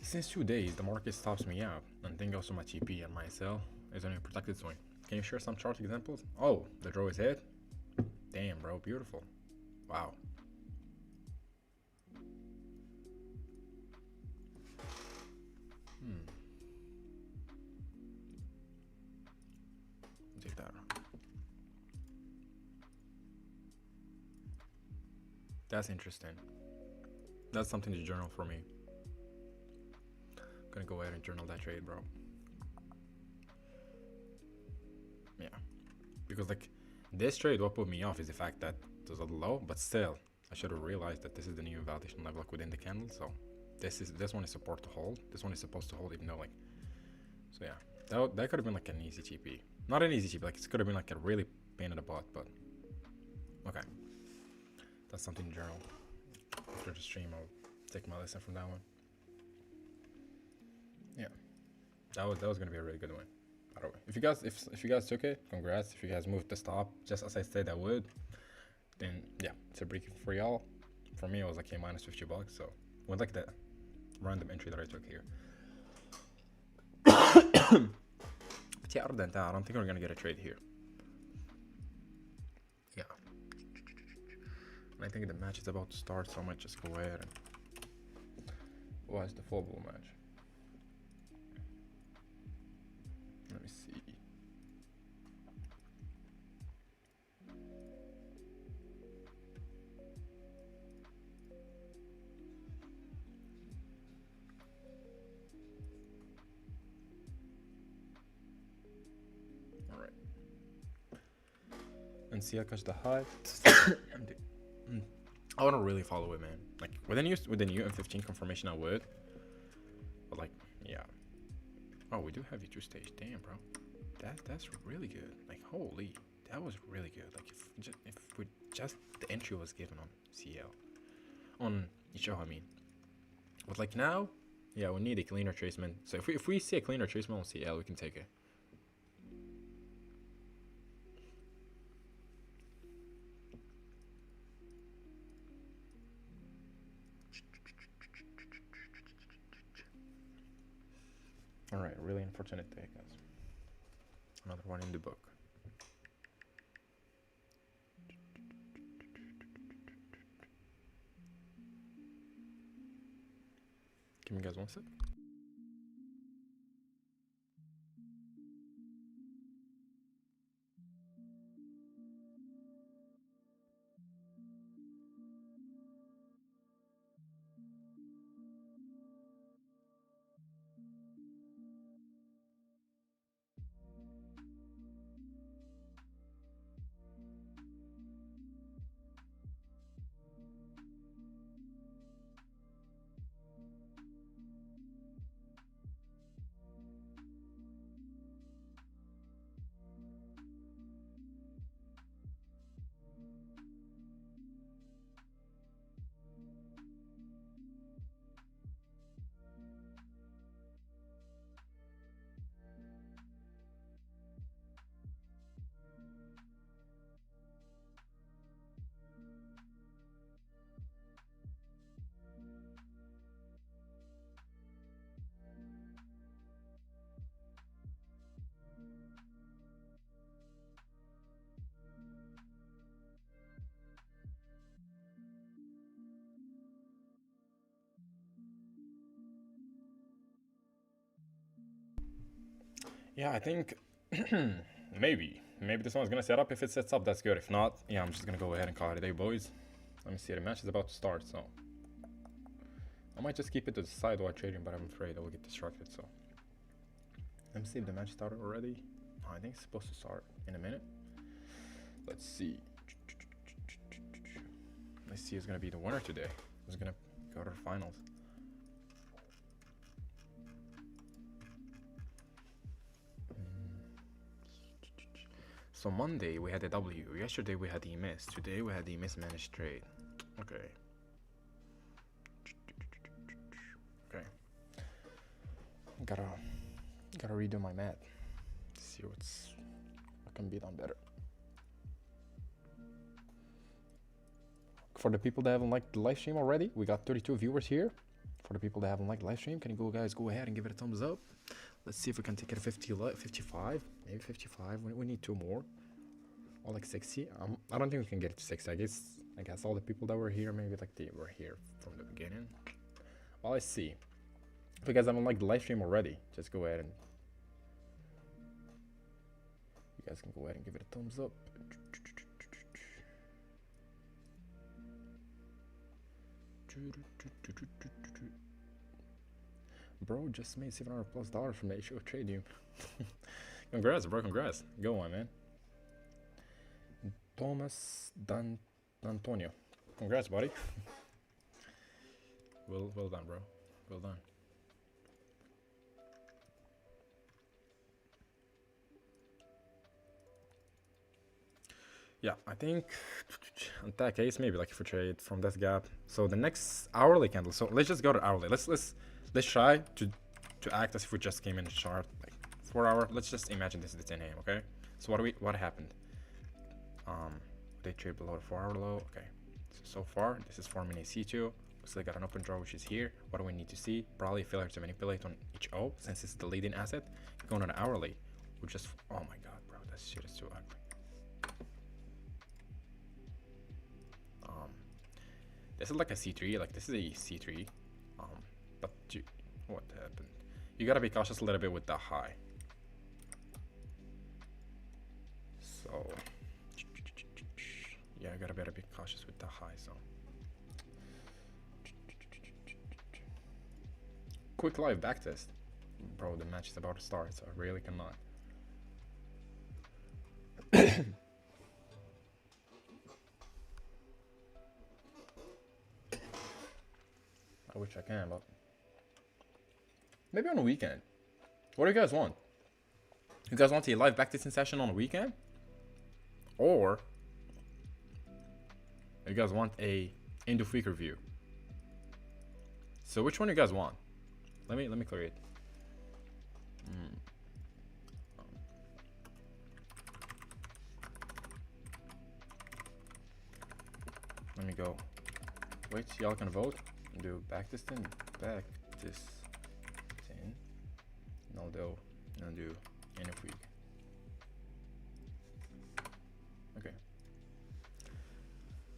Since 2 days, the market stops me out, and then goes to my TP and my SL is only a protected swing. Can you share some chart examples? Oh, the draw is hit? Damn, bro, beautiful. Wow. Take that. That's interesting. That's something to journal for me. I'm gonna go ahead and journal that trade, bro. Yeah. Because, like, this trade, what put me off is the fact that it was a low, but still, I should have realized that this is the new validation level, like, within the candle, so this one is support to hold. This one is supposed to hold, even though, like, so yeah. That could have been, like, an easy TP. Not an easy TP, like, it could have been, like, a really pain in the butt, but okay. That's something to journal. After the stream, I'll take my lesson from that one. Yeah, that was gonna be a really good one. By the way, if you guys took it, congrats. If you guys moved the stop, just as I said I would, then yeah, it's a break for y'all. For me, it was like a minus $50. So with like the random entry that I took here. But yeah, other than that, I don't think we're gonna get a trade here. Yeah. And I think the match is about to start, so I might just go ahead and watch the full bull match. Let me see. and CL catch the high. I want to really follow it, man. Like with the new M15 confirmation, I would. But like, yeah. Oh, we do have E2 stage. Damn, bro. That's really good. Like, holy, that was really good. Like, if we just the entry was given on CL, on HO, I mean. But like now, yeah, we need a cleaner tracement. So if we see a cleaner tracement on CL, we can take it. All right, really unfortunate day, guys. Another one in the book. Give me guys one sec. Yeah, I think maybe this one's gonna set up. If it sets up, that's good. If not, yeah, I'm just gonna go ahead and call it a day, boys. Let me see. The match is about to start, so I might just keep it to the side while trading, but I'm afraid I will get distracted. So let me see if the match started already. Oh, I think it's supposed to start in a minute. Let's see. Let's see who's gonna be the winner today. Who's gonna go to the finals? So Monday we had a W. Yesterday we had the miss. Today we had the mismanaged trade. Okay. Okay. Gotta redo my math. See what can be done better. For the people that haven't liked the live stream already, we got 32 viewers here. For the people that haven't liked the live stream, can you guys go ahead and give it a thumbs up? Let's see if we can take it to 55, maybe 55. We need 2 more, or like 60. I don't think we can get it to 60. I guess all the people that were here, maybe like they were here from the beginning. Well, let's see. If you guys haven't liked the live stream already, just go ahead and you guys can go ahead and give it a thumbs up. Bro just made $700+ from the HO trade you. Congrats, bro, congrats. Go on, man. Thomas D'Antonio. Congrats, buddy. well done, bro. Well done. Yeah, I think on that case, maybe like if we trade from that gap. So the next hourly candle. So let's just go to hourly. Let's try to act as if we just came in the chart like 4 hour. Let's just imagine this is the 10 a.m. Okay. So what happened? They trade below the 4 hour low. Okay. So far this is forming a C2. We still got an open draw which is here. What do we need to see? Probably failure to manipulate on each O since it's the leading asset. Going on an hourly, we just oh my god, bro, that shit is too ugly. This is like a C3, like this is a C3, but what happened? You gotta be cautious a little bit with the high. So yeah, you gotta better be cautious with the high. So quick live backtest, bro. The match is about to start, so I really cannot. wish I can, but maybe on a weekend. What do you guys want? You guys want a live backtesting session on a weekend? Or you guys want a end of week review? So which one do you guys want? Let me clear it. Let me go. Wait, y'all can vote. Do backtesting, and I'll do end of week. Okay.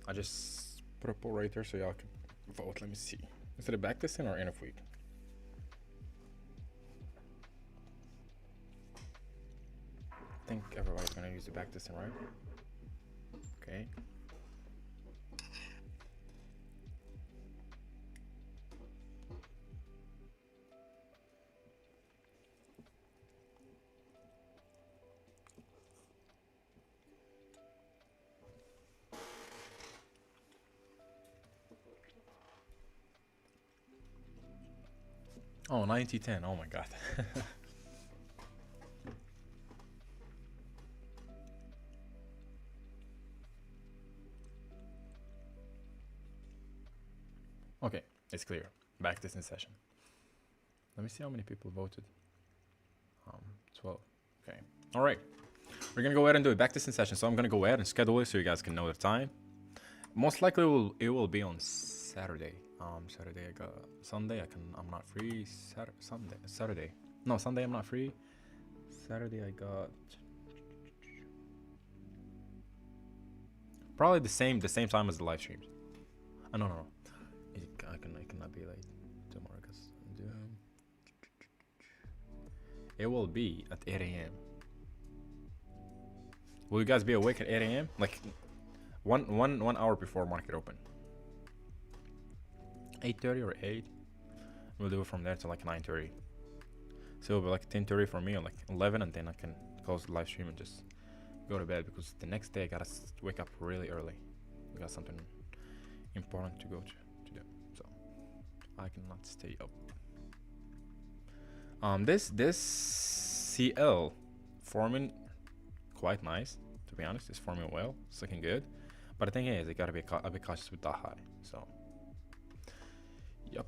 I just put a poll right there so y'all can vote. Let me see. Is it a backtesting or end of week? I think everybody's gonna use the backtesting, right? Okay. Oh, 90-10. Oh my god. Okay, it's clear. Backtesting session. Let me see how many people voted. 12. Okay. All right. We're gonna go ahead and do a backtesting session. So I'm gonna go ahead and schedule it so you guys can know the time. Most likely it will be on Saturday. Saturday I got Sunday. I'm not free. Saturday. No, Sunday I'm not free. Saturday I got probably the same time as the live streams. No. I cannot be late tomorrow because it will be at 8 a.m. Will you guys be awake at 8 a.m? Like one hour before market open. 8:30 or 8. We'll do it from there to like 9:30. So it'll be like 10:30 for me or like 11, and then I can close the live stream and just go to bed because the next day I gotta wake up really early. We got something important to go to do, so I cannot stay up. This CL forming quite nice, to be honest. It's forming well. It's looking good, but the thing is, I gotta be a bit cautious with that high. So, yep.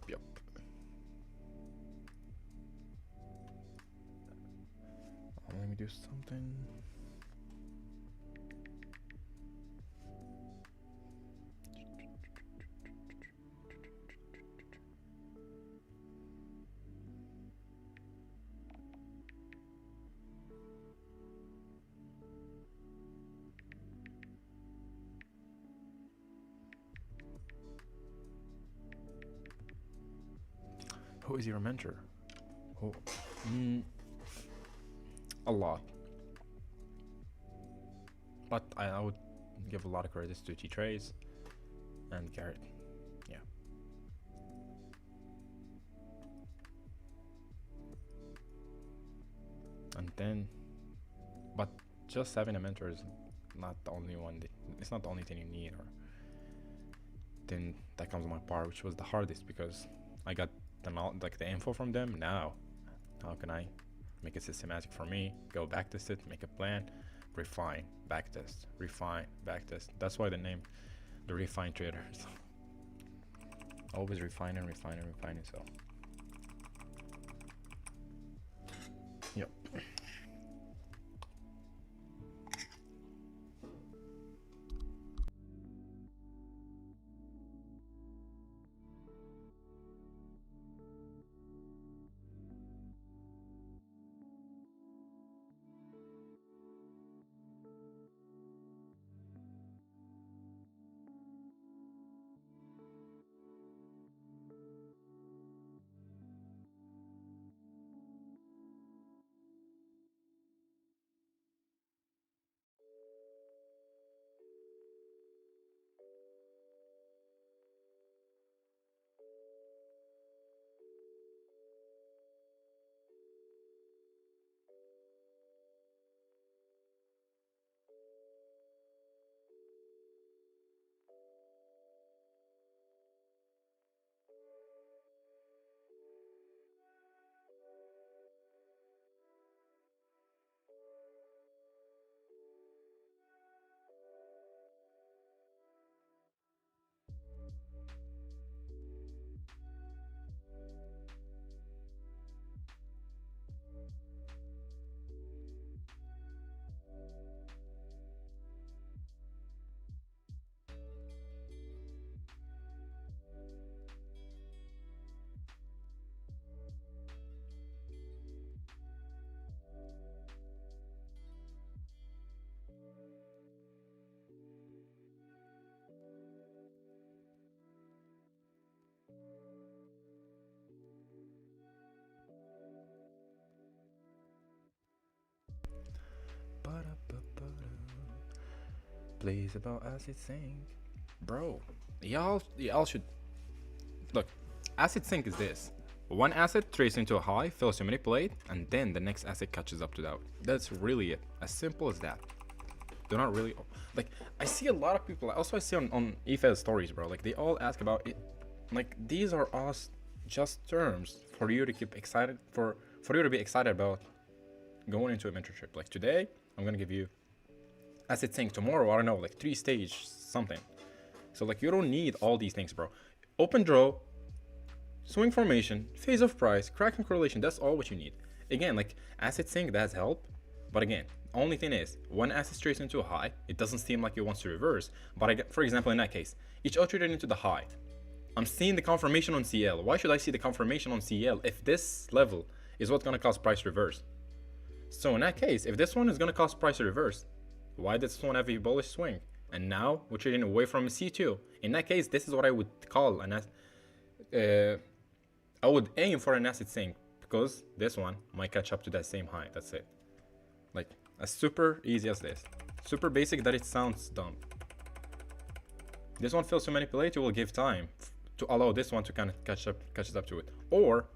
Let me do something. Who is your mentor? Oh, a lot. But I would give a lot of credits to T-Trace and Garrett. Yeah. And then, but just having a mentor is not the only one. It's not the only thing you need. Or then that comes my part, which was the hardest because I got the info from them. Now, how can I make it systematic for me? Go backtest it, make a plan, refine, backtest, refine, backtest. That's why the name, the refine traders. Always refining. So, yep. Please about acid sink, bro. Y'all should look. Acid sink is this: one acid traces into a high, fails to manipulate, and then the next acid catches up to that. That's really it. As simple as that. They're not really like. I see a lot of people. Also, I see on EFES stories, bro. Like they all ask about it. Like these are all just terms for you to keep excited for you to be excited about going into a mentorship. Like today, I'm gonna give you acid sink. Tomorrow, I don't know, like 3-stage something. So like you don't need all these things, bro. Open draw, swing formation, phase of price, cracking correlation. That's all what you need. Again, like acid sink, that's help. But again, only thing is, one acid traces into a high. It doesn't seem like it wants to reverse. But I get, for example, in that case, each O traded into the high. I'm seeing the confirmation on CL. Why should I see the confirmation on CL if this level is what's gonna cause price reverse? So in that case, if this one is gonna cause price reverse, why does this one have a bullish swing? And now we're trading away from C2. In that case, this is what I would call an I would aim for an acid sink because this one might catch up to that same high. That's it. Like as super easy as this. Super basic that it sounds dumb. This one fails to manipulate. You will give time to allow this one to kind of catches up to it. Or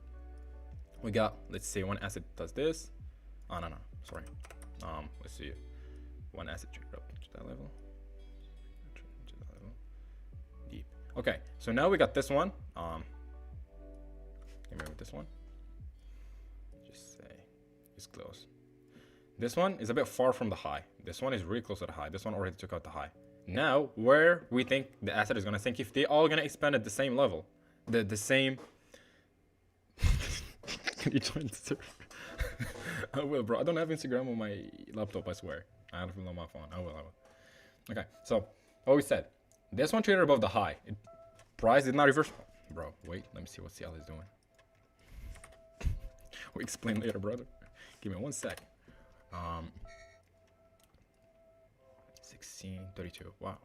we got, let's say one acid does this. Oh no, sorry. Let's see. One acid trigger up to that level. Deep. Okay, so now we got this one. Give me with this one. Just say it's close. This one is a bit far from the high. This one is really close to the high. This one already took out the high. Now, where we think the asset is gonna sink, if they all gonna expand at the same level, the same. Can you join the server? I will, bro. I don't have Instagram on my laptop. I swear. I have it on my phone. I will. Okay, so what we said. This one traded above the high. Price did not reverse. Bro, wait. Let me see what CL is doing. We'll explain later, brother. Give me 1 sec. 1632. Wow.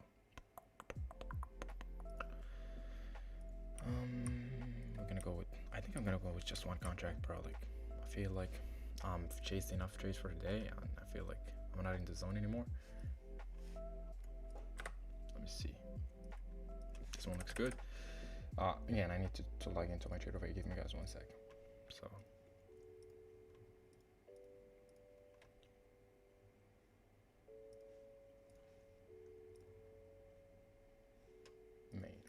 We're gonna go with. I think I'm gonna go with just one contract, bro. Like, I feel like I've chased enough trades for today, and I feel like I'm not in the zone anymore. Let me see. This one looks good. Again, I need to log into my trade over here. Give me guys 1 sec. So. Main.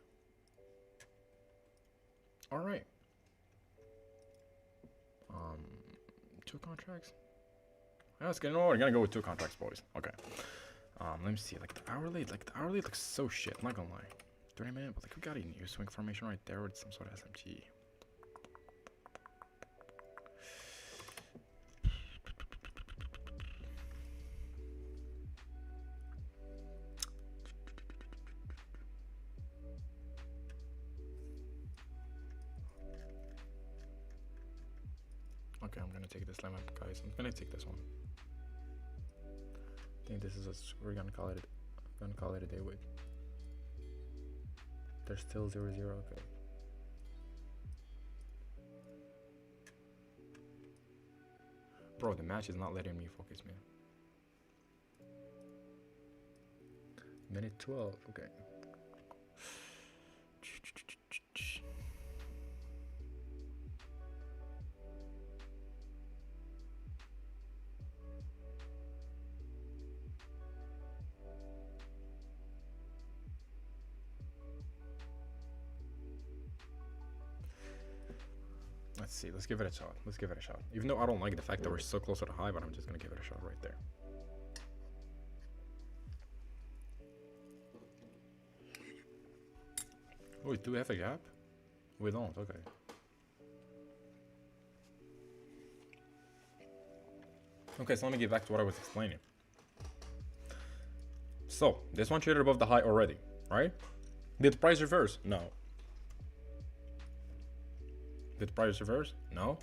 All right. 2 contracts. Yeah, it's good. No, we're gonna go with 2 contracts, boys. Okay. Let me see. Like the hourly looks so shit. I'm not gonna lie. 30-minute, but like we got a new swing formation right there with some sort of SMT. Okay, I'm gonna take this lemon, guys. I'm gonna take this one. I think this is we're gonna call it a day with. There's still 0-0. Okay. Bro, the match is not letting me focus, man. Minute 12. Okay. Let's see. Let's give it a shot. Even though I don't like the fact that we're so close to the high, but I'm just gonna give it a shot right there. Oh, do we have a gap? We don't. Okay. Okay, so let me get back to what I was explaining. So this one traded above the high already, right? Did the price reverse? No. Did the price reverse? No.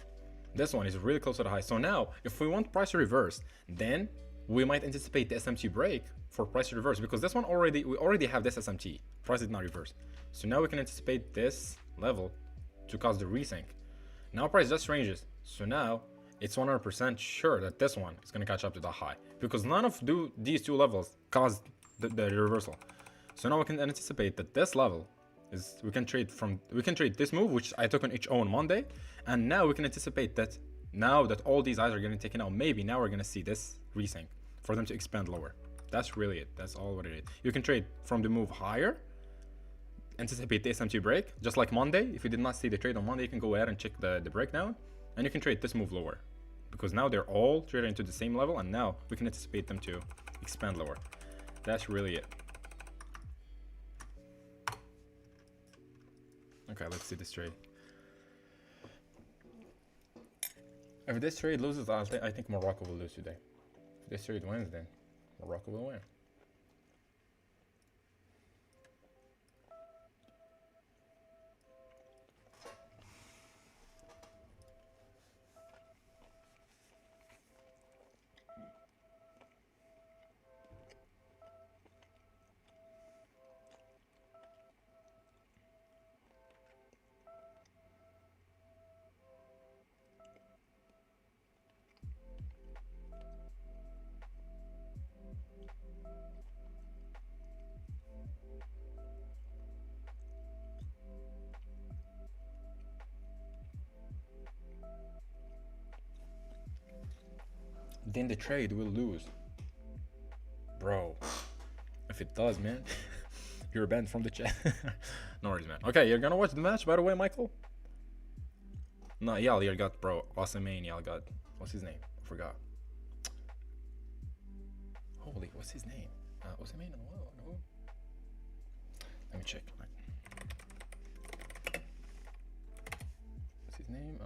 This one is really close to the high. So now, if we want price to reverse, then we might anticipate the SMT break for price to reverse, because this one we already have this SMT. Price did not reverse. So now we can anticipate this level to cause the resync. Now price just ranges. So now it's 100% sure that this one is going to catch up to the high, because none of these 2 levels caused the reversal. So now we can anticipate that this level is we can trade this move, which I took on HO on Monday, and now we can anticipate that now that all these eyes are getting taken out, maybe now we're gonna see this resync for them to expand lower. That's really it. That's all what it is. You can trade from the move higher, anticipate the SMT break, just like Monday. If you did not see the trade on Monday, you can go ahead and check the breakdown, and you can trade this move lower, because now they're all trading into the same level, and now we can anticipate them to expand lower. That's really it. Okay, let's see this trade. If this trade loses, I think Morocco will lose today. If this trade wins, then Morocco will win. Then the trade will lose. Bro, if it does, man, you're banned from the chat. No worries, man. Okay, you're gonna watch the match, by the way, Michael? No, y'all got, bro, Osimhen, y'all got, what's his name? I forgot. Holy, what's his name? Osimhen, no. Let me check. What's his name?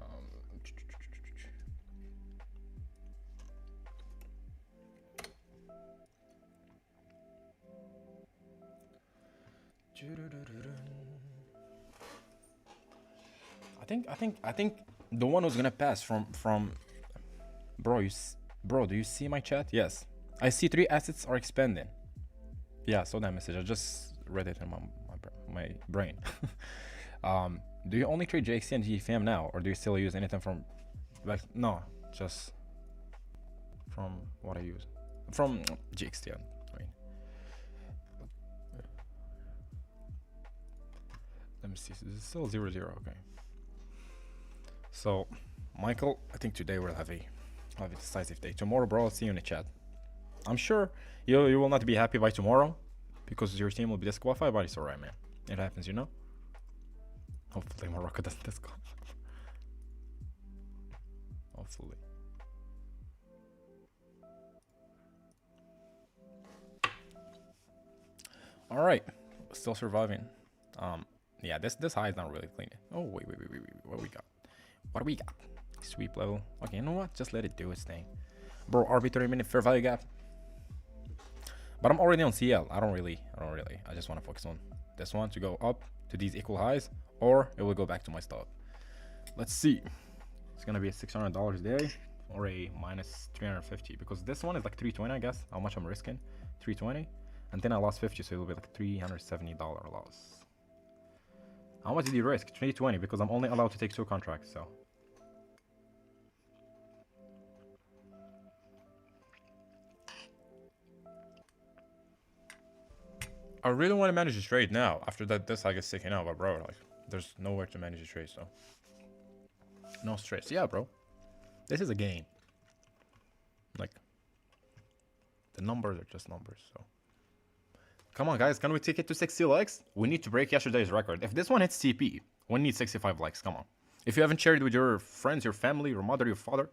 I think the one who's gonna pass from bro, do you see my chat? Yes, I see 3 assets are expanding. Yeah, I saw that message. I just read it in my brain. Do you only trade GxT and TTFM now, or do you still use anything from like no, just from what I use from GxT? I mean, let me see. This is still 0-0. Okay. So, Michael, I think today we'll have a decisive day. Tomorrow, bro, I'll see you in the chat. I'm sure you will not be happy by tomorrow because your team will be disqualified, but it's alright, man. It happens, you know? Hopefully Morocco doesn't disqualify. Hopefully. Alright. Still surviving. Yeah, this high is not really clean. Oh, wait. What we got? What do we got? Sweep level. Okay, you know what? Just let it do its thing. Bro, arbitrary minute fair value gap. But I'm already on CL. I don't really. I just want to focus on this one to go up to these equal highs, or it will go back to my stop. Let's see. It's gonna be a $600 day or a minus 350, because this one is like 320, I guess. How much I'm risking? 320, and then I lost 50, so it'll be like $370 loss. How much did you risk? 320, because I'm only allowed to take 2 contracts, so. I really want to manage the trade now. After that, this I get taken out, but bro, like, there's nowhere to manage the trade, so. No stress. Yeah, bro. This is a game. Like, the numbers are just numbers, so. Come on, guys. Can we take it to 60 likes? We need to break yesterday's record. If this one hits TP, we need 65 likes. Come on. If you haven't shared with your friends, your family, your mother, your father,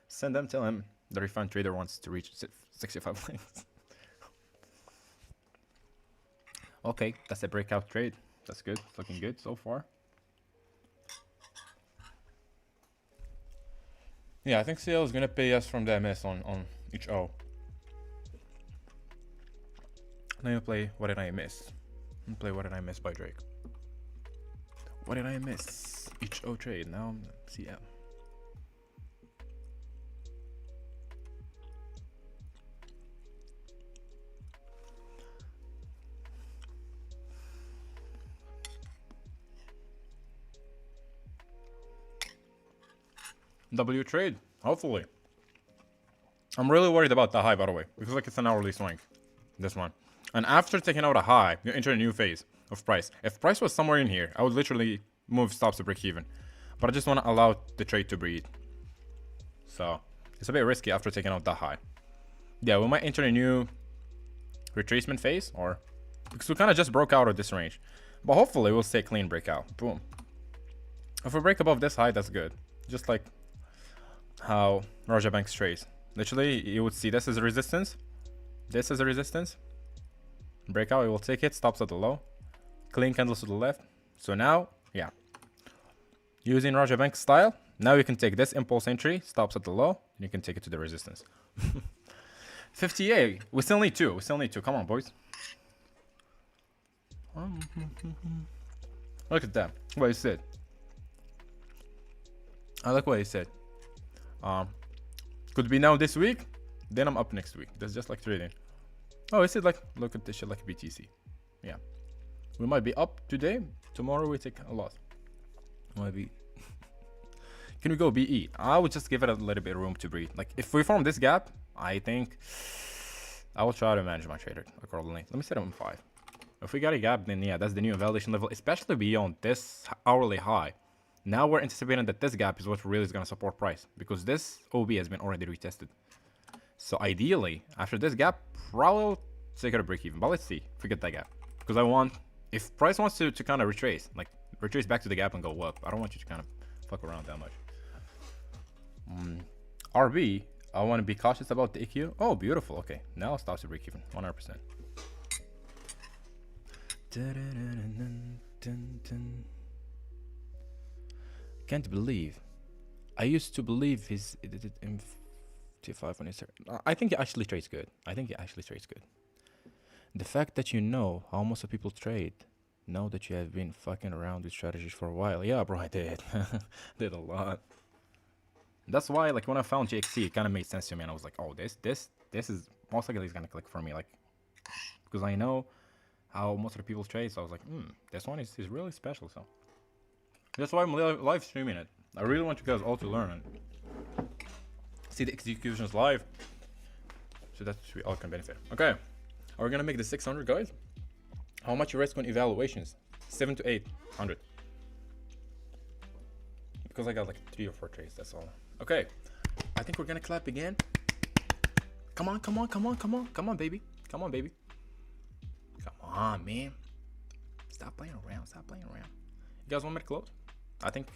send them, tell him the refund trader wants to reach 65 likes. Okay, that's a breakout trade. That's good. It's looking good so far. Yeah, I think CL is going to pay us from the MS on HO. Let me play What Did I Miss? Let me play What Did I Miss by Drake. What did I miss? HO trade. Now I'm CL. W trade, hopefully. I'm really worried about the high, by the way, because like it's an hourly swing. This one. And after taking out a high, you enter a new phase of price. If price was somewhere in here, I would literally move stops to break even. But I just want to allow the trade to breathe. So it's a bit risky after taking out that high. Yeah, we might enter a new retracement phase, or because we kind of just broke out of this range. But hopefully we'll stay clean breakout. Boom. If we break above this high, that's good. Just like how Raja Banks trades. Literally, you would see this as a resistance. This is a resistance. Breakout, it will take it, stops at the low. Clean candles to the left. So now, yeah. Using Raja Banks style, now you can take this impulse entry, stops at the low, and you can take it to the resistance. 58. We still need two. We still need two. Come on, boys. Look at that. What he said. I like what he said. Could be now this week, then I'm up next week. That's just like trading. Oh, he said like, look at this shit like BTC. Yeah. We might be up today. Tomorrow we take a loss. Might be. Can we go BE? I would just give it a little bit of room to breathe. Like if we form this gap, I think I will try to manage my trader accordingly. Let me set it on 5. If we got a gap, then yeah, that's the new validation level, especially beyond this hourly high. Now we're anticipating that this gap is what really is going to support price, because this OB has been already retested. So ideally, after this gap, probably take it a break even. But let's see if we get that gap. Because I want, if price wants to kind of retrace, like retrace back to the gap and go up, I don't want you to kind of fuck around that much. RB, I want to be cautious about the EQ. Oh, beautiful. Okay, now it stops to break even, 100%. Can't believe. I used to believe his T5 when it's. I think it actually trades good. The fact that you know how most of people trade, know that you have been fucking around with strategies for a while. Yeah, bro, I did. Did a lot. That's why, like, when I found GxT, it kind of made sense to me, and I was like, oh, this is most likely is gonna click for me, like, because I know how most of the people trade. So I was like, this one is really special. So that's why I'm live streaming it. I really want you guys all to learn and see the executions live, so that we all can benefit. Okay, are we gonna make the 600, guys? How much you risk on evaluations? 700 to 800. Because I got like 3 or 4 trades. That's all. Okay, I think we're gonna clap again. Come on, come on, come on, come on, come on, baby, come on, baby, come on, man. Stop playing around. Stop playing around. You guys want me to close? I think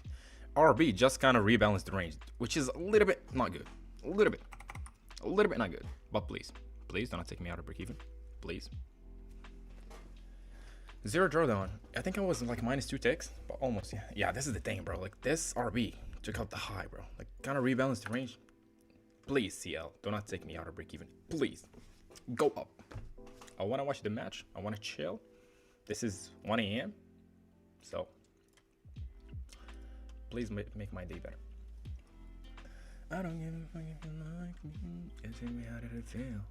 RB just kind of rebalanced the range, which is a little bit not good. A little bit not good. But please do not take me out of break even. Please. 0 drawdown. I think I was like -2 ticks, but almost. Yeah, this is the thing, bro. Like this RB took out the high, bro. Like kind of rebalanced the range. Please, CL, do not take me out of break even. Please, go up. I want to watch the match. I want to chill. This is 1 a.m. So please make my day better. I don't give a fuck if you like me. Just hit me, how did it feel?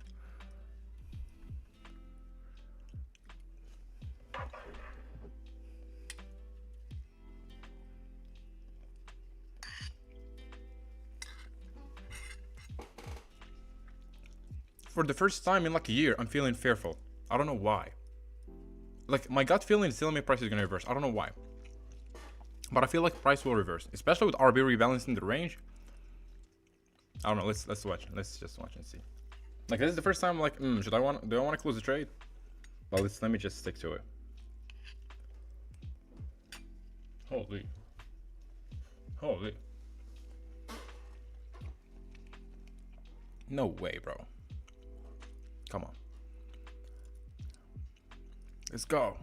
For the first time in like a year, I'm feeling fearful. I don't know why. Like my gut feeling is telling me price is gonna reverse. I don't know why. But I feel like price will reverse, especially with RB rebalancing the range. I don't know. Let's watch. Let's just watch and see. Like this is the first time. I'm like, do I want to close the trade? Well, let me just stick to it. Holy. No way, bro. Come on. Let's go.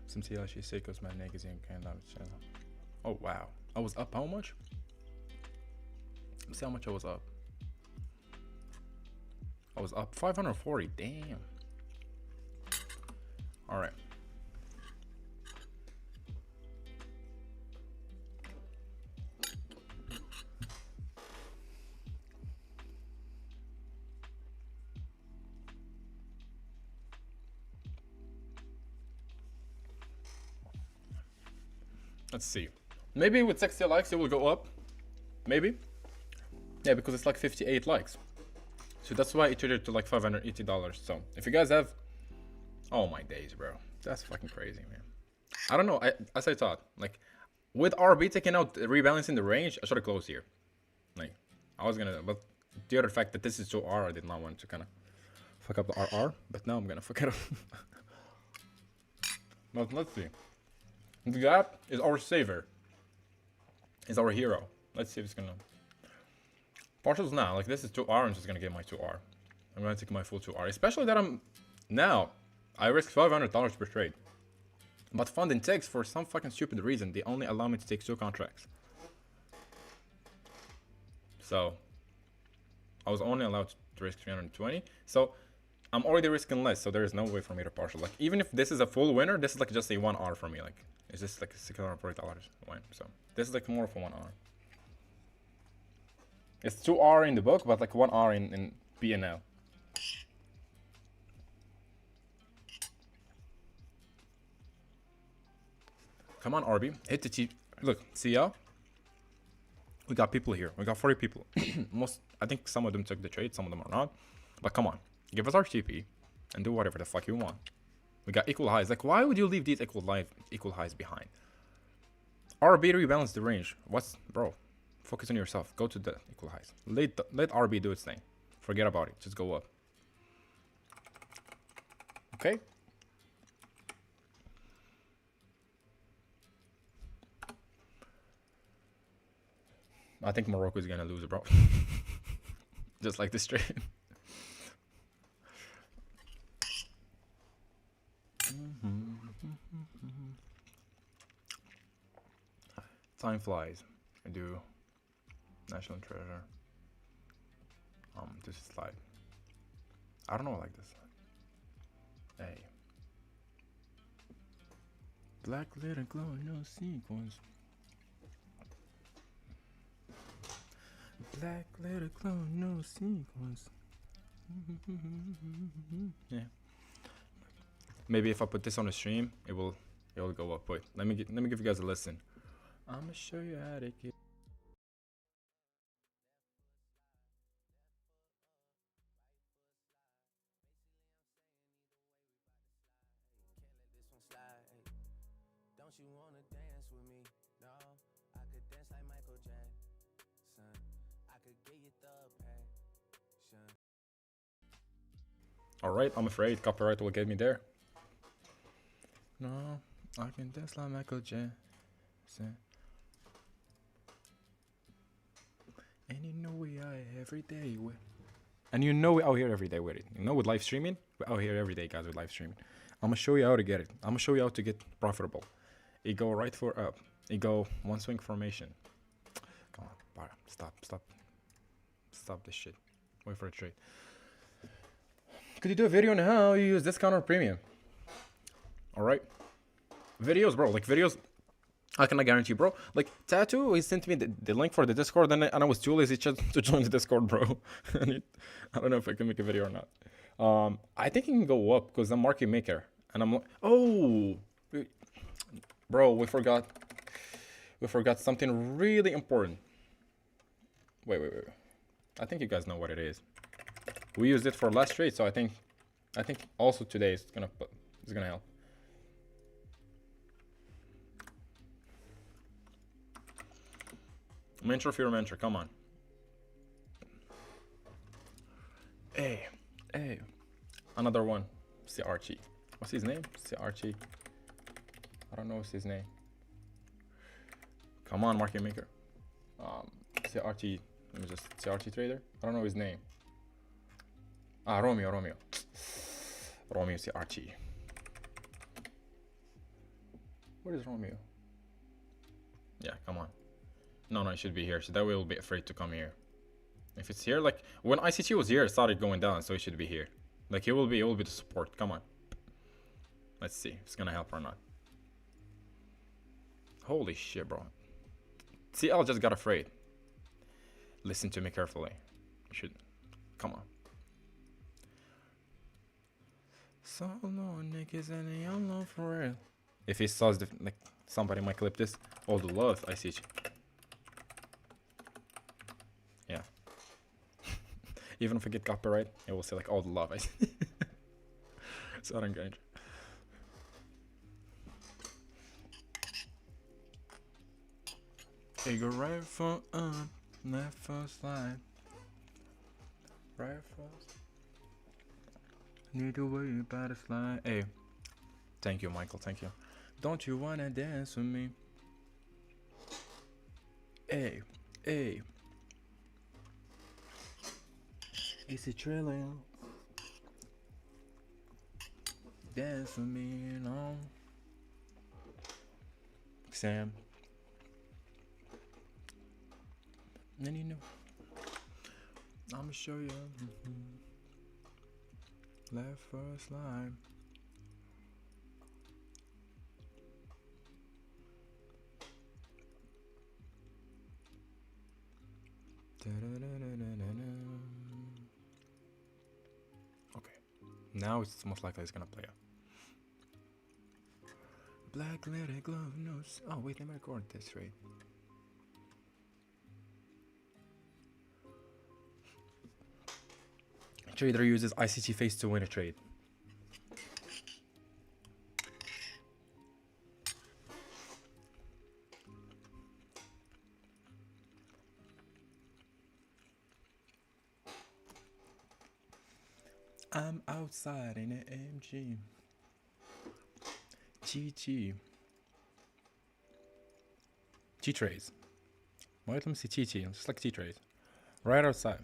Some TLC Seiko's my magazine came down the channel. Oh wow. I was up how much? Let's see how much I was up. I was up 540. Damn. Alright. Let's see. Maybe with 60 likes it will go up. Maybe. Yeah, because it's like 58 likes. So that's why it traded to like $580. So if you guys have, oh my days, bro, that's fucking crazy, man. I don't know. As I thought, like with RB taking out rebalancing the range, I should have closed here. Like I was gonna, but the other fact that this is 2R, I did not want to kind of fuck up the RR, but now I'm gonna fuck it up. But let's see. The gap is our savior. Is our hero. Let's see if it's gonna. Partials now, like this is 2R, I'm just gonna get my 2R. I'm gonna take my full 2R, especially that I risk $500 per trade. But funding takes, for some fucking stupid reason, they only allow me to take 2 contracts. So, I was only allowed to risk 320. So, I'm already risking less, so there is no way for me to partial. Like, even if this is a full winner, this is like just a 1R for me. Like, it's just like $640 win. So, this is like more of a 1R. It's 2R in the book, but like 1R in BNL. Come on, RB. Hit the T. Look, see ya? We got people here. We got 40 people. I think some of them took the trade, some of them are not. But come on. Give us our TP and do whatever the fuck you want. We got equal highs. Like, why would you leave these equal highs behind? RB rebalance the range. Bro, focus on yourself. Go to the equal highs. Let RB do its thing. Forget about it. Just go up. Okay? I think Morocco is gonna lose, bro. Just like this trade. Time flies. I do national treasure. This slide. I don't know, I like this slide. Hey. Black glitter glowing, no sequins. Black glitter glowing, no sequins. Yeah. Maybe if I put this on the stream, it will go up. Wait, let me give you guys a listen. I'ma show you how to get. Don't you wanna dance with me? No, I could dance like Michael Jackson. I could get you the passion. All right, I'm afraid copyright will get me there. No, I can dance like Michael Jackson. And you know we out every day with. And you know we out here every day with it. You know, with live streaming, we're out here every day, guys, with live streaming. I'm gonna show you how to get it. I'm gonna show you how to get profitable. It go right for up. It go one swing formation. Come on, bar. Stop this shit. Wait for a trade. Could you do a video on how you use discount or premium? All right. Videos, bro. Like videos. I cannot guarantee, bro. Like Tattoo, he sent me the link for the Discord, and I was too lazy to join the Discord, bro. I don't know if I can make a video or not. I think it can go up because I'm market maker, and I'm like, oh, bro, we forgot something really important. Wait. I think you guys know what it is. We used it for last trade, so I think also today it's gonna help. Mentor for your mentor, come on. Hey. Another one. CRT. What's his name? CRT. I don't know what's his name. Come on, market maker. CRT. Let me just CRT trader. I don't know his name. Romeo CRT. Where is Romeo? Yeah, come on. No, it should be here. So that way we'll be afraid to come here. If it's here, like when ICT was here, it started going down, so it should be here. Like it will be the support. Come on. Let's see if it's gonna help or not. Holy shit, bro. CL just got afraid. Listen to me carefully. You should. Come on. So no niggas and they all know for real. If he saws like somebody might clip this. All the love, ICT. Yeah. Even if I get copyright, it will say like all the love. So I don't get it. Hey, go right foot on, left foot slide. Right foot. Need to worry about a slide. Hey, thank you, Michael. Thank you. Don't you wanna dance with me? Hey, hey. It's a trillion. Dance with me, you know. Sam. Then you know. I'ma show you. Left first slide. Okay. Now it's most likely it's gonna play out. Black leather glove notes. Oh wait, let me record this right. Trader uses ICT face to win a trade. I'm outside in an AMG. GG. T-trays. Why let me see TT? Just like T-trays. Right outside.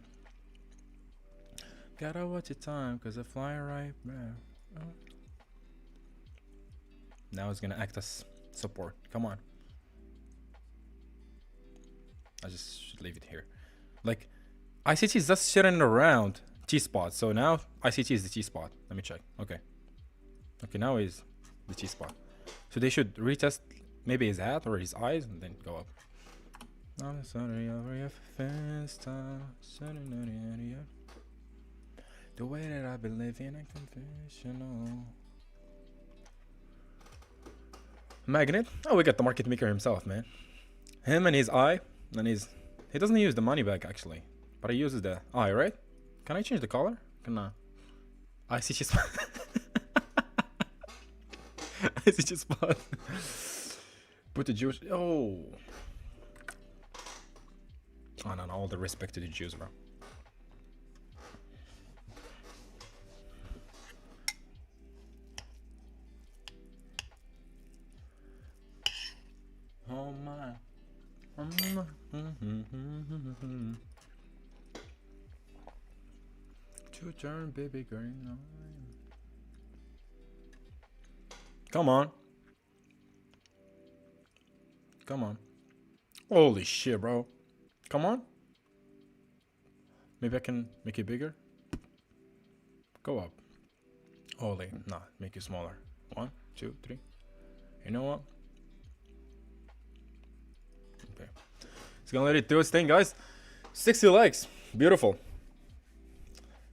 Gotta watch your time, cause I fly right back. Oh. Now it's gonna act as support. Come on. I just should leave it here. Like, ICT is just sitting around T-spot. So now ICT is the T-spot. Let me check. Okay. Okay, now is the T-spot. So they should retest maybe his hat or his eyes and then go up. I'm sorry over your fence time. The way that I've been living a confessional. Magnet? Oh, we got the market maker himself, man. Him and his eye. And he doesn't use the money bag actually. But he uses the eye, right? Can I change the color? Can I? I see just I see just spot. Put the Jews. Oh. Oh no, all the respect to the Jews, bro. Oh my. To turn baby girl. Come on. Come on. Holy shit, bro. Come on. Maybe I can make it bigger. Go up. Holy, nah, make it smaller. 1, 2, 3. You know what? Okay. It's gonna let it do its thing, guys. 60 likes. Beautiful.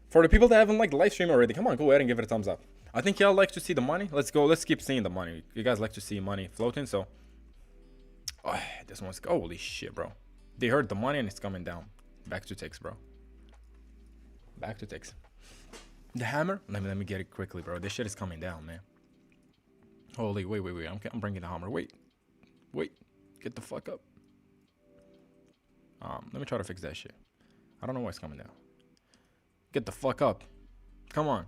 For the people that haven't liked the live stream already, come on, go ahead and give it a thumbs up. I think y'all like to see the money. Let's go. Let's keep seeing the money. You guys like to see money floating, so. Oh, this one's. Holy shit, bro. They heard the money and it's coming down. Back to ticks, bro. Back to ticks. The hammer. Let me get it quickly, bro. This shit is coming down, man. Holy, wait. I'm bringing the hammer. Wait. Get the fuck up. Let me try to fix that shit. I don't know why it's coming down. Get the fuck up. Come on.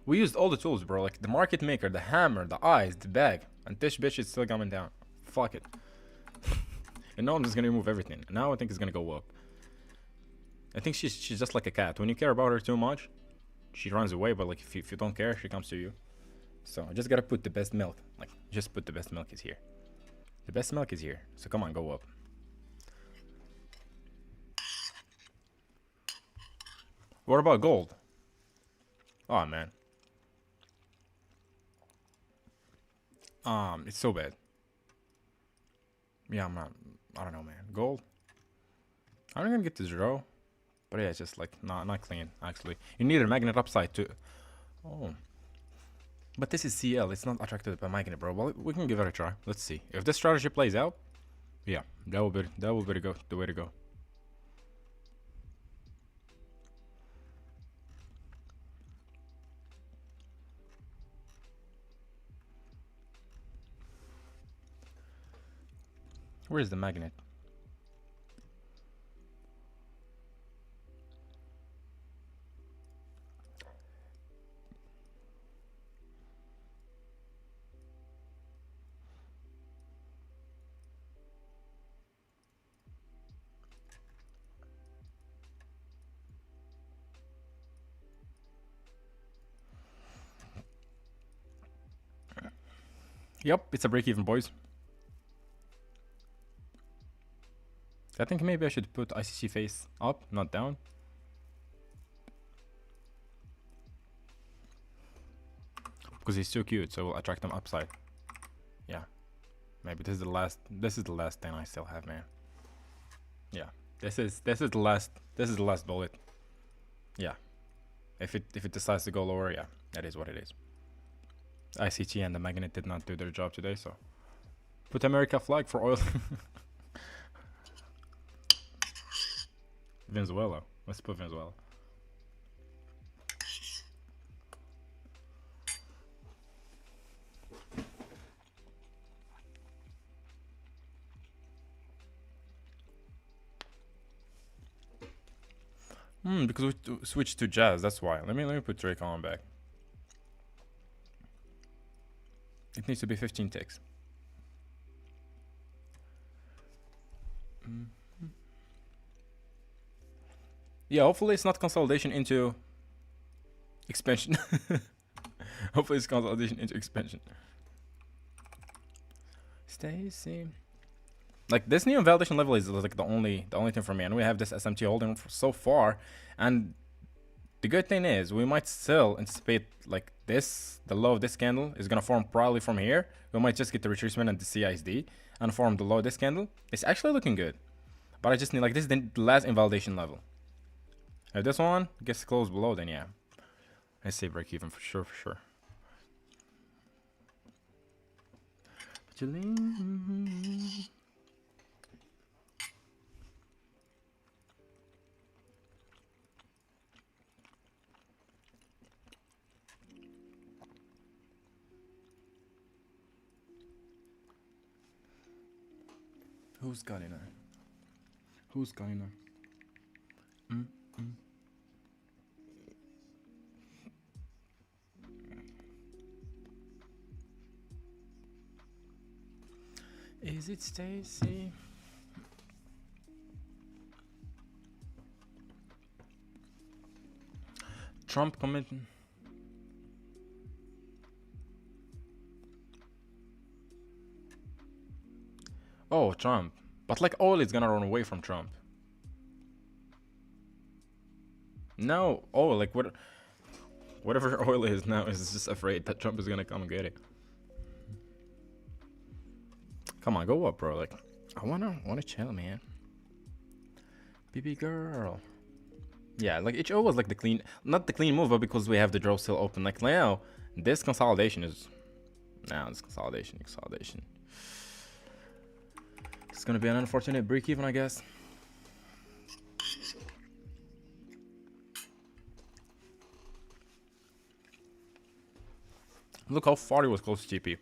We used all the tools, bro. Like the market maker, the hammer, the eyes, the bag. And this bitch is still coming down. Fuck it. And now I'm just gonna remove everything. And now I think it's gonna go up. I think she's just like a cat. When you care about her too much, she runs away. But like if you don't care, she comes to you. So I just gotta put the best milk. Like just put the best milk is here. The best milk is here. So come on, go up. What about gold? Oh man. It's so bad. Yeah, I don't know, man. Gold. I'm gonna get to 0. But yeah, it's just like not clean actually. You need a magnet upside too. Oh. But this is CL, it's not attracted by magnet, bro. Well, we can give it a try. Let's see. If this strategy plays out, yeah, that will be the way to go. Where's the magnet? Yep, it's a break even, boys. I think maybe I should put ICC face up, not down. Because he's too cute, so we'll attract them upside. Yeah. Maybe this is the last thing I still have, man. Yeah. This is the last bullet. Yeah. If it decides to go lower, yeah, that is what it is. ICT and the magnet did not do their job today, so put America flag for oil. Venezuela. Let's put Venezuela. Because we switched to jazz, that's why. Let me put Drake on back. It needs to be 15 ticks. Yeah, hopefully it's not consolidation into expansion. Hopefully it's consolidation into expansion. Stacy. Like this new validation level is like the only thing for me, and we have this SMT holding so far. And the good thing is we might still anticipate like this, the low of this candle is gonna form probably from here. We might just get the retracement and the CISD and form the low of this candle. It's actually looking good, but I just need like this is the last invalidation level. If this one gets closed below, then yeah, I say break even for sure, for sure. Who's got in there? Who's got in there? Is it Stacy? Trump commenting. Oh, Trump. But like oil is gonna run away from Trump. No, like whatever oil is now is just afraid that Trump is gonna come and get it. Come on, go up, bro. Like, I wanna chill, man. BB girl. Yeah, like HO was like the clean, not the clean move, but because we have the draw still open. Like now, this consolidation is, this consolidation. It's gonna be an unfortunate break even, I guess. Look how far he was close to TP.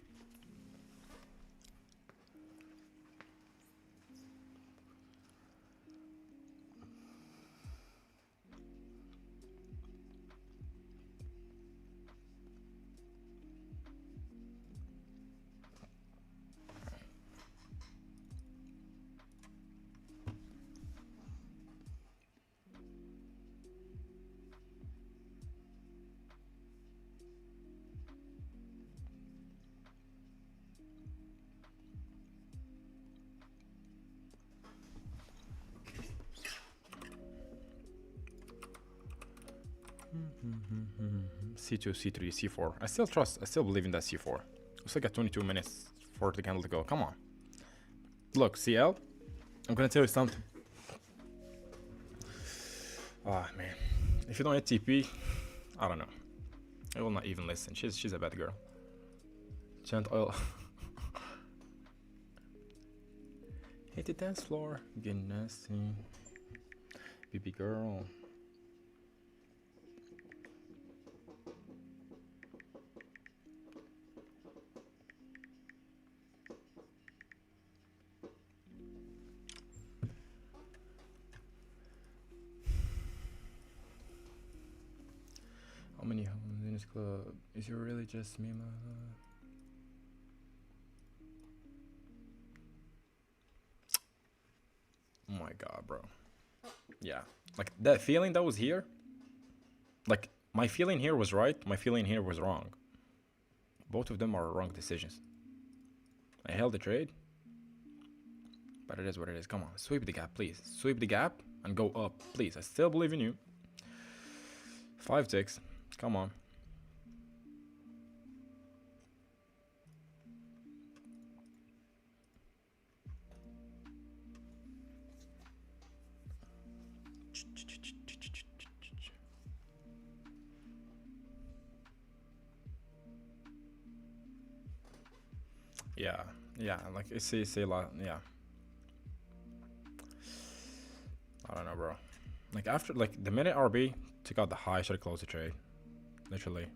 C2, C3, C4. I still believe in that C4. We still got 22 minutes for the candle to go. Come on. Look, CL, I'm gonna tell you something. Man. If you don't hit TP, I don't know. I will not even listen. She's a bad girl. Chant oil. Hit the dance floor. Getting nasty. BB girl. How many homes in this club? Is it really just me, man? Oh my god, bro. Yeah. Like, that feeling that was here, like, my feeling here was right, my feeling here was wrong. Both of them are wrong decisions. I held the trade, but it is what it is. Come on, sweep the gap, please. Sweep the gap and go up, please. I still believe in you. 5 ticks. Come on. Yeah, yeah, like it's a lot. Yeah, I don't know, bro. Like after like the minute RB took out the high, should have closed the trade. Literally.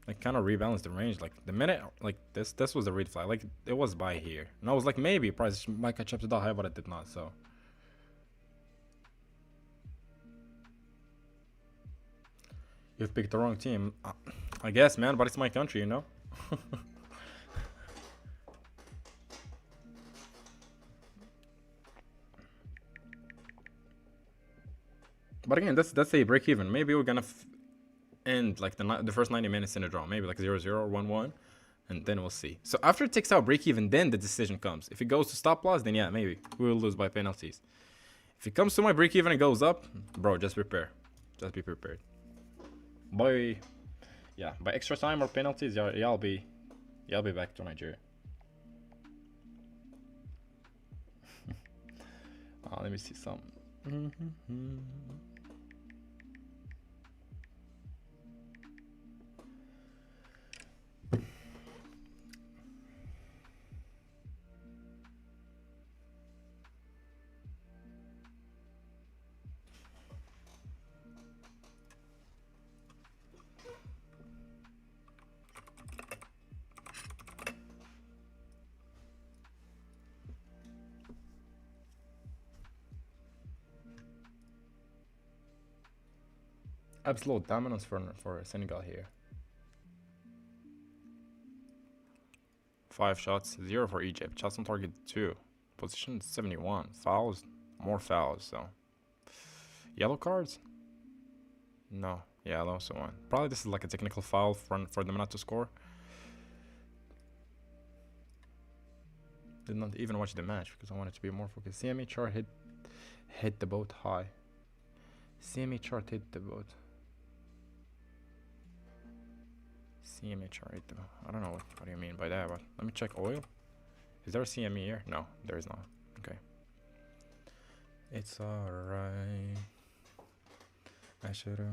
Like kind of rebalanced the range. Like the minute like this was the read flag. Like it was buy here, and I was like maybe price might catch up to the high, but it did not. So you've picked the wrong team, I guess, man. But it's my country, you know. But again, that's a break even. Maybe we're gonna end like the first 90 minutes in a draw. Maybe like 0-0 or 1-1, and then we'll see. So after it takes out break even, then the decision comes. If it goes to stop loss, then yeah, maybe we will lose by penalties. If it comes to my break even and goes up, bro, just prepare. Just be prepared. By extra time or penalties, yeah, I'll be back to Nigeria. Let me see some. Absolute dominance for Senegal here. 5 shots, 0 for Egypt. Shots on target 2. Position 71. Fouls, more fouls. So yellow cards? No, yellow. So on. Probably this is like a technical foul for them not to score. Did not even watch the match because I wanted to be more focused. CME chart hit the boat high. CME chart hit the boat. CME chart hit the boat. I don't know what do you mean by that, but let me check oil. Is there a CME here? No, there is not. Okay. It's alright. I should've.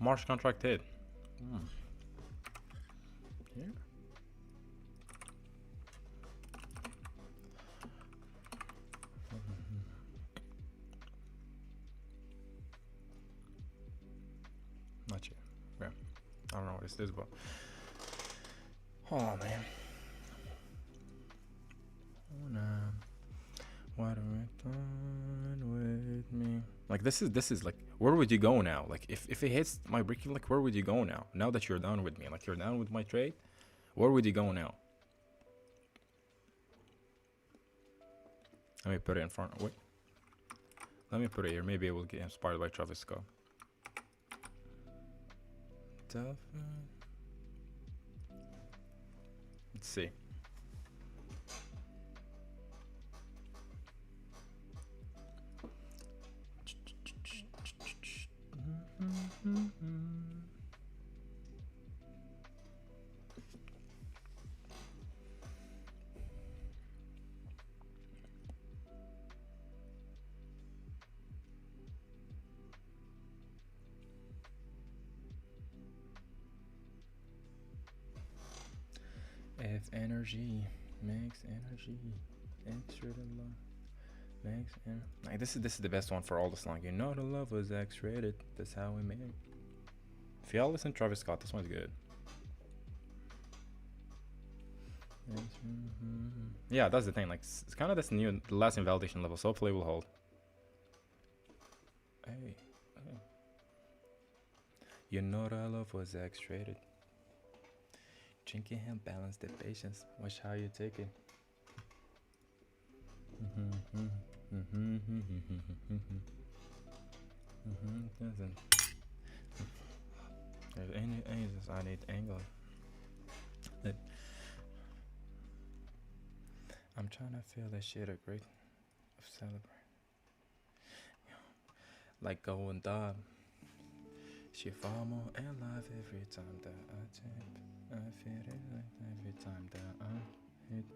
March contract hit. Here? Not yet. Yeah. I don't know what this is, but. Oh man. Oh no. Why don't you run with me? Like this is like, where would you go now? Like if it hits my breaking, like where would you go now? Now that you're down with me, like you're down with my trade, where would you go now? Let me put it in front. Wait. Let me put it here. Maybe it will get inspired by Travis Scott. Let's see. If energy makes energy extra to love makes like this is the best one for all the song. You know the love was X-rated. That's how we made it. If y'all listen to Travis Scott, this one's good. Yeah, that's the thing. Like it's kind of this new the last invalidation level. So hopefully it will hold. Hey. You know the love was X-rated. Drinking him balance the patience. Watch how you take it. There's any I need angle. I'm trying to feel that shit a great of celebrate. Like going dog. She fall more alive every time that I tap. I feel it like every time that I hit.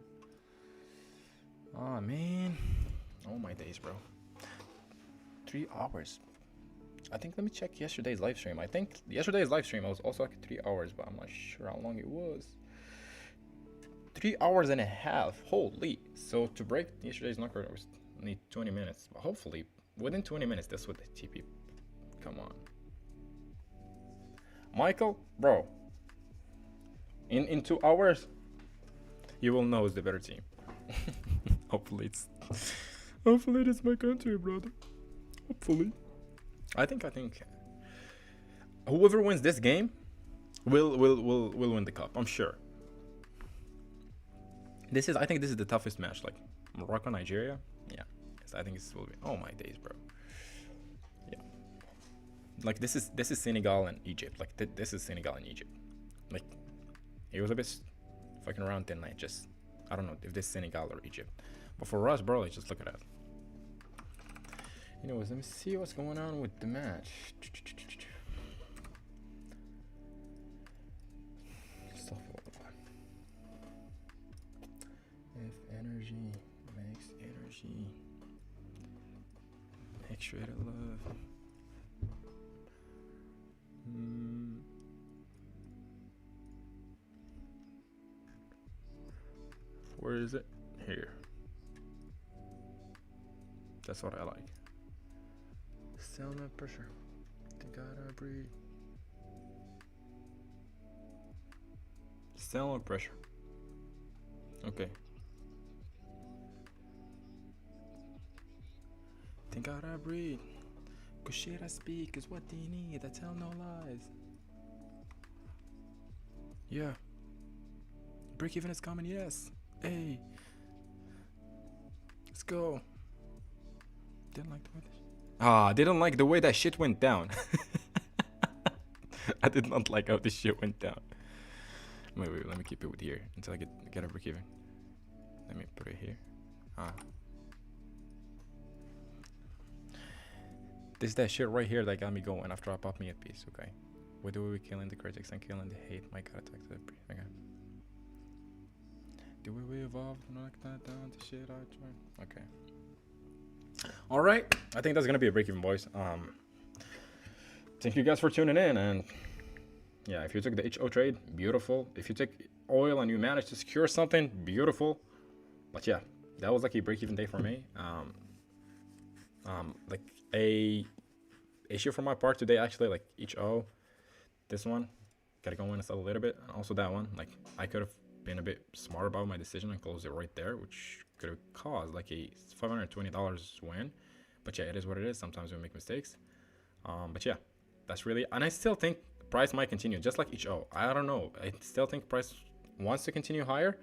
Oh man. Oh my days, bro. 3 hours. I think let me check yesterday's live stream. I think yesterday's live stream was also like 3 hours, but I'm not sure how long it was. 3 hours and a half. Holy. So to break yesterday's record, it was only 20 minutes. But hopefully within 20 minutes, that's what the TP. Come on. Michael, bro. In 2 hours, you will know it's the better team. Hopefully it's my country, brother. Hopefully. I think whoever wins this game will win the cup. I'm sure. I think this is the toughest match. Like Morocco, Nigeria. Yeah. I think this will be. Oh my days, bro. Yeah. Like this is Senegal and Egypt. Like this is Senegal and Egypt. Like it was a bit fucking around then. Like just I don't know if this is Senegal or Egypt. But for us, bro, like just look at that. Anyways, let me see what's going on with the match. If energy makes energy, make sure to love. Where is it? Here. That's what I like. Still no pressure. Think gotta breathe. Still no pressure. Okay. Think gotta breathe. Cause shit I speak is what they need. I tell no lies. Yeah. Break even is coming, yes. Hey. Let's go. Didn't like the way that didn't like the way that shit went down. I did not like how this shit went down. Wait, let me keep it with here until I get a break even. Let me put it here. This is that shit right here that got me going after I popped me a piece, okay? What do we killing the critics and killing the hate? My god, attack the okay. Do we evolve to knock that down to shit I try? Okay. Alright, I think that's gonna be a break even, boys. Thank you guys for tuning in, and yeah, if you took the HO trade, beautiful. If you took oil and you managed to secure something, beautiful. But yeah, that was like a break even day for me. Like a issue for my part today, actually, like HO, this one, gotta go in and sell a little bit, and also that one, like I could have been a bit smart about my decision and closed it right there, which could have caused like a $520 win. But yeah, it is what it is. Sometimes we make mistakes. But yeah, that's really, and I still think price might continue, just like HO. I don't know. I still think price wants to continue higher.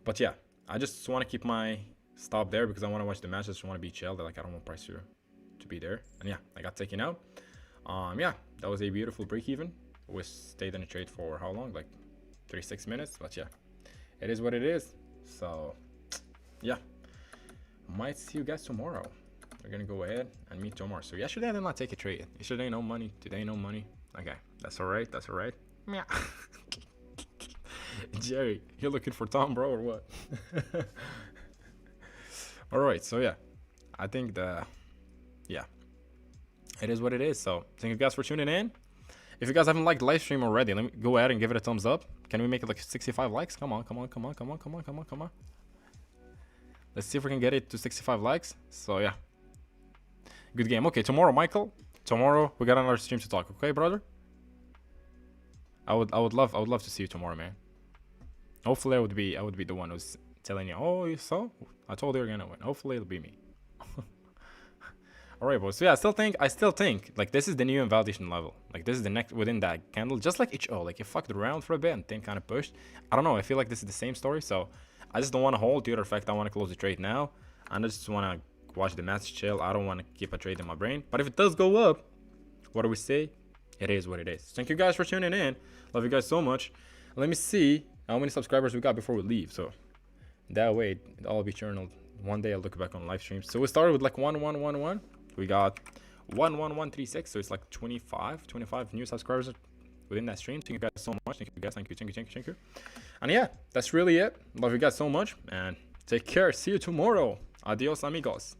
But yeah, I just want to keep my stop there because I want to watch the match. I just want to be chilled. Like I don't want price to be there. And yeah, I got taken out. Yeah, that was a beautiful break even. We stayed in the trade for how long? Like 36 minutes. But yeah, it is what it is. So yeah, might see you guys tomorrow. We're gonna go ahead and meet tomorrow. So yesterday I did not take a trade. Yesterday no money. Today no money. Okay, that's all right. That's all right. Yeah. Jerry, you looking for Tom, bro, or what? All right. So yeah, I think yeah, it is what it is. So thank you guys for tuning in. If you guys haven't liked the live stream already, let me go ahead and give it a thumbs up. Can we make it like 65 likes? Come on, come on, come on, come on, come on, come on, come on. Let's see if we can get it to 65 likes. So yeah, good game. Okay, tomorrow, Michael. Tomorrow we got another stream to talk. Okay, brother. I would love to see you tomorrow, man. Hopefully, I would be the one who's telling you, oh, you saw? I told you you're gonna win. Hopefully, it'll be me. All right, boys. So yeah, I still think like this is the new invalidation level. Like this is the next within that candle, just like HO. Like you fucked around for a bit and then kind of pushed. I don't know. I feel like this is the same story. So I just don't want to hold. Due to the fact I want to close the trade now, and I just want to watch the match chill. I don't want to keep a trade in my brain. But if it does go up, what do we say? It is what it is. Thank you guys for tuning in. Love you guys so much. Let me see how many subscribers we got before we leave. So that way it'll all be journaled. One day I'll look back on live streams. So we started with like 1111. We got 11136. So it's like 25 new subscribers within that stream. Thank you guys so much. Thank you guys. Thank you. And yeah, that's really it. Love you guys so much and take care. See you tomorrow. Adios, amigos.